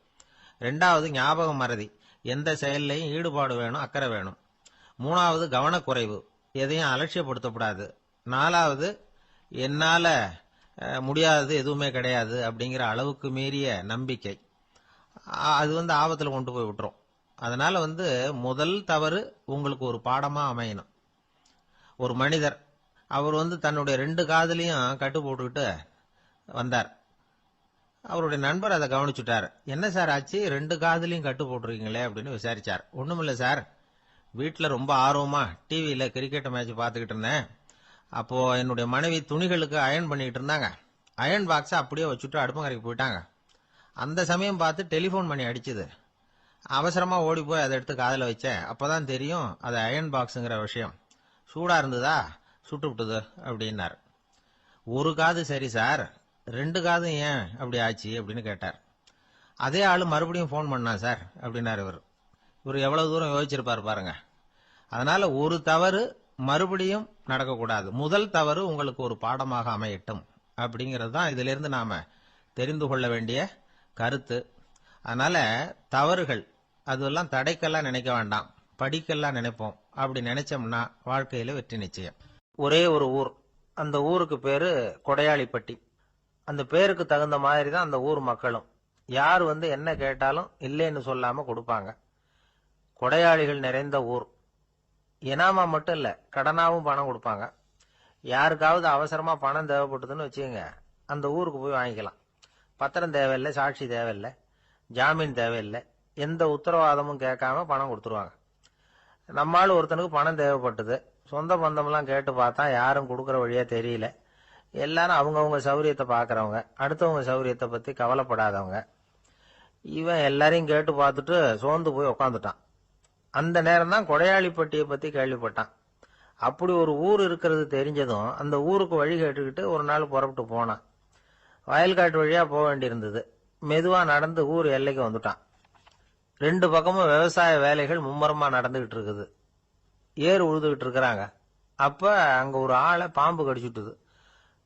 ரெண்டாவது ஞாபக மறதி, எந்த செயல்லையும் ஈடுபாடு வேணும், அக்கறை வேணும். மூணாவது கவனக்குறைவு, எதையும் அலட்சியப்படுத்தக்கூடாது. நாலாவது என்னால முடியாதது எதுவுமே கிடையாது அப்படிங்கிற அளவுக்கு மீறிய நம்பிக்கை, அது ஆபத்துல கொண்டு போய் விட்டுரும். அதனால முதல் தவறு உங்களுக்கு ஒரு பாடமா அமையணும். ஒரு மனிதர், அவர் தன்னுடைய 2 காதுலையும் கட்டு போட்டுக்கிட்டு வந்தார். அவருடைய நண்பர் அதை கவனிச்சுட்டார். என்ன சார் ஆச்சு, 2 காதுலையும் கட்டு போட்டுருக்கீங்களே அப்படின்னு விசாரிச்சார். ஒண்ணுமில்ல சார், வீட்டுல ரொம்ப ஆர்வமா டிவியில கிரிக்கெட் மேட்ச் பார்த்துக்கிட்டு இருந்தேன். அப்போ என்னுடைய மனைவி துணிகளுக்கு அயன் பண்ணிட்டு இருந்தாங்க. அயன் பாக்ஸ அப்படியே வச்சுட்டு அடுப்பங்கரைக்கு போயிட்டாங்க. அந்த சமயம் பார்த்து டெலிபோன் பண்ணி அடிச்சுது. அவசரமா ஓடி போய் அதை எடுத்து காதுல வச்சேன். அப்பதான் தெரியும் அது அயன் பாக்ஸுங்கிற விஷயம். சூடா இருந்ததா, சுட்டு விட்டுது அப்படின்னார். ஒரு காது சரி சார், 2 காதும் ஏன் அப்படி ஆச்சு அப்படின்னு கேட்டார். அதே ஆளு மறுபடியும் போன் பண்ணா சார் அப்படின்னாரு இவர் எவ்வளவு தூரம் யோசிச்சிருப்பாரு பாருங்க. அதனால ஒரு தவறு மறுபடியும் நடக்கக்கூடாது. முதல் தவறு உங்களுக்கு ஒரு பாடமாக அமையட்டும் அப்படிங்கிறது தான் இதுல இருந்து நாம தெரிந்து கொள்ள வேண்டிய கருத்து. அதனால தவறுகள் அதெல்லாம் தடைக்கெல்லாம் நினைக்க வேண்டாம், படிக்கெல்லாம் நினைப்போம். அப்படி நினைச்சோம்னா வாழ்க்கையில வெற்றி நிச்சயம். ஒரே ஒரு ஊர், அந்த ஊருக்கு பேரு கொடையாளிப்பட்டி. அந்த பேருக்கு தகுந்த மாதிரி தான் அந்த ஊர் மக்களும். யார் என்ன கேட்டாலும் இல்லைன்னு சொல்லாம கொடுப்பாங்க. கொடையாளிகள் நிறைந்த ஊர். இனாமா மட்டும் இல்ல, கடனாவும் பணம் கொடுப்பாங்க. யாருக்காவது அவசரமா பணம் தேவைப்பட்டதுன்னு வச்சுக்கோங்க, அந்த ஊருக்கு போய் வாங்கிக்கலாம். பத்திரம் தேவையில்லை, சாட்சி தேவையில்லை, ஜாமீன் தேவையில்லை, எந்த உத்தரவாதமும் கேட்காம பணம் கொடுத்துருவாங்க. நம்மால் ஒருத்தனுக்கு பணம் தேவைப்பட்டது, சொந்த பந்தம்லாம் கேட்டு பார்த்தா யாரும் கொடுக்கற வழியா தெரியல. எல்லாரும் அவங்கவுங்க சௌரியத்தை பாக்குறவங்க, அடுத்தவங்க சௌரியத்தை பத்தி கவலைப்படாதவங்க. இவன் எல்லாரையும் கேட்டு பார்த்துட்டு சோர்ந்து போய் உக்காந்துட்டான். அந்த நேரம் தான் கொடையாளிப்பட்டியை பத்தி கேள்விப்பட்டான். அப்படி ஒரு ஊர் இருக்கிறது தெரிஞ்சதும் அந்த ஊருக்கு வழி கேட்டுக்கிட்டு ஒரு நாள் புறப்பட்டு போனான். வயல்காட்டு வழியா போக வேண்டியிருந்தது. மெதுவா நடந்து ஊர் எல்லைக்கு வந்துட்டான். 2 பக்கமும் விவசாய வேலைகள் மும்முரமா நடந்துகிட்டு இருக்குது. ஏர் உழுதுகிட்டு இருக்கிறாங்க. அப்ப அங்க ஒரு ஆளை பாம்பு கடிச்சுட்டுது.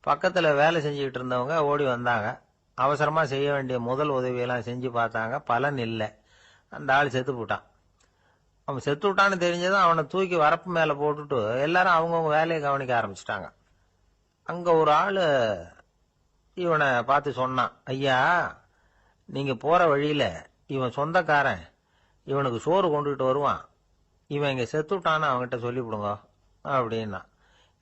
பக்கத்துல வேலை செஞ்சுக்கிட்டு இருந்தவங்க ஓடி வந்தாங்க. அவசரமா செய்ய வேண்டிய முதல் உதவியெல்லாம் செஞ்சு பார்த்தாங்க, பலன் இல்லை. அந்த ஆள் செத்து போட்டான். அவன் செத்து விட்டான்னு தெரிஞ்சதும் அவனை தூக்கி வரப்பு மேல போட்டுட்டு எல்லாரும் அவங்கவுங்க வேலையை கவனிக்க ஆரம்பிச்சுட்டாங்க. அங்க ஒரு ஆளு இவனை பார்த்து சொன்னான், ஐயா, நீங்க போற வழியில இவன் சொந்தக்காரன், இவனுக்கு சோறு கொண்டுகிட்டு வருவான், இவன் இங்க செத்துட்டான்னு அவன்கிட்ட சொல்லிவிடுங்க அப்படின்னா.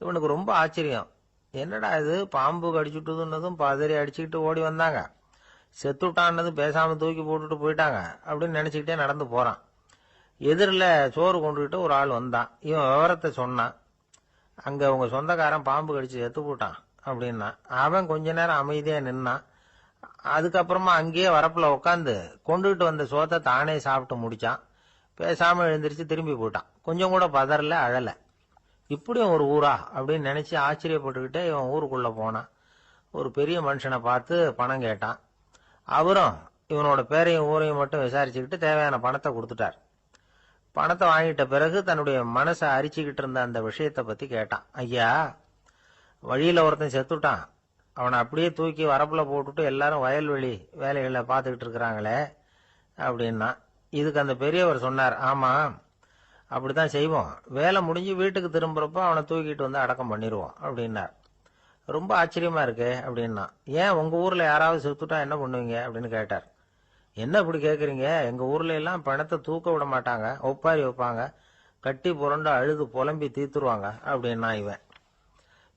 இவனுக்கு ரொம்ப ஆச்சரியம். என்னடா இது, பாம்பு கடிச்சுட்டுதுன்னதும் பதறி அடிச்சுக்கிட்டு ஓடி வந்தாங்க, செத்துட்டான்னதும் பேசாம தூக்கி போட்டுட்டு போயிட்டாங்க அப்படின்னு நினைச்சுக்கிட்டே நடந்து போறான். எதிரில் சோறு கொண்டுகிட்டு ஒரு ஆள் வந்தான். இவன் விவரத்தை சொன்னான். அங்க உங்க சொந்தக்காரன் பாம்பு கடிச்சு செத்து போட்டான் அப்படின்னா. அவன் கொஞ்ச நேரம் அமைதியா நின்னான். அதுக்கப்புறமா அங்கேயே வரப்புல உட்காந்து கொண்டுகிட்டு வந்த சோத்தை தானே சாப்பிட்டு முடிச்சான். பேசாம எழுந்திரிச்சு திரும்பி போயிட்டான். கொஞ்சம் கூட பதறல, அழல. இப்படியும் ஒரு ஊரா அப்படின்னு நினைச்சு ஆச்சரியப்பட்டுக்கிட்டே இவன் ஊருக்குள்ள போனான். ஒரு பெரிய மனுஷனை பார்த்து பணம் கேட்டான். அவரும் இவனோட பேரையும் ஊரையும் மட்டும் விசாரிச்சுக்கிட்டு தேவையான பணத்தை கொடுத்துட்டார். பணத்தை வாங்கிட்ட பிறகு தன்னுடைய மனசை அரிச்சுக்கிட்டு இருந்த அந்த விஷயத்தை பத்தி கேட்டான். ஐயா, வழியில ஒருத்தன் செத்துட்டான், அவனை அப்படியே தூக்கி வரப்புல போட்டுட்டு எல்லாரும் வயல்வெளி வேலைகளை பார்த்துக்கிட்டு இருக்கிறாங்களே அப்படின்னா. இதுக்கு அந்த பெரியவர் சொன்னார், ஆமா அப்படித்தான் செய்வோம், வேலை முடிஞ்சு வீட்டுக்கு திரும்புறப்போ அவனை தூக்கிட்டு வந்து அடக்கம் பண்ணிடுவோம் அப்படின்னார். ரொம்ப ஆச்சரியமா இருக்கு அப்படின்னா. ஏன் உங்க ஊர்ல யாராவது செத்துட்டா என்ன பண்ணுவீங்க அப்படின்னு கேட்டார். என்ன இப்படி கேக்குறீங்க, எங்க ஊர்ல எல்லாம் பணத்தை தூக்க விட மாட்டாங்க, ஒப்பாரி வைப்பாங்க, கட்டி புரண்டு அழுது புலம்பி தீத்துருவாங்க அப்படின்னா இவன்.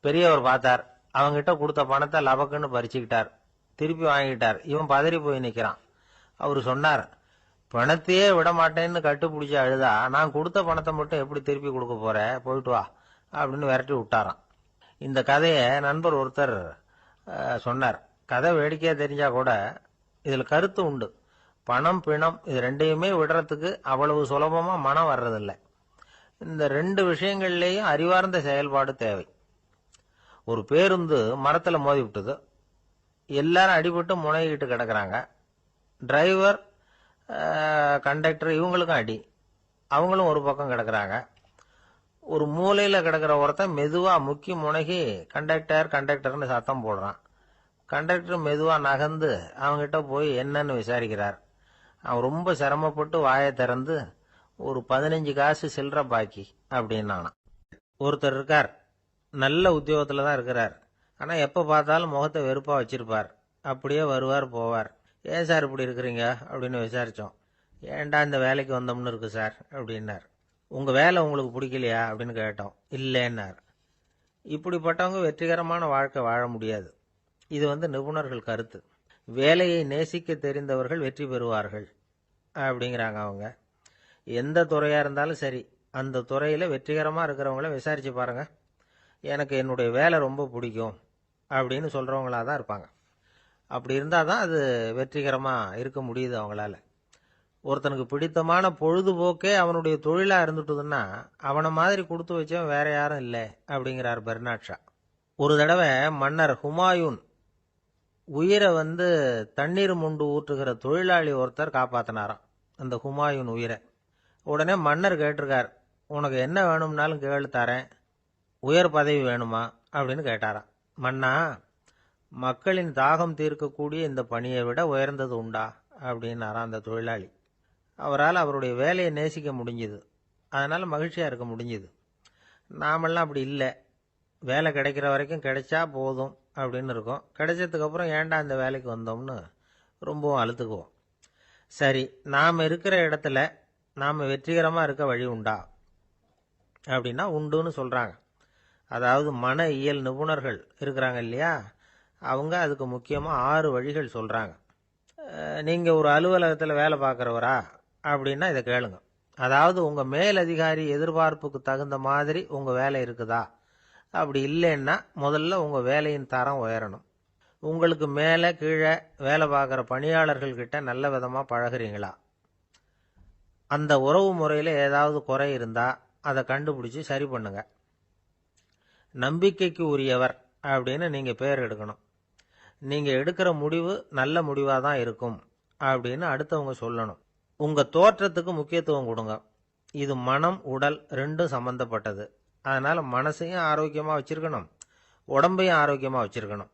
பெரியவர் பார்த்தார், அவங்கிட்ட கொடுத்த பணத்தை லபக்குன்னு பறிச்சுக்கிட்டார், திருப்பி வாங்கிட்டார். இவன் பதறி போய் நிக்கிறான். அவரு சொன்னார், பணத்தையே விட மாட்டேன்னு கட்டுப்பிடிச்சு அழுதா நான் கொடுத்த பணத்தை மட்டும் எப்படி திருப்பி கொடுக்க போற, போயிட்டு வா அப்படின்னு விரட்டி விட்டாராம். இந்த கதையை நண்பர் ஒருத்தர் சொன்னார். கதை வேடிக்கையா தெரிஞ்சா கூட இதுல கருத்து உண்டு. பணம் பிணம் இது ரெண்டையுமே விடுறதுக்கு அவ்வளவு சுலபமா மனம் வர்றதில்லை. இந்த ரெண்டு விஷயங்கள்லயும் அறிவார்ந்த செயல்பாடு தேவை. ஒரு பேருந்து மரத்துல மோதி விட்டது, எல்லாரும் அடிபட்டு முனைகிட்டு கிடக்குறாங்க. டிரைவர் கண்டக்டர் இவங்களுக்கும் அடி, அவங்களும் ஒரு பக்கம் கிடக்குறாங்க. ஒரு மூலையில கிடக்கிற ஒருத்தன் மெதுவா முக்கி முனகி கண்டக்டர்னு சத்தம் போடுறான். கண்டக்டர் மெதுவா நகர்ந்து அவங்கிட்ட போய் என்னன்னு விசாரிக்கிறார். அவன் ரொம்ப சிரமப்பட்டு வாயை திறந்து ஒரு 15 காசு சில்லற பாக்கி அப்படின்னானா. ஒருத்தர் இருக்கார், நல்ல உத்தியோகத்துல தான் இருக்கிறார், ஆனா எப்ப பார்த்தாலும் முகத்தை வெறுப்பா வச்சிருப்பார், அப்படியே வருவார் போவார். ஏன் சார் இப்படி இருக்கிறீங்க அப்படின்னு விசாரிச்சோம். ஏன்டா இந்த வேலைக்கு வந்தோம்னு இருக்கு சார் அப்படின்னார். உங்க வேலை உங்களுக்கு பிடிக்கலையா அப்படின்னு கேட்டோம். இல்லைன்னார். இப்படிப்பட்டவங்க வெற்றிகரமான வாழ்க்கை வாழ முடியாது. இது நிபுணர்கள் கருத்து. வேலையை நேசிக்க தெரிந்தவர்கள் வெற்றி பெறுவார்கள் அப்படிங்கிறாங்க அவங்க. எந்த துறையா இருந்தாலும் சரி, அந்த துறையில வெற்றிகரமா இருக்கிறவங்கள விசாரிச்சு பாருங்க. எனக்கு என்னுடைய வேலை ரொம்ப பிடிக்கும் அப்படின்னு சொல்றவங்களா தான் இருப்பாங்க. அப்படி இருந்தாதான் அது வெற்றிகரமா இருக்க முடியுது அவங்களால. ஒருத்தனுக்கு பிடித்தமான பொழுதுபோக்கே அவனுடைய தொழிலா இருந்துட்டுதுன்னா அவனை மாதிரி கொடுத்து வச்சவன் வேற யாரும் இல்லை அப்படிங்கிறார் பெர்னாட் ஷா. ஒரு தடவை மன்னர் ஹுமாயூன் உயிரை தண்ணீர் முண்டு ஊற்றுகிற தொழிலாளி ஒருத்தர் காப்பாத்தினாராம் அந்த ஹுமாயூன் உயிரை. உடனே மன்னர் கேட்டிருக்கார், உனக்கு என்ன வேணும்னாலும் கேளு தரேன், உயர் பதவி வேணுமா அப்படின்னு கேட்டாராம். மன்னா, மக்களின் தாகம் தீர்க்கக்கூடிய இந்த பணியை விட உயர்ந்தது உண்டா அப்படின்னாராம் அந்த தொழிலாளி. அவரால் அவருடைய வேலையை நேசிக்க முடிஞ்சுது, அதனால மகிழ்ச்சியா இருக்க முடிஞ்சுது. நாமெல்லாம் அப்படி இல்லை, வேலை கிடைக்கிற வரைக்கும் கிடைச்சா போதும் அப்படின்னு இருக்கோம். கிடைச்சதுக்கு அப்புறம் ஏன்டா இந்த வேலைக்கு வந்தோம்னு ரொம்பவும் அழுத்துக்குவோம். சரி, நாம் இருக்கிற இடத்துல நாம் வெற்றிகரமாக இருக்க வழி உண்டா அப்படின்னா உண்டுன்னு சொல்கிறாங்க. அதாவது மன இயல் நிபுணர்கள் இருக்கிறாங்க இல்லையா, அவங்க அதுக்கு முக்கியமாக 6 வழிகள் சொல்கிறாங்க. நீங்கள் ஒரு அலுவலகத்தில் வேலை பார்க்குறவரா அப்படின்னா இதை கேளுங்க. அதாவது உங்கள் மேலதிகாரி எதிர்பார்ப்புக்கு தகுந்த மாதிரி உங்கள் வேலை இருக்குதா? அப்படி இல்லைன்னா முதல்ல உங்கள் வேலையின் தரம் உயரணும். உங்களுக்கு மேலே கீழே வேலை பார்க்குற பணியாளர்கள் கிட்ட நல்ல விதமாக பழகுறீங்களா? அந்த உறவு முறையில் ஏதாவது குறை இருந்தால் அதை கண்டுபிடிச்சி சரி பண்ணுங்க. நம்பிக்கைக்கு உரியவர் அப்படின்னு நீங்கள் பேர் எடுக்கணும். நீங்கள் எடுக்கிற முடிவு நல்ல முடிவாக தான் இருக்கும் அப்படின்னு அடுத்தவங்க சொல்லணும். உங்கள் தோற்றத்துக்கு முக்கியத்துவம் கொடுங்க. இது மனம் உடல் ரெண்டும் சம்பந்தப்பட்டது. அதனால மனசையும் ஆரோக்கியமாக வச்சிருக்கணும், உடம்பையும் ஆரோக்கியமாக வச்சிருக்கணும்.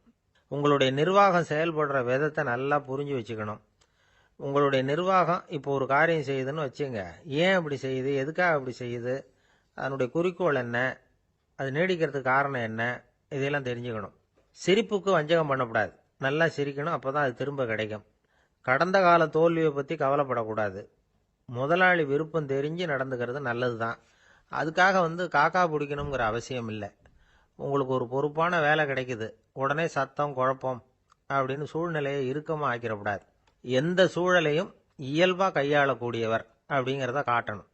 உங்களுடைய நிர்வாகம் செயல்படுற விதத்தை நல்லா புரிஞ்சு வச்சுக்கணும். உங்களுடைய நிர்வாகம் இப்போ ஒரு காரியம் செய்யுதுன்னு வச்சுங்க, ஏன் அப்படி செய்யுது, எதுக்காக அப்படி செய்யுது, அதனுடைய குறிக்கோள் என்ன, அது நீடிக்கிறதுக்கு காரணம் என்ன, இதெல்லாம் தெரிஞ்சுக்கணும். சிரிப்புக்கு வஞ்சகம் பண்ணக்கூடாது, நல்லா சிரிக்கணும், அப்போதான் அது திரும்ப கிடைக்கும். கடந்த கால தோல்வியை பற்றி கவலைப்படக்கூடாது. முதலாளி விருப்பம் தெரிஞ்சு நடந்துக்கிறது நல்லது தான். அதுக்காக காக்கா பிடிக்கணுங்கிற அவசியம் இல்லை. உங்களுக்கு ஒரு பொறுப்பான வேலை கிடைக்குது, உடனே சத்தம் குழப்பம் அப்படின்னு சூழ்நிலையை இறுக்கமாக ஆக்கிடக்கூடாது. எந்த சூழலையும் இயல்பாக கையாளக்கூடியவர் அப்படிங்கிறத காட்டணும்.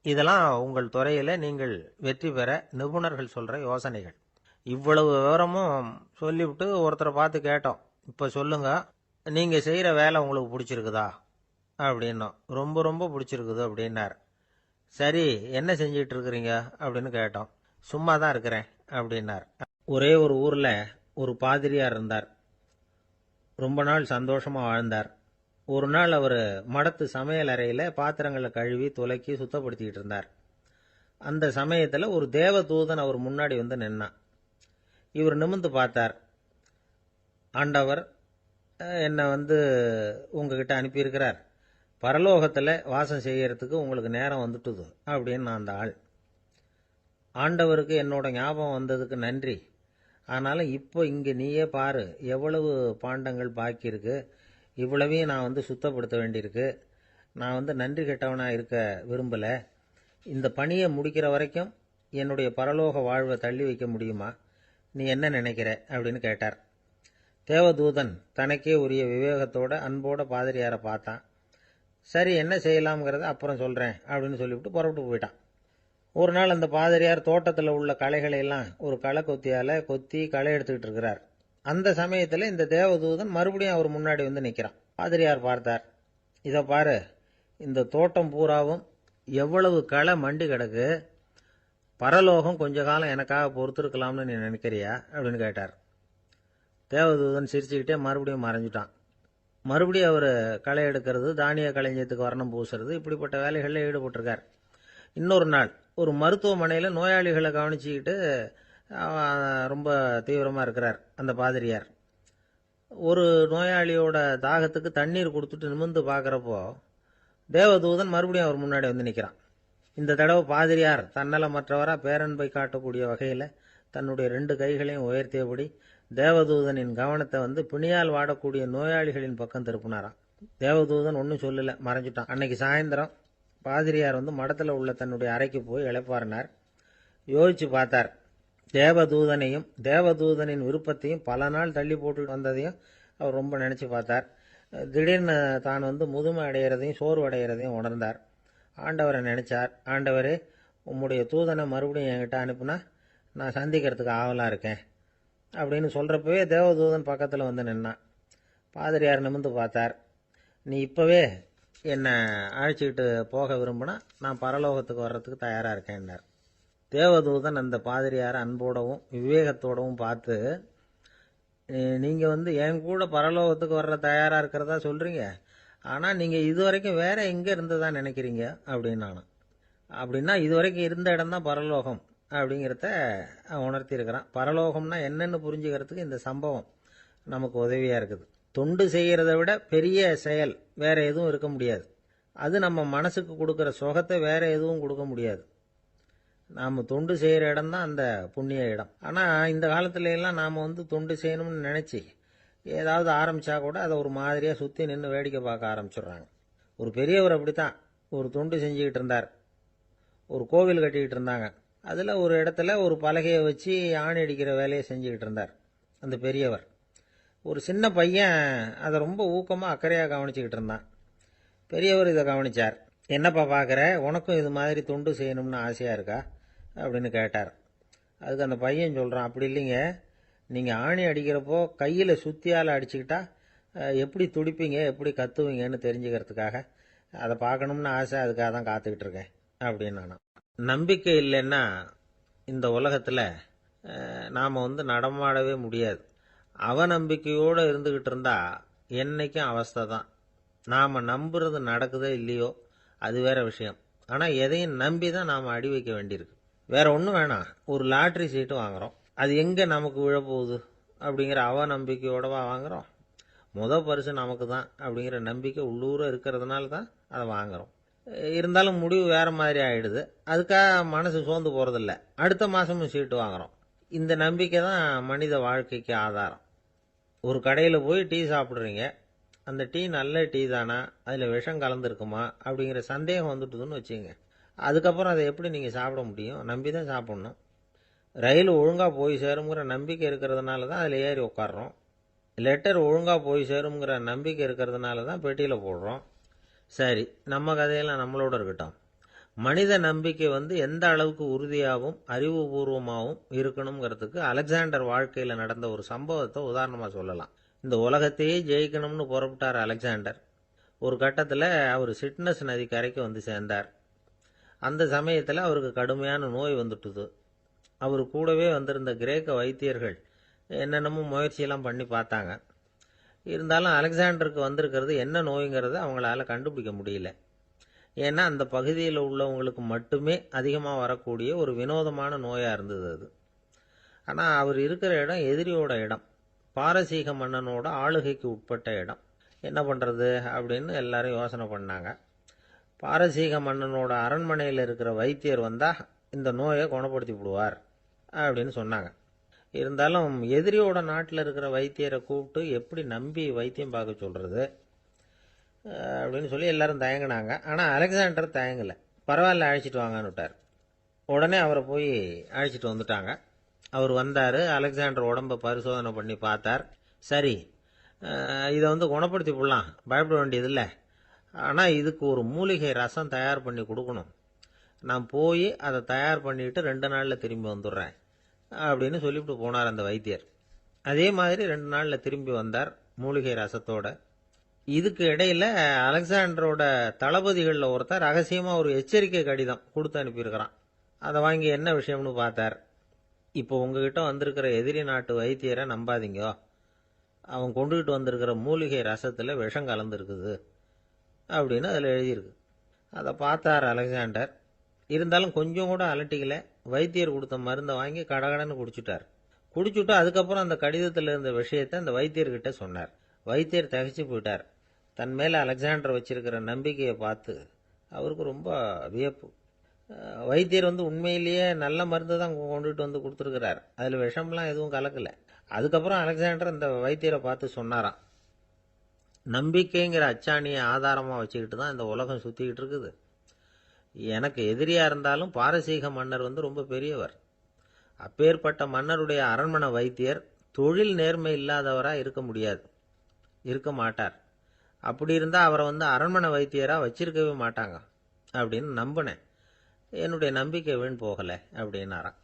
இதெல்லாம் உங்கள் துறையில் நீங்கள் வெற்றி பெற நிபுணர்கள் சொல்கிற யோசனைகள். இவ்வளவு விவரமும் சொல்லிவிட்டு ஒருத்தரை பார்த்து கேட்டோம், இப்போ சொல்லுங்க, நீங்கள் செய்கிற வேலை உங்களுக்கு பிடிச்சிருக்குதா அப்படின்னோம். ரொம்ப ரொம்ப பிடிச்சிருக்குது அப்படின்னார். சரி, என்ன செஞ்சிட்டு இருக்கிறீங்க அப்படின்னு கேட்டோம். சும்மா தான் இருக்கிறேன் அப்படின்னார். ஒரே ஒரு ஊர்ல ஒரு பாதிரியார் இருந்தார். ரொம்ப நாள் சந்தோஷமா வாழ்ந்தார். ஒரு நாள் அவர் மடத்து சமையல் அறையில பாத்திரங்களை கழுவி துலக்கி சுத்தப்படுத்திக்கிட்டு இருந்தார். அந்த சமயத்துல ஒரு தேவ தூதன் அவர் முன்னாடி வந்து நின்னான். இவர் நிமிர்ந்து பார்த்தார். ஆண்டவர் என்னை வந்து உங்ககிட்ட அனுப்பியிருக்கிறார். பரலோகத்துல வாசம் செய்யறதுக்கு உங்களுக்கு நேரம் வந்துட்டுது அப்படின்னு நான் அந்த ஆள். ஆண்டவருக்கு என்னோட ஞாபகம் வந்ததுக்கு நன்றி. ஆனாலும் இப்போ இங்கே நீயே பாரு, எவ்வளவு பாண்டங்கள் பாக்கி இருக்கு. இவ்வளவையும் நான் வந்து சுத்தப்படுத்த வேண்டியிருக்கு. நான் வந்து நன்றி கெட்டவனாக இருக்க விரும்பலை. இந்த பணியை முடிக்கிற வரைக்கும் என்னுடைய பரலோக வாழ்வை தள்ளி வைக்க முடியுமா? நீ என்ன நினைக்கிற அப்படின்னு கேட்டார். தேவதூதன் தனக்கே உரிய விவேகத்தோட அன்போட பாதிரியாரை பார்த்தான். சரி, என்ன செய்யலாம்ங்கிறத அப்புறம் சொல்கிறேன் அப்படின்னு சொல்லிவிட்டு புறப்பட்டு போயிட்டான். ஒரு நாள் அந்த பாதிரியார் தோட்டத்தில் உள்ள களைகளை எல்லாம் ஒரு களை கொத்தியால் கொத்தி களை எடுத்துக்கிட்டு இருக்கிறார். அந்த சமயத்தில் இந்த தேவதூதன் மறுபடியும் அவர் முன்னாடி வந்து நிற்கிறான். பாதிரியார் பார்த்தார். இதை பாரு, இந்த தோட்டம் பூராவும் எவ்வளவு களை மண்டி கிடக்கு. பரலோகம் கொஞ்ச காலம் எனக்காக பொறுத்திருக்கலாம்னு நீ நினைக்கிறியா அப்படின்னு கேட்டார். தேவதூதன் சிரிச்சுக்கிட்டே மறுபடியும் மறைஞ்சிட்டான். மறுபடியும் அவர் களை எடுக்கிறது, தானிய களஞ்சியத்துக்கு வர்ணம் பூசுறது, இப்படிப்பட்ட வேலைகளில் ஈடுபட்டிருக்கார். இன்னொரு நாள் ஒரு மருத்துவமனையில் நோயாளிகளை கவனிச்சுக்கிட்டு ரொம்ப தீவிரமாக இருக்கிறார் அந்த பாதிரியார். ஒரு நோயாளியோட தாகத்துக்கு தண்ணீர் கொடுத்துட்டு நிமிர்ந்து பார்க்குறப்போ தேவதூதன் மறுபடியும் அவர் முன்னாடி வந்து நிற்கிறான். இந்த தடவை பாதிரியார் தன்னலமற்றவராக பேரன்பை காட்டக்கூடிய வகையில் தன்னுடைய 2 கைகளையும் உயர்த்தியபடி தேவதூதனின் கவனத்தை வந்து பிணியால் வாடக்கூடிய நோயாளிகளின் பக்கம் திருப்பினாராம். தேவதூதன் ஒன்றும் சொல்லலை, மறைஞ்சிட்டான். அன்னைக்கு சாயந்தரம் பாதிரியார் வந்து மடத்தில் உள்ள தன்னுடைய அறைக்கு போய் இளைப்பாறினார். யோசிச்சு பார்த்தார். தேவதூதனையும் தேவதூதனின் விருப்பத்தையும் பல நாள் தள்ளி போட்டு வந்ததையும் அவர் ரொம்ப நினச்சி பார்த்தார். திடீர்னு தான் வந்து முதுமை அடைகிறதையும் சோர்வு அடைகிறதையும் உணர்ந்தார். ஆண்டவரை நினைச்சார். ஆண்டவரே, உம்முடைய தூதனை மறுபடியும் என்கிட்ட அனுப்புனா நான் சந்திக்கிறதுக்கு ஆவலாக இருக்கேன் அப்படின்னு சொல்கிறப்பவே தேவதூதன் பக்கத்தில் வந்து நின்னான். பாதிரியார் நிமிர்ந்து பார்த்தார். நீ இப்போவே என்னை அழைச்சிக்கிட்டு போக விரும்பினா நான் பரலோகத்துக்கு வர்றதுக்கு தயாராக இருக்கேன்னார். தேவதூதன் அந்த பாதிரியாரை அன்போடவும் விவேகத்தோடவும் பார்த்து, நீங்கள் வந்து என் கூட பரலோகத்துக்கு வர்ற தயாராக இருக்கிறதா சொல்கிறீங்க, ஆனால் நீங்கள் இதுவரைக்கும் வேற எங்கே இருந்ததா நினைக்கிறீங்க அப்படின்னு. அப்படின்னா இதுவரைக்கும் இருந்த இடம் தான் பரலோகம் அப்படிங்கிறத உணர்த்தியிருக்கிறான். பரலோகம்னா என்னன்னு புரிஞ்சுக்கிறதுக்கு இந்த சம்பவம் நமக்கு உதவியாக இருக்குது. தொண்டு செய்கிறத விட பெரிய செயல் வேற எதுவும் இருக்க முடியாது. அது நம்ம மனசுக்கு கொடுக்குற சுகத்தை வேற எதுவும் கொடுக்க முடியாது. நாம் தொண்டு செய்கிற இடம் தான் அந்த புண்ணிய இடம். ஆனால் இந்த காலத்துல எல்லாம் நாம் வந்து தொண்டு செய்யணும்னு நினச்சி ஏதாவது ஆரம்பித்தா கூட அதை ஒரு மாதிரியாக சுற்றி நின்று வேடிக்கை பார்க்க ஆரம்பிச்சிடுறாங்க. ஒரு பெரியவர் அப்படித்தான் ஒரு தொண்டு செஞ்சுக்கிட்டு இருந்தார். ஒரு கோவில் கட்டிக்கிட்டு இருந்தாங்க. அதில் ஒரு இடத்துல ஒரு பலகையை வச்சு ஆணி அடிக்கிற வேலையை செஞ்சுக்கிட்டு இருந்தார் அந்த பெரியவர். ஒரு சின்ன பையன் அதை ரொம்ப ஊக்கமாக அக்கறையாக கவனிச்சுக்கிட்டு இருந்தான். பெரியவர் இதை கவனிச்சார். என்னப்பா பார்க்குற, உனக்கும் இது மாதிரி தொண்டு செய்யணும்னு ஆசையாக இருக்கா அப்படின்னு கேட்டார். அதுக்கு அந்த பையன் சொல்கிறான், அப்படி இல்லைங்க, நீங்கள் ஆணி அடிக்கிறப்போ கையில் சுத்தியால் அடிச்சுக்கிட்டா எப்படி துடிப்பீங்க, எப்படி கத்துவீங்கன்னு தெரிஞ்சுக்கிறதுக்காக அதை பார்க்கணும்னு ஆசை, அதுக்காக தான் காத்துக்கிட்டு இருக்கேன் அப்படின்னு. நான் நம்பிக்கை இல்லைன்னா இந்த உலகத்தில் நாம் வந்து நடமாடவே முடியாது. அவநம்பிக்கையோடு இருந்துக்கிட்டு இருந்தா என்னைக்கும் அவஸ்தை தான். நாம் நம்புறது நடக்குதோ இல்லையோ அது வேற விஷயம். ஆனால் எதையும் நம்பி தான் நாம் அடி வைக்க வேண்டியிருக்கு. வேற ஒன்றும் வேணாம், ஒரு லாட்ரி சீட்டு வாங்குகிறோம், அது எங்கே நமக்கு விழப்போகுது அப்படிங்கிற அவநம்பிக்கையோடவா வாங்குகிறோம்? பரிசு நமக்கு தான் அப்படிங்கிற நம்பிக்கை உள்ளூர இருக்கிறதுனால தான் அதை வாங்குகிறோம். இருந்தாலும் முடிவு வேற மாதிரி ஆயிடுது. அதுக்காக மனசு சோர்ந்து போகிறதில்ல. அடுத்த மாதமும் சீட்டு வாங்குகிறோம். இந்த நம்பிக்கை தான் மனித வாழ்க்கைக்கு ஆதாரம். ஒரு கடையில் போய் டீ சாப்பிட்றீங்க, அந்த டீ நல்ல டீ தானா, அதில் விஷம் கலந்துருக்குமா அப்படிங்கிற சந்தேகம் வந்துட்டுதுன்னு வச்சுங்க. அதுக்கப்புறம் அதை எப்படி நீங்கள் சாப்பிட முடியும்? நம்பி தான் சாப்பிட்ணும். ரயில் ஒழுங்காக போய் சேருங்கிற நம்பிக்கை இருக்கிறதுனால தான் அதில் ஏறி உட்காடுறோம். லெட்டர் ஒழுங்காக போய் சேருங்கிற நம்பிக்கை இருக்கிறதுனால தான் பெட்டியில் போடுறோம். சரி, நம்ம கதையெல்லாம் நம்மளோட இருக்கட்டும். மனித நம்பிக்கை வந்து எந்த அளவுக்கு உறுதியாகவும் அறிவுபூர்வமாகவும் இருக்கணுங்கிறதுக்கு அலெக்சாண்டர் வாழ்க்கையில் நடந்த ஒரு சம்பவத்தை உதாரணமாக சொல்லலாம். இந்த உலகத்தையே ஜெயிக்கணும்னு புறப்பட்டார் அலெக்சாண்டர். ஒரு கட்டத்தில் அவர் சிட்னஸ் நதி கரைக்கு வந்து சேர்ந்தார். அந்த சமயத்தில் அவருக்கு கடுமையான நோய் வந்துட்டுது. அவர் கூடவே வந்திருந்த கிரேக்க வைத்தியர்கள் என்னென்னமோ முயற்சியெல்லாம் பண்ணி பார்த்தாங்க. இருந்தாலும் அலெக்சாண்டருக்கு வந்திருக்கிறது என்ன நோய்ங்கிறத அவங்களால கண்டுபிடிக்க முடியல. ஏன்னா அந்த பகுதியில் உள்ளவங்களுக்கு மட்டுமே அதிகமாக வரக்கூடிய ஒரு வினோதமான நோயாக இருந்தது அது. ஆனால் அவர் இருக்கிற இடம் எதிரியோட இடம், பாரசீக மன்னனோட ஆளுகைக்கு உட்பட்ட இடம். என்ன பண்ணுறது அப்படின்னு எல்லாரும் யோசனை பண்ணாங்க. பாரசீக மன்னனோட அரண்மனையில் இருக்கிற வைத்தியர் வந்தால் இந்த நோயை குணப்படுத்தி விடுவார் அப்படின்னு சொன்னாங்க. இருந்தாலும் எதிரியோட நாட்டில் இருக்கிற வைத்தியரை கூப்பிட்டு எப்படி நம்பி வைத்தியம் பார்க்க சொல்கிறது அப்படின்னு சொல்லி எல்லாரும் தயங்கினாங்க. ஆனால் அலெக்சாண்டர் தயங்கலை. பரவாயில்ல, அழைச்சிட்டு வாங்கன்னு விட்டார். உடனே அவரை போய் அழைச்சிட்டு வந்துட்டாங்க. அவர் வந்தார். அலெக்சாண்டர் உடம்பை பரிசோதனை பண்ணி பார்த்தார். சரி, இதை குணப்படுத்தி விடலாம், பயப்பட வேண்டியதில்லை. ஆனால் இதுக்கு ஒரு மூலிகை ரசம் தயார் பண்ணி கொடுக்கணும். நான் போய் அதை தயார் பண்ணிவிட்டு 2 நாளில் திரும்பி வந்துடுறேன் அப்படின்னு சொல்லிவிட்டு போனார் அந்த வைத்தியர். அதே மாதிரி 2 நாளில் திரும்பி வந்தார் மூலிகை ரசத்தோட. இதுக்கு இடையில் அலெக்சாண்டரோட தளபதிகளில் ஒருத்தர் ரகசியமாக ஒரு எச்சரிக்கை கடிதம் கொடுத்து அனுப்பியிருக்கிறான். அதை வாங்கி என்ன விஷயம்னு பார்த்தார். இப்போ உங்ககிட்ட வந்திருக்கிற எதிரி நாட்டு வைத்தியரை நம்பாதீங்க, அவன் கொண்டுகிட்டு வந்திருக்கிற மூலிகை ரசத்தில் விஷம் கலந்துருக்குது அப்படின்னு அதில் எழுதியிருக்கு. அதை பார்த்தார் அலெக்சாண்டர். இருந்தாலும் கொஞ்சம் கூட அலட்டிக்கல. வைத்தியர் கொடுத்த மருந்தை வாங்கி கடகடன்னு குடிச்சுட்டு அதுக்கப்புறம் அந்த கடிதத்தில் இருந்த விஷயத்தை அந்த வைத்தியர்கிட்ட சொன்னார். வைத்தியர் திகைச்சு போயிட்டார். தன் மேலே அலெக்சாண்டர் வச்சிருக்கிற நம்பிக்கையை பார்த்து அவருக்கு ரொம்ப வியப்பு. வைத்தியர் உண்மையிலேயே நல்ல மருந்து தான் கொண்டுகிட்டு கொடுத்துருக்கிறார், அதில் விஷம்லாம் எதுவும் கலக்கலை. அதுக்கப்புறம் அலெக்சாண்டர் அந்த வைத்தியரை பார்த்து சொன்னாராம், நம்பிக்கைங்கிற அச்சாணியை ஆதாரமாக வச்சுக்கிட்டு தான் இந்த உலகம் சுற்றிக்கிட்டு இருக்குது. எனக்கு எதிரியாக இருந்தாலும் பாரசீக மன்னர் ரொம்ப பெரியவர். அப்பேற்பட்ட மன்னருடைய அரண்மனை வைத்தியர் தொழில் நேர்மை இல்லாதவராக இருக்க மாட்டார். அப்படி இருந்தால் அவரை அரண்மனை வைத்தியராக வச்சிருக்கவே மாட்டாங்க அப்படின்னு நம்பினேன். என்னுடைய நம்பிக்கை வீண் போகலை அப்படின்னாராம்.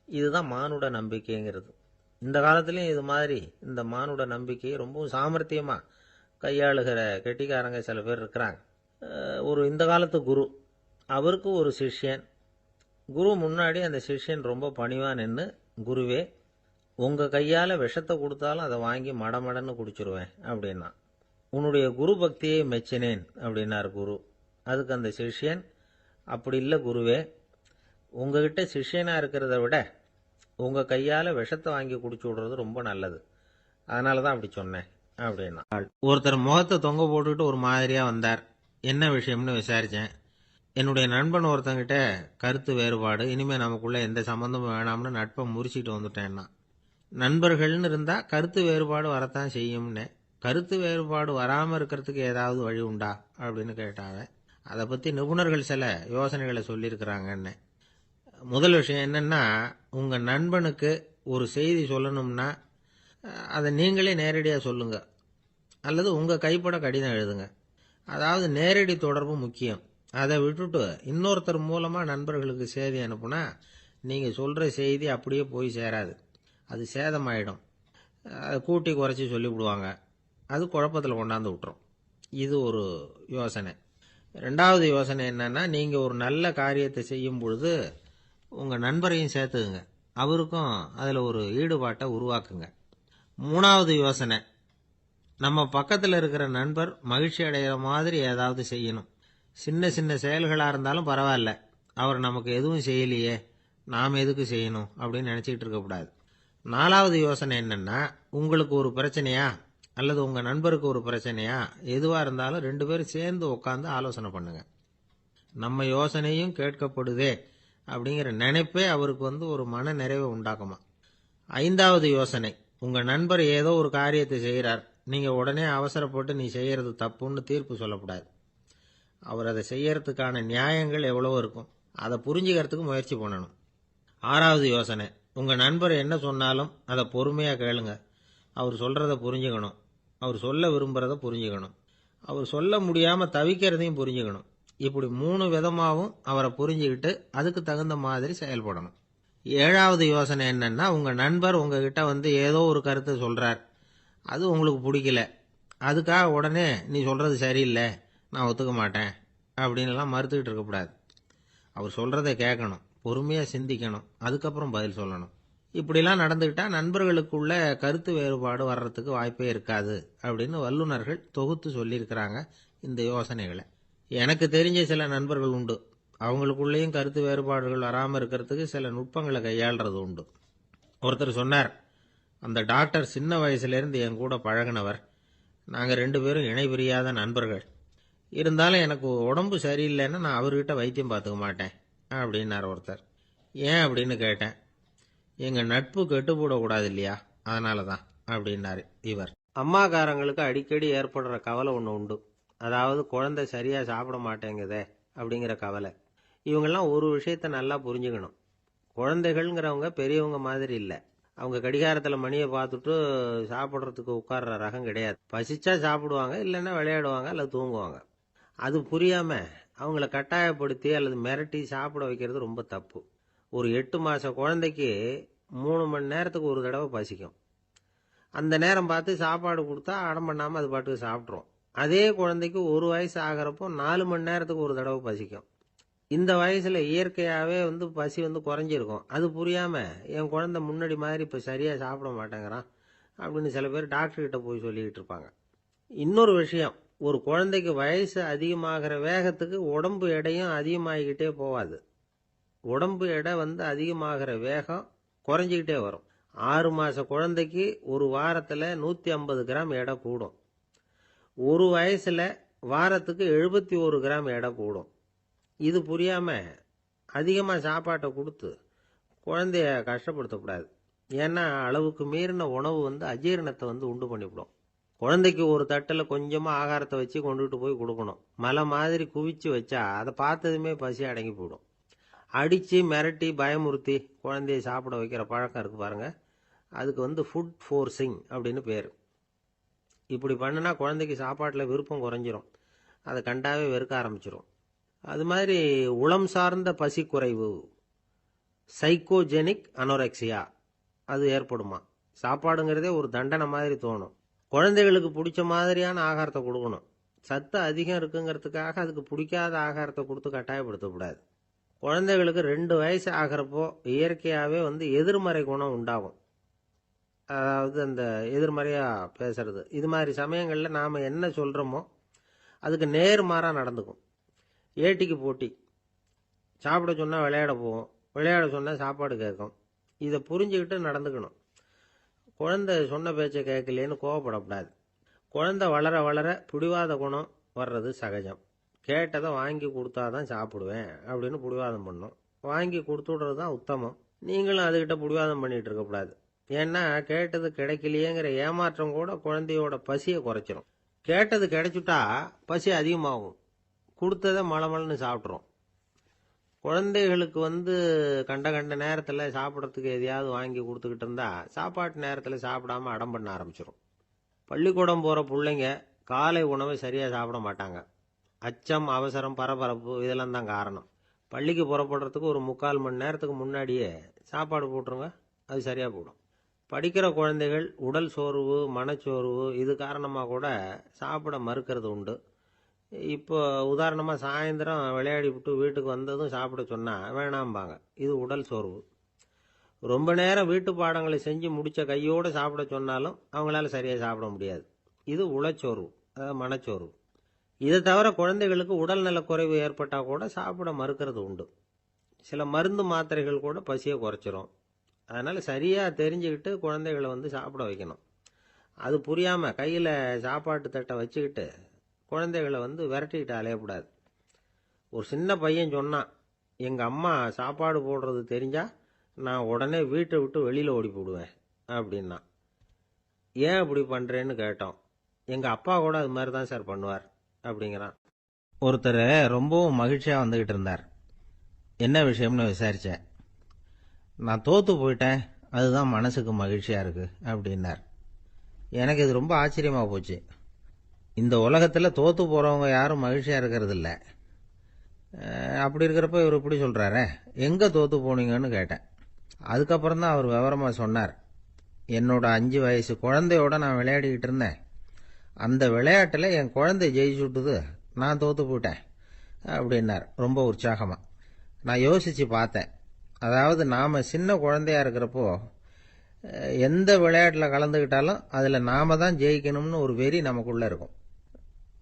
இதுதான் மானுட நம்பிக்கைங்கிறது. இந்த காலத்துலேயும் இது மாதிரி இந்த மானுட நம்பிக்கையை ரொம்பவும் சாமர்த்தியமாக கையாளுகிற கெட்டிக்காரங்க சில பேர் இருக்கிறாங்க. ஒரு இந்த காலத்து குரு, அவருக்கு ஒரு சிஷ்யன். குரு முன்னாடி அந்த சிஷ்யன் ரொம்ப பணிவாக நின்று, குருவே, உங்கள் கையால் விஷத்தை கொடுத்தாலும் அதை வாங்கி மடமடன்னு குடிச்சிருவேன் அப்படின்னா. உன்னுடைய குரு பக்தியை மெச்சினேன் அப்படின்னார் குரு. அதுக்கு அந்த சிஷ்யன், அப்படி இல்லை குருவே, உங்ககிட்ட சிஷ்யனாக இருக்கிறத விட உங்கள் கையால் விஷத்தை வாங்கி குடிச்சு விடுறது ரொம்ப நல்லது, அதனால தான் அப்படி சொன்னேன் அப்படின்னா. ஒருத்தர் முகத்தை தொங்க போட்டுக்கிட்டு ஒரு மாதிரியாக வந்தார். என்ன விஷயம்னு விசாரித்தேன். என்னுடைய நண்பன் ஒருத்தங்கிட்ட கருத்து வேறுபாடு, இனிமேல் நமக்குள்ளே எந்த சம்மந்தமும் வேணாம்னு நட்பை முறிச்சிட்டு வந்துட்டேன்னா. நண்பர்கள்னு இருந்தால் கருத்து வேறுபாடு வரத்தான் செய்யும்னு. கருத்து வேறுபாடு வராமல் இருக்கிறதுக்கு ஏதாவது வழி உண்டா அப்படின்னு கேட்டாங்க. அதை பற்றி நிபுணர்கள் சில யோசனைகளை சொல்லியிருக்கிறாங்கன்னு. முதல் விஷயம் என்னென்னா, உங்கள் நண்பனுக்கு ஒரு செய்தி சொல்லணும்னா அதை நீங்களே நேரடியாக சொல்லுங்க, அல்லது உங்கள் கைப்பட கடிதம் எழுதுங்க. அதாவது நேரடி தொடர்பு முக்கியம். அதை விட்டுட்டு இன்னொருத்தர் மூலமாக நண்பர்களுக்கு செய்தி அனுப்புனா நீங்கள் சொல்கிற செய்தி அப்படியே போய் சேராது, அது சேதமாயிடும். அதை கூட்டி குறைச்சி சொல்லிவிடுவாங்க, அது குழப்பத்தில் கொண்டாந்து விட்டுரும். இது ஒரு யோசனை. ரெண்டாவது யோசனை என்னன்னா, நீங்கள் ஒரு நல்ல காரியத்தை செய்யும் பொழுது உங்கள் நண்பரையும் சேர்த்துக்குங்க, அவருக்கும் அதில் ஒரு ஈடுபாட்டை உருவாக்குங்க. மூணாவது யோசனை, நம்ம பக்கத்தில் இருக்கிற நண்பர் மகிழ்ச்சி அடைகிற மாதிரி ஏதாவது செய்யணும். சின்ன சின்ன செயல்களாக இருந்தாலும் பரவாயில்ல, அவர் நமக்கு எதுவும் செய்யலையே, நாம் எதுக்கு செய்யணும் அப்படின்னு நினச்சிக்கிட்டு இருக்கக்கூடாது. நாலாவது யோசனை என்னென்னா, உங்களுக்கு ஒரு பிரச்சனையா அல்லது உங்கள் நண்பருக்கு ஒரு பிரச்சனையா, எதுவாக இருந்தாலும் 2 பேரும் சேர்ந்து உட்காந்து ஆலோசனை பண்ணுங்க. நம்ம யோசனையும் கேட்கப்படுதே அப்படிங்கிற நினைப்பே அவருக்கு ஒரு மன நிறைவை உண்டாக்குமா. 5வது யோசனை, உங்கள் நண்பர் ஏதோ ஒரு காரியத்தை செய்கிறார், நீங்கள் உடனே அவசரப்பட்டு நீ செய்கிறது தப்புன்னு தீர்ப்பு சொல்லக்கூடாது. அவர் அதை செய்யறதுக்கான நியாயங்கள் எவ்வளவோ இருக்கும், அதை புரிஞ்சுக்கிறதுக்கு முயற்சி பண்ணணும். 6வது யோசனை, உங்கள் நண்பர் என்ன சொன்னாலும் அதை பொறுமையாக கேளுங்க. அவர் சொல்கிறத புரிஞ்சுக்கணும், அவர் சொல்ல விரும்புகிறத புரிஞ்சுக்கணும், அவர் சொல்ல முடியாமல் தவிக்கிறதையும் புரிஞ்சுக்கணும். இப்படி 3 விதமாகவும் அவரை புரிஞ்சுக்கிட்டு அதுக்கு தகுந்த மாதிரி செயல்படணும். 7வது யோசனை என்னன்னா, உங்கள் நண்பர் உங்ககிட்ட ஏதோ ஒரு கருத்தை சொல்கிறார், அது உங்களுக்கு பிடிக்கல, அதுக்காக உடனே நீ சொல்கிறது சரியில்லை, நான் ஒத்துக்க மாட்டேன் அப்படின்லாம் மறுத்துக்கிட்டு இருக்கக்கூடாது. அவர் சொல்றதை கேட்கணும், பொறுமையா சிந்திக்கணும், அதுக்கப்புறம் பதில் சொல்லணும். இப்படிலாம் நடந்துக்கிட்டா நண்பர்களுக்குள்ள கருத்து வேறுபாடு வர்றதுக்கு வாய்ப்பே இருக்காது அப்படின்னு வல்லுநர்கள் தொகுத்து சொல்லியிருக்கிறாங்க இந்த யோசனைகளை. எனக்கு தெரிஞ்ச சில நண்பர்கள் உண்டு. அவங்களுக்குள்ளேயும் கருத்து வேறுபாடுகள் வராமல் இருக்கிறதுக்கு சில நுட்பங்களை கையாளுறது உண்டு. ஒருத்தர் சொன்னார், அந்த டாக்டர் சின்ன வயசுலேருந்து என் கூட பழகினவர். நாங்கள் 2 பேரும் இணை பிரியாத நண்பர்கள். இருந்தாலும் எனக்கு உடம்பு சரியில்லைன்னா நான் அவர்கிட்ட வைத்தியம் பார்த்துக்க மாட்டேன் அப்படின்னார் ஒருத்தர். ஏன் அப்படின்னு கேட்டேன். எங்கள் நட்பு கெட்டுப்போடக்கூடாது இல்லையா, அதனால தான் அப்படின்னாரு இவர். அம்மாக்காரங்களுக்கு அடிக்கடி ஏற்படுற கவலை ஒன்று உண்டு. அதாவது குழந்தை சரியாக சாப்பிட மாட்டேங்குதே அப்படிங்கிற கவலை. இவங்கெல்லாம் ஒரு விஷயத்த நல்லா புரிஞ்சுக்கணும். குழந்தைகள்ங்கிறவங்க பெரியவங்க மாதிரி இல்லை. அவங்க கடிகாரத்தில் மணியை பார்த்துட்டு சாப்பிட்றதுக்கு உட்கார்ற ரகம் கிடையாது. பசிச்சா சாப்பிடுவாங்க, இல்லைன்னா விளையாடுவாங்க அல்லது தூங்குவாங்க. அது புரியாமல் அவங்கள கட்டாயப்படுத்தி அல்லது மிரட்டி சாப்பிட வைக்கிறது ரொம்ப தப்பு. ஒரு 8 மாத குழந்தைக்கு 3 மணி நேரத்துக்கு ஒரு தடவை பசிக்கும். அந்த நேரம் பார்த்து சாப்பாடு கொடுத்தா அடம் பண்ணாமல் அது பாட்டுக்கு சாப்பிட்றோம். அதே குழந்தைக்கு 1 வயசு ஆகிறப்போ 4 மணி நேரத்துக்கு ஒரு தடவை பசிக்கும். இந்த வயசில் இயற்கையாகவே பசி குறைஞ்சிருக்கும். அது புரியாமல் என் குழந்தை முன்னாடி மாதிரி இப்போ சரியாக சாப்பிட மாட்டேங்கிறான் அப்படின்னு சில பேர் டாக்டர்கிட்ட போய் சொல்லிக்கிட்டு இருப்பாங்க. இன்னொரு விஷயம், ஒரு குழந்தைக்கு வயசு அதிகமாகிற வேகத்துக்கு உடம்பு எடையும் அதிகமாகிக்கிட்டே போகாது. உடம்பு எடை அதிகமாகிற வேகம் குறைஞ்சிக்கிட்டே வரும். 6 மாத குழந்தைக்கு ஒரு வாரத்தில் 150 கிராம் எடை கூடும். ஒரு வயசில் வாரத்துக்கு 71 கிராம் எடை கூடும். இது புரியாமல் அதிகமாக சாப்பாட்டை கொடுத்து குழந்தைய கஷ்டப்படுத்தக்கூடாது. ஏன்னா அளவுக்கு மீறின உணவு அஜீரணத்தை உண்டு பண்ணிவிடும். குழந்தைக்கு ஒரு தட்டில் கொஞ்சமாக ஆகாரத்தை வச்சு கொண்டுகிட்டு போய் கொடுக்கணும். மலை மாதிரி குவிச்சு வச்சா அதை பார்த்ததுமே பசி அடங்கி போயிடும். அடித்து மிரட்டி பயமுறுத்தி குழந்தைய சாப்பிட வைக்கிற பழக்கம் இருக்குது பாருங்க, அதுக்கு ஃபுட் ஃபோர்ஸிங் அப்படின்னு பேர். இப்படி பண்ணினா குழந்தைக்கு சாப்பாட்டில் விருப்பம் குறைஞ்சிரும். அதை கண்டாவே வெறுக்க ஆரம்பிச்சிடும். அது மாதிரி உளம் சார்ந்த பசி குறைவு, சைக்கோஜெனிக் அனோரெக்சியா, அது ஏற்படுமா. சாப்பாடுங்கிறதே ஒரு தண்டனை மாதிரி தோணும். குழந்தைகளுக்கு பிடிச்ச மாதிரியான ஆகாரத்தை கொடுக்கணும். சத்து அதிகம் இருக்குங்கிறதுக்காக அதுக்கு பிடிக்காத ஆகாரத்தை கொடுத்து கட்டாயப்படுத்தக்கூடாது. குழந்தைகளுக்கு 2 வயசு ஆகிறப்போ இயற்கையாகவே எதிர்மறை குணம் உண்டாகும். அதாவது அந்த எதிர்மறையாக பேசுறது. இது மாதிரி சமயங்களில் நாம் என்ன சொல்கிறோமோ அதுக்கு நேர்மாறாக நடந்துக்கும். ஏட்டிக்கு போட்டி. சாப்பிட சொன்னால் விளையாட போகும், விளையாட சொன்னால் சாப்பாடு கேட்கும். இதை புரிஞ்சுக்கிட்டு நடந்துக்கணும். குழந்தை சொன்ன பேச்சை கேட்கலேன்னு கோவப்படக்கூடாது. குழந்தை வளர வளர பிடிவாத குணம் வர்றது சகஜம். கேட்டதை வாங்கி கொடுத்தாதான் சாப்பிடுவேன் அப்படின்னு பிடிவாதம் பண்ணும். வாங்கி கொடுத்துடுறது தான் உத்தமம். நீங்களும் அதுகிட்ட பிடிவாதம் பண்ணிகிட்டு இருக்கக்கூடாது. ஏன்னா கேட்டது கிடைக்கலையேங்கிற ஏமாற்றம் கூட குழந்தையோட பசியை குறைச்சிரும். கேட்டது கிடைச்சுட்டா பசி அதிகமாகும். கொடுத்ததை மலமலன்னு சாப்பிட்றோம். குழந்தைகளுக்கு கண்ட கண்ட நேரத்தில் சாப்பிட்றதுக்கு எதையாவது வாங்கி கொடுத்துக்கிட்டு இருந்தா சாப்பாட்டு நேரத்தில் சாப்பிடாம அடம் பண்ண ஆரம்பிச்சிடும். பள்ளிக்கூடம் போகிற பிள்ளைங்க காலை உணவை சரியாக சாப்பிட மாட்டாங்க. அச்சம், அவசரம், பரபரப்பு இதெல்லாம் தான் காரணம். பள்ளிக்கு புறப்படுறதுக்கு ஒரு 3/4 மணி நேரத்துக்கு முன்னாடியே சாப்பாடு போட்டுருங்க, அது சரியாக போடும். படிக்கிற குழந்தைகள் உடல் சோர்வு, மனச்சோர்வு இது காரணமாக கூட சாப்பிட மறுக்கிறது உண்டு. இப்போ உதாரணமாக சாயந்தரம் விளையாடி விட்டு வீட்டுக்கு வந்ததும் சாப்பிட சொன்னால் வேணாம்பாங்க. இது உடல் சோர்வு. ரொம்ப நேரம் வீட்டு பாடங்களை செஞ்சு முடித்த கையோடு சாப்பிட சொன்னாலும் அவங்களால சரியாக சாப்பிட முடியாது. இது உளச்சோர்வு, அதாவது மனச்சோர்வு. இதை தவிர குழந்தைகளுக்கு உடல் நலக்குறைவு ஏற்பட்டால் கூட சாப்பிட மறுக்கிறது உண்டு. சில மருந்து மாத்திரைகள் கூட பசியை குறைச்சிரும். அதனால் சரியாக தெரிஞ்சுக்கிட்டு குழந்தைகளை சாப்பிட வைக்கணும். அது புரியாமல் கையில் சாப்பாட்டு தட்டை வச்சுக்கிட்டு குழந்தைகளை விரட்டிக்கிட்டு அலையக்கூடாது. ஒரு சின்ன பையன் சொன்னான், எங்கள் அம்மா சாப்பாடு போடுறது தெரிஞ்சால் நான் உடனே வீட்டை விட்டு வெளியில் ஓடி போடுவேன் அப்படின்னா. ஏன் அப்படி பண்ணுறேன்னு கேட்டோம். எங்கள் அப்பா கூட அது மாதிரி தான் சார் பண்ணுவார் அப்படிங்கிறான். ஒருத்தர் ரொம்பவும் மகிழ்ச்சியாக வந்துக்கிட்டு இருந்தார். என்ன விஷயம்னு விசாரித்தேன். நான் தோற்று போயிட்டேன், அதுதான் மனசுக்கு மகிழ்ச்சியாக இருக்குது அப்படின்னார். எனக்கு இது ரொம்ப ஆச்சரியமாக போச்சு. இந்த உலகத்தில் தோற்று போகிறவங்க யாரும் மகிழ்ச்சியாக இருக்கிறது இல்லை. அப்படி இருக்கிறப்ப இவர் இப்படி சொல்கிறாரே, எங்கே தோற்று போனீங்கன்னு கேட்டேன். அதுக்கப்புறம் தான் அவர் விவரமாக சொன்னார். என்னோட 5 வயசு குழந்தையோட நான் விளையாடிக்கிட்டு இருந்தேன். அந்த விளையாட்டில் என் குழந்தை ஜெயிச்சுட்டுது, நான் தோற்று போயிட்டேன் அப்படின்னார் ரொம்ப உற்சாகமாக. நான் யோசிச்சு பார்த்தேன். அதாவது நாம சின்ன குழந்தையா இருக்கிறப்போ எந்த விளையாட்டில் கலந்துக்கிட்டாலும் அதில் நாம தான் ஜெயிக்கணும்னு ஒரு வெறி நமக்குள்ள இருக்கும்.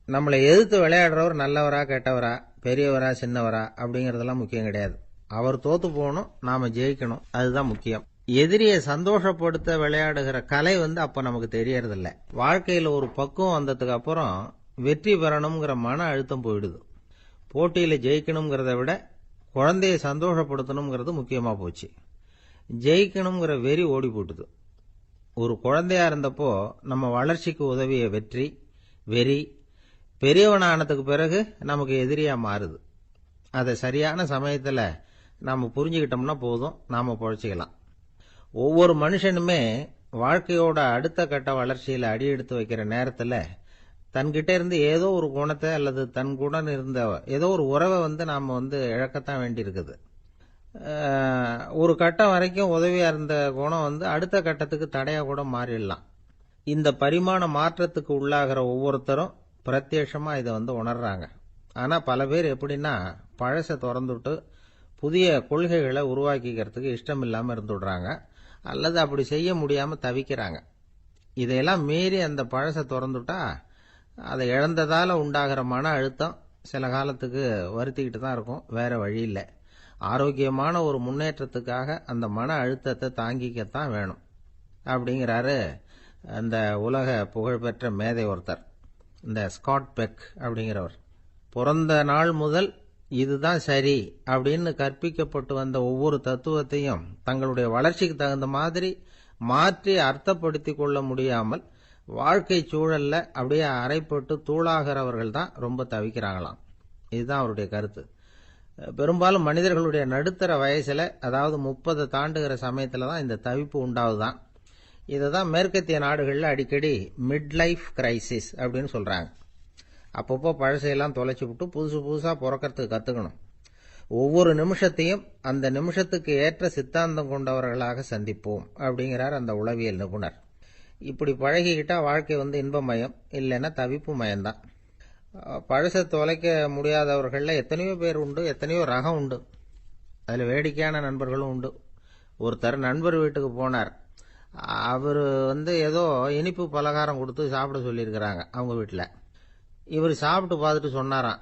நம்மளை எதிர்த்து விளையாடுறவர் நல்லவரா கெட்டவரா, பெரியவரா சின்னவரா அப்படிங்கறதெல்லாம் முக்கியம் கிடையாது. அவர் தோத்து போகணும், நாம ஜெயிக்கணும், அதுதான் முக்கியம். எதிரியை சந்தோஷப்படுத்த விளையாடுகிற கலை அப்ப நமக்கு தெரியறதில்ல. வாழ்க்கையில ஒரு பக்குவம் வந்ததுக்கு அப்புறம் வெற்றி பெறணுங்கிற மன அழுத்தம் போயிடுது. போட்டியில ஜெயிக்கணுங்கிறத விட குழந்தையை சந்தோஷப்படுத்தணுங்கிறது முக்கியமா போச்சு. ஜெயிக்கணுங்கிற வெறி ஓடி போட்டுது. ஒரு குழந்தையா இருந்தப்போ நம்ம வளர்ச்சிக்கு உதவிய வெறி பெரியவனானதுக்கு பிறகு நமக்கு எதிரியா மாறுது. அதை சரியான சமயத்துல நாம புரிஞ்சுக்கிட்டோம்னா போதும், நாம பொழைச்சிக்கலாம். ஒவ்வொரு மனுஷனுமே வாழ்க்கையோட அடுத்த கட்ட வளர்ச்சியில அடி எடுத்து வைக்கிற நேரத்துல தன்கிட்ட இருந்து ஏதோ ஒரு குணத்தை அல்லது தன் குணம் இருந்த ஏதோ ஒரு உறவை நாம இழக்கத்தான் வேண்டி இருக்குது. ஒரு கட்டம் வரைக்கும் உதவியா இருந்த குணம் அடுத்த கட்டத்துக்கு தடையா கூட மாறிடலாம். இந்த பரிமாண மாற்றத்துக்கு உள்ளாகிற ஒவ்வொருத்தரும் பிரத்யட்சமா இதை உணர்றாங்க. ஆனா பல பேர் எப்படின்னா பழசை திறந்துட்டு புதிய கொள்கைகளை உருவாக்கிக்கிறதுக்கு இஷ்டம் இல்லாம இருந்துடுறாங்க, அல்லது அப்படி செய்ய முடியாம தவிக்கிறாங்க. இதையெல்லாம் மீறி அந்த பழசை திறந்துட்டா அதை இழந்ததால உண்டாகிற மன அழுத்தம் சில காலத்துக்கு வருத்திக்கிட்டு தான் இருக்கும், வேற வழி இல்லை. ஆரோக்கியமான ஒரு முன்னேற்றத்துக்காக அந்த மன அழுத்தத்தை தாங்கிக்கத்தான் வேணும் அப்படிங்கிறாரு அந்த உலக புகழ்பெற்ற மேதை ஒருத்தர், இந்த ஸ்காட் பெக் அப்படிங்கிறவர். பிறந்த நாள் முதல் இதுதான் சரி அப்படின்னு கற்பிக்கப்பட்டு வந்த ஒவ்வொரு தத்துவத்தையும் தங்களுடைய வளர்ச்சிக்கு தகுந்த மாதிரி மாற்றி அர்த்தப்படுத்தி கொள்ள முடியாமல் வாழ்க்கை சூழல்ல அப்படியே அரைப்பட்டு தூளாகிறவர்கள் தான் ரொம்ப தவிக்கிறாங்களாம். இதுதான் அவருடைய கருத்து. பெரும்பாலும் மனிதர்களுடைய நடுத்தர வயசுல, அதாவது 30 தாண்டுகிற சமயத்துல தான் இந்த தவிப்பு உண்டாவதுதான். இதுதான் மேற்கத்திய நாடுகள்ல அடிக்கடி மிட் லைஃப் கிரைசிஸ் அப்படின்னு சொல்றாங்க. அப்பப்போ பழசையெல்லாம் தொலைச்சு விட்டு புதுசா பிறக்கிறதுக்கு கத்துக்கணும். ஒவ்வொரு நிமிஷத்தையும் அந்த நிமிஷத்துக்கு ஏற்ற சித்தாந்தம் கொண்டவர்களாக சந்திப்போம் அப்படிங்கிறார் அந்த உளவியல் நிபுணர். இப்படி பழகிக்கிட்டா வாழ்க்கை இன்பமயம், இல்லைன்னா தவிப்பு மயம்தான். பழசை தொலைக்க முடியாதவர்கள்ல எத்தனையோ பேர் உண்டு, எத்தனையோ ரகம் உண்டு. அதுல வேடிக்கையான நண்பர்களும் உண்டு. ஒருத்தர் நண்பர் வீட்டுக்கு போனார். அவரு ஏதோ இனிப்பு பலகாரம் கொடுத்து சாப்பிட சொல்லியிருக்கிறாங்க அவங்க வீட்டுல. இவர் சாப்பிட்டு பார்த்துட்டு சொன்னாராம்,